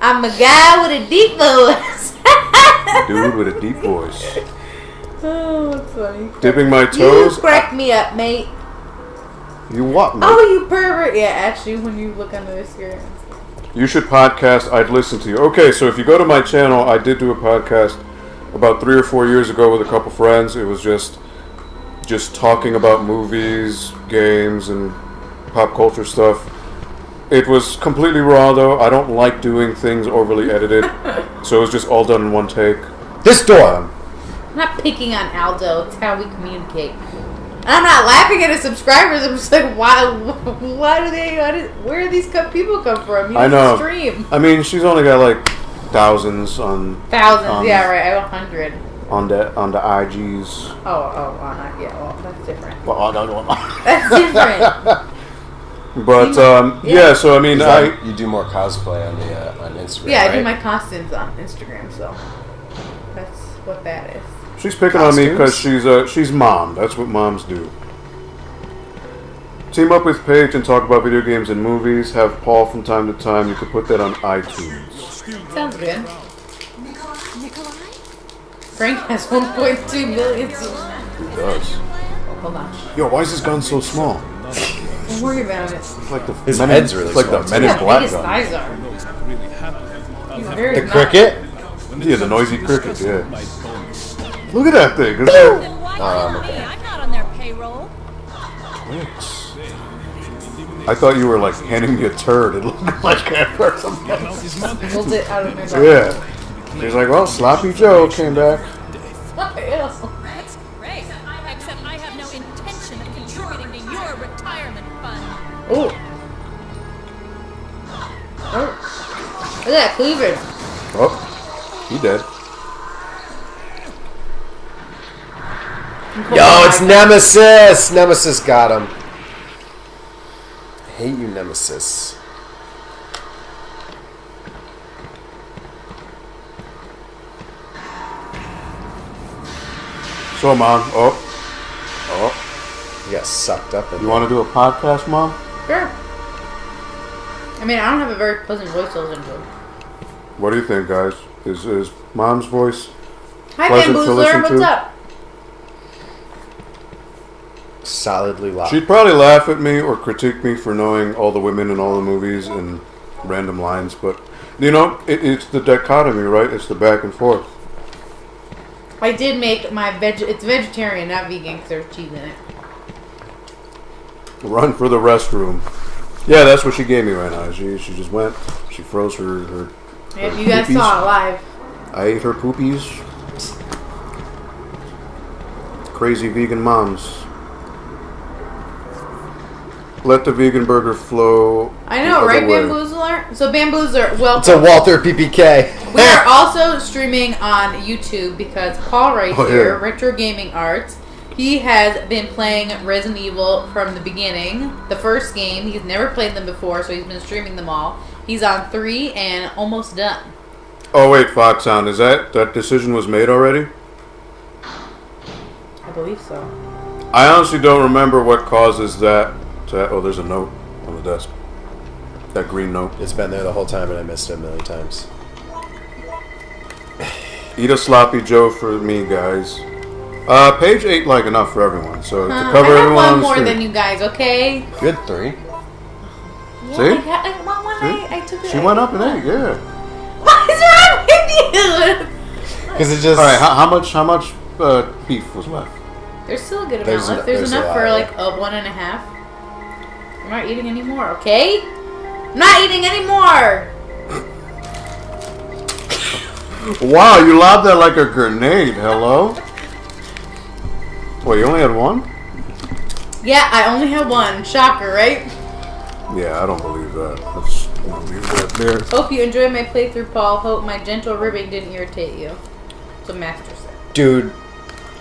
I'm a guy with a deep voice. dude with a deep voice. Oh, that's funny. Dipping my toes. You crack me up, mate. You what, mate? Oh, you pervert. Yeah, actually, when you look under the screen. You should podcast. I'd listen to you. Okay, so if you go to my channel, I did do a podcast about 3 or 4 years ago with a couple friends. It was just talking about movies, games, and pop culture stuff. It was completely raw, though. I don't like doing things overly edited, so it was just all done in one take. This door! I'm not picking on Aldo. It's how we communicate. And I'm not laughing at his subscribers. I'm just like, why do they, where do these people come from? You I know. Stream. I mean, she's only got like thousands on... Thousands, yeah, right. I have 100. On the IGs. Yeah, well, that's different. But That's different. yeah. So I mean, you do more cosplay on Instagram. Yeah, I right? do my costumes on Instagram, so that's what that is. She's picking on me because she's mom. That's what moms do. Team up with Paige and talk about video games and movies. Have Paul from time to time. You could put that on iTunes. Sounds good. Frank has 1.2 million. He does. Hold on. Yo, why is this gun so small? Don't worry about it. It's like His head's really it's like small, the Men in How Black big his gun. thighs are. He's very The cricket? Yeah, the noisy cricket. Yeah. Look at that thing. It's Then like why not me? I'm not on their payroll. Twix. I thought you were like handing me a turd. It looked like that or something. Pulled it out of my mouth. Yeah. She's like, well, Sloppy Joe came back. That's great. Except I have no intention of contributing to your retirement fund. Oh. Look at that cleavage. Oh, he dead. Yo, it's Nemesis! Nemesis got him. I hate you, Nemesis. So, Mom. Oh. You got sucked up in You want to do a podcast, Mom? Sure. I mean, I don't have a very pleasant voice to listen to. What do you think, guys? Is Mom's voice Hi, pleasant to Bamboozler. listen What's to? up? solidly locked. She'd probably laugh at me or critique me for knowing all the women in all the movies and random lines, but you know, it's the dichotomy, right? It's the back and forth. I did make my it's vegetarian, not vegan, because there's cheese in it. Run for the restroom. Yeah, that's what she gave me right now. She just went. She froze her If you guys poopies. saw it live. I ate her poopies. Crazy vegan moms. Let the vegan burger flow. I know, the right, other way. Bamboozler? So Bamboozler, well, It's a Walther PPK. we are also streaming on YouTube because Paul right Oh, here, yeah. Retro Gaming Arts, he has been playing Resident Evil from the beginning, the first game. He's never played them before, so he's been streaming them all. He's on 3 and almost done. Oh wait, Foxhound, is that decision was made already? I believe so. I honestly don't remember what causes that. Oh, there's a note on the desk. That green note. It's been there the whole time and I missed it a million times. Eat a sloppy Joe for me, guys. Paige ate like enough for everyone, so to I cover have everyone one on the more stream. than you guys, okay? You had 3. Yeah, See? I got one. See? I took it. She went up and ate, yeah. What is wrong with you? Because it just... All right, how much beef was left? There's still a good amount There's left. There's there's a enough lot, for yeah. like a 1.5. I'm not eating any more, okay? I'm not eating any more. Wow, you lobbed that like a grenade. Hello? Wait, you only had one? Yeah, I only have one. Shocker, right? Yeah, I don't believe that. Let's leave that there. Hope you enjoyed my playthrough, Paul. Hope my gentle ribbing didn't irritate you. It's a master set. Dude,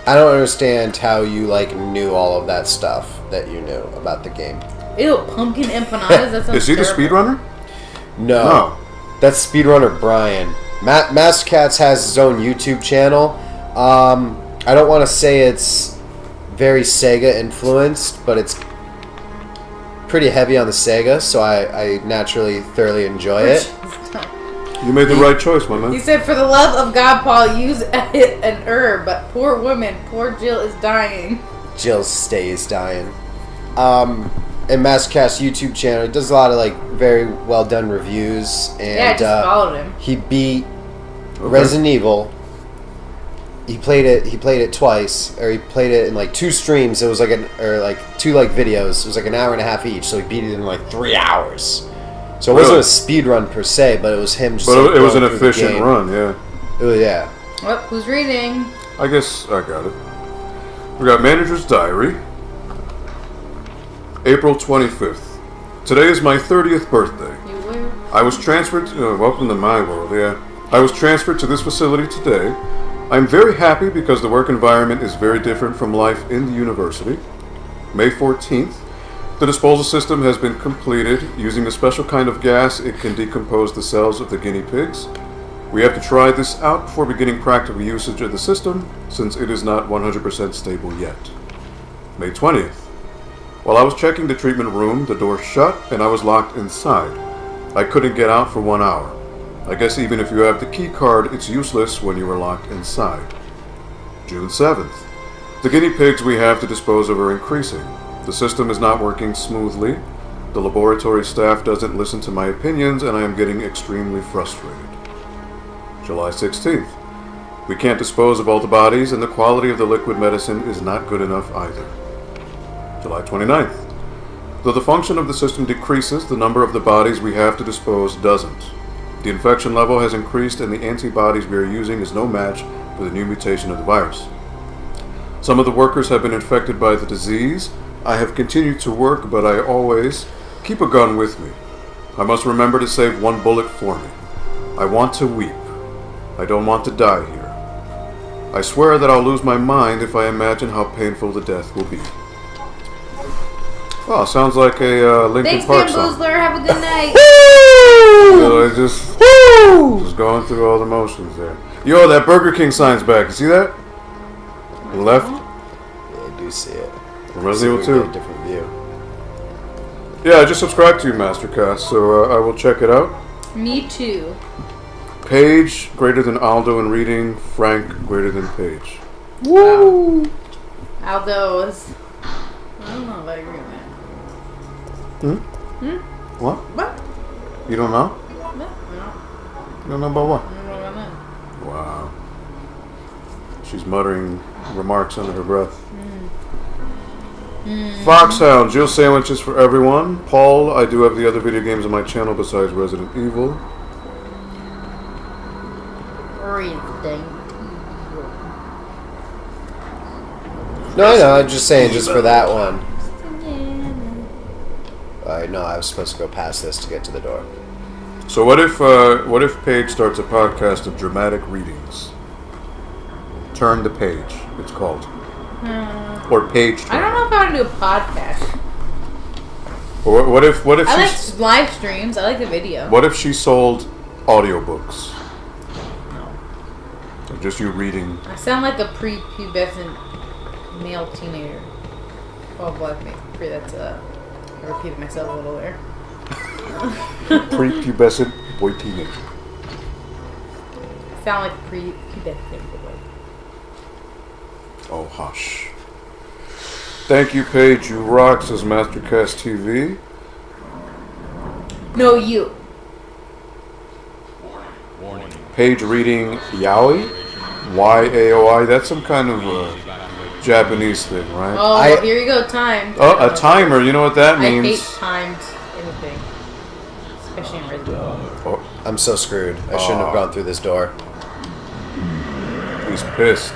I don't understand how you knew all of that stuff that you knew about the game. Ew, pumpkin empanadas? That sounds Is he the terrible. speedrunner? No. That's speedrunner Brian. Master Cats has his own YouTube channel. I don't want to say it's very Sega influenced, but it's pretty heavy on the Sega, so I naturally thoroughly enjoy it. You made the right choice, my He man. said, for the love of God, Paul, use an herb, but poor woman, poor Jill is dying. Jill stays dying. And Mastercast's YouTube channel, he does a lot of very well done reviews, and Yeah, I just followed him. he beat Resident Evil. He played it twice, or he played it in 2 streams. It was 2 videos. It was an hour and a half each, so he beat it in 3 hours. So it wasn't a speed run per se, but it was him just. But it was an going through the efficient game. run, yeah. It was, yeah. Well, who's reading? I guess I got it. We got Manager's Diary. April 25th. Today is my 30th birthday. You were? I was transferred to... welcome to my world, yeah. I was transferred to this facility today. I'm very happy because the work environment is very different from life in the university. May 14th. The disposal system has been completed. Using a special kind of gas, it can decompose the cells of the guinea pigs. We have to try this out before beginning practical usage of the system, since it is not 100% stable yet. May 20th. While I was checking the treatment room, the door shut and I was locked inside. I couldn't get out for 1 hour. I guess even if you have the key card, it's useless when you are locked inside. June 7th. The guinea pigs we have to dispose of are increasing. The system is not working smoothly. The laboratory staff doesn't listen to my opinions, and I am getting extremely frustrated. July 16th. We can't dispose of all the bodies, and the quality of the liquid medicine is not good enough either. July 29th. Though the function of the system decreases, the number of the bodies we have to dispose doesn't. The infection level has increased, and the antibodies we are using is no match for the new mutation of the virus. Some of the workers have been infected by the disease. I have continued to work, but I always keep a gun with me. I must remember to save 1 bullet for me. I want to weep. I don't want to die here. I swear that I'll lose my mind if I imagine how painful the death will be. Oh, sounds like a Linkin Thanks, Park Ben song. Boozler. Have a good night. I just going through all the motions there. Yo, that Burger King sign's back. You see that? On the left? Yeah, I do see it. Resident See if we Evil 2. can get a different view. Yeah, I just subscribed to you, Mastercast, so I will check it out. Me too. Paige greater than Aldo in reading. Frank greater than Paige. Woo! Aldo is... I don't know if I agree with that. What? What? You don't know? No, no. You don't know about what? I don't know about that. Wow. She's muttering remarks under her breath. Foxhound, Jill sandwiches for everyone. Paul, I do have the other video games on my channel besides Resident Evil. No, I know. I'm just saying, just for that one. No, I was supposed to go past this to get to the door. So what if Paige starts a podcast of dramatic readings? Turn the Page, it's called. Or Page Turn. I don't know if I want to do a podcast. Or what if I she's, like live streams. I like the video. what if she sold audiobooks? Or just you reading. I sound like a prepubescent male teenager. Oh, black me. That's I repeated myself a little there. Prepubescent boy teenager. I sound like a prepubescent boy. Oh, hush. Thank you, Paige. You rock, says Mastercast TV. No, you. Paige reading Yaoi? Y-A-O-I. That's some kind of Japanese thing, right? Oh, well, here you go, time. Oh, a timer. You know what that means? I hate timed anything. Especially in Resident Evil. Oh, I'm so screwed. I shouldn't have gone through this door. he's pissed.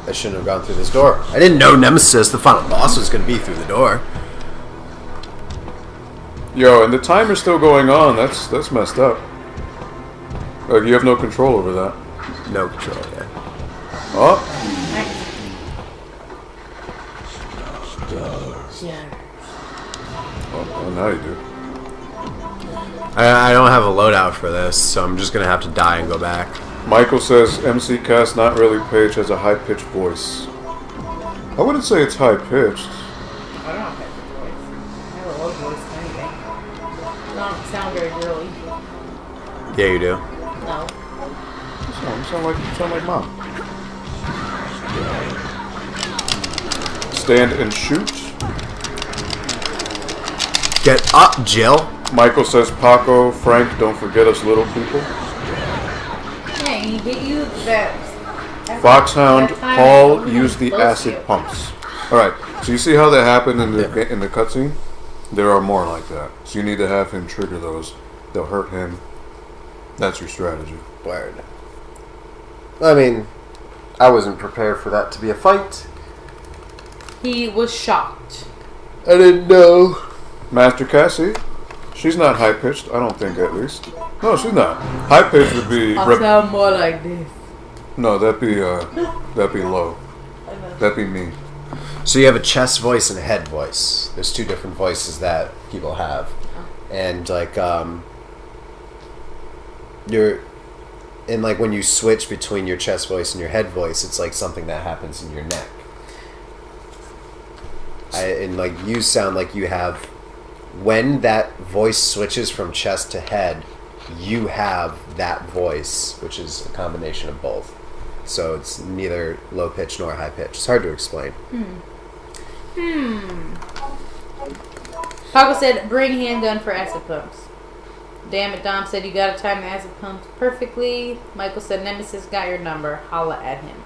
I shouldn't have gone through this door. I didn't know Nemesis, the final boss, was going to be through the door. Yo, and the timer's still going on. That's messed up. Like, you have no control over that. No control, yeah. Oh. Oh, now you do. I don't have a loadout for this, so I'm just gonna have to die and go back. Michael says MC Cast, not really. Paige has a high-pitched voice. I wouldn't say it's high-pitched. I don't have a voice. I have a low voice anyway. I don't sound very girly. Yeah, you do. No. You sound like mom. Stand and shoot. Get up, Jill. Michael says, Paco, Frank, don't forget us little people. Yeah, he hit you that. Foxhound, that time Paul when used the close acid to you. pumps. Alright, so you see how that happened in the cutscene? There are more like that. So you need to have him trigger those. They'll hurt him. That's your strategy. Word. I mean, I wasn't prepared for that to be a fight. He was shocked. I didn't know. Master Cassie, she's not high pitched, I don't think, at least. No, she's not. High pitched would be. I'll sound more like this. No, that'd be low. That'd be me. So you have a chest voice and a head voice. There's two different voices that people have, and like you're. And like when you switch between your chest voice and your head voice, it's like something that happens in your neck. And like you sound like you have, when that voice switches from chest to head, you have that voice, which is a combination of both. So it's neither low pitch nor high pitch. It's hard to explain. Paco said, bring handgun for acid pumps. Damn it, Dom said, you gotta time the acid pumps perfectly. Michael said, Nemesis got your number. Holla at him.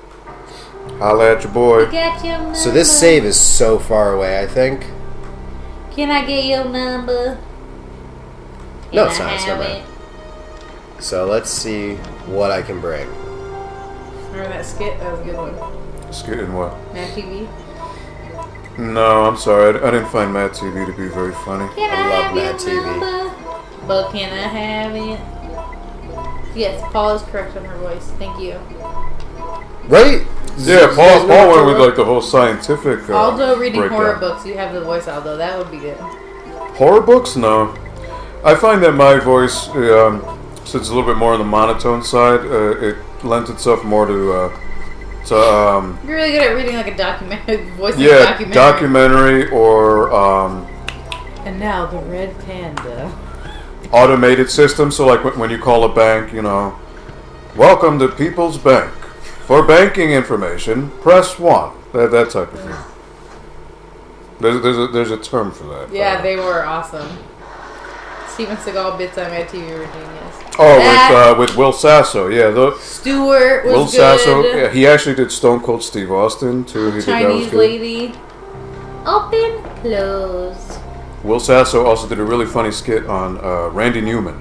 Holla at your boy. Got your number. So this save is so far away, I think. Can I get your number? No, Can it's I not. It's not have bad. it? So let's see what I can bring. Remember that skit? That was a good one. Skit in what? Mad TV. No, I'm sorry. I didn't find Mad TV to be very funny. Can I I, love have Mad your TV. number? But can I have it? Yes, Paul is correct on her voice. Thank you. Right? Yeah, Paul went with like the whole scientific. Aldo reading breakdown. horror books. You have the voice, Aldo. That would be good. Horror books? No. I find that my voice, since it's a little bit more on the monotone side, it lends itself more to You're really good at reading like a documentary voice. Of a yeah, documentary. documentary or And now the red panda. automated system. So like when you call a bank, you know, welcome to People's Bank. For banking information, press 1. That type of thing. There's a term for that. Yeah, they were awesome. Steven Seagal bits on Mad TV were genius. Oh, with Will Sasso, yeah. Stewart was Will good. Sasso, yeah, he actually did Stone Cold Steve Austin too. He Chinese did, that was good. lady. Open, close. Will Sasso also did a really funny skit on Randy Newman.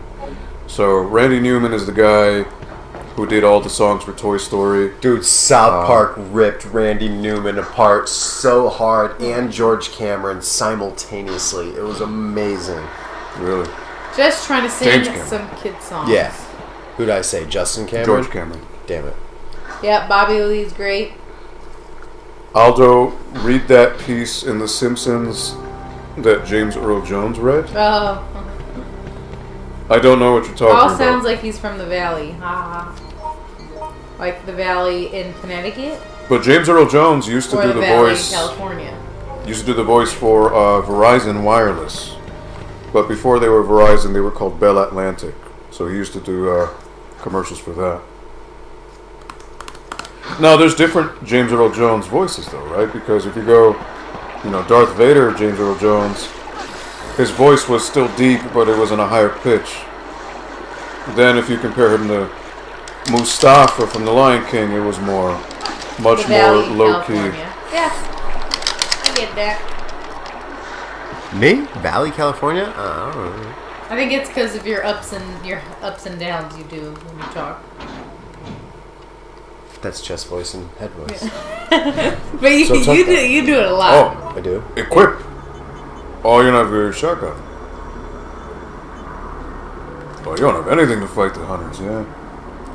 So Randy Newman is the guy who did all the songs for Toy Story. Dude, South Park ripped Randy Newman apart so hard, and George Cameron simultaneously. It was amazing. Really? Just trying to sing James Cameron. some kid songs. Yeah. Who'd I say? Justin Cameron? George Cameron. Damn it. Yeah, Bobby Lee's great. Aldo, read that piece in The Simpsons that James Earl Jones read. Oh. I don't know what you're talking Paul about. sounds like he's from the Valley. Ha ha. Like the Valley in Connecticut? But James Earl Jones used to Or do the the Valley in voice. California. Used to do the voice for Verizon Wireless. But before they were Verizon, they were called Bell Atlantic. So he used to do commercials for that. Now, there's different James Earl Jones voices, though, right? Because if you go, you know, Darth Vader, James Earl Jones, his voice was still deep, but it was in a higher pitch. Then if you compare him to Mustafa from The Lion King, it was much The more Valley in low-key. California. Yeah. I get that. Me? Valley, California? I don't know. I think it's because of your ups and downs you do when you talk. That's chest voice and head voice. But you, So it's like you do it a lot. Oh, I do. equip all your not very shotgun. Oh, you don't have anything to fight the hunters, yeah.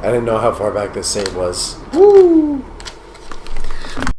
I didn't know how far back this save was. Woo!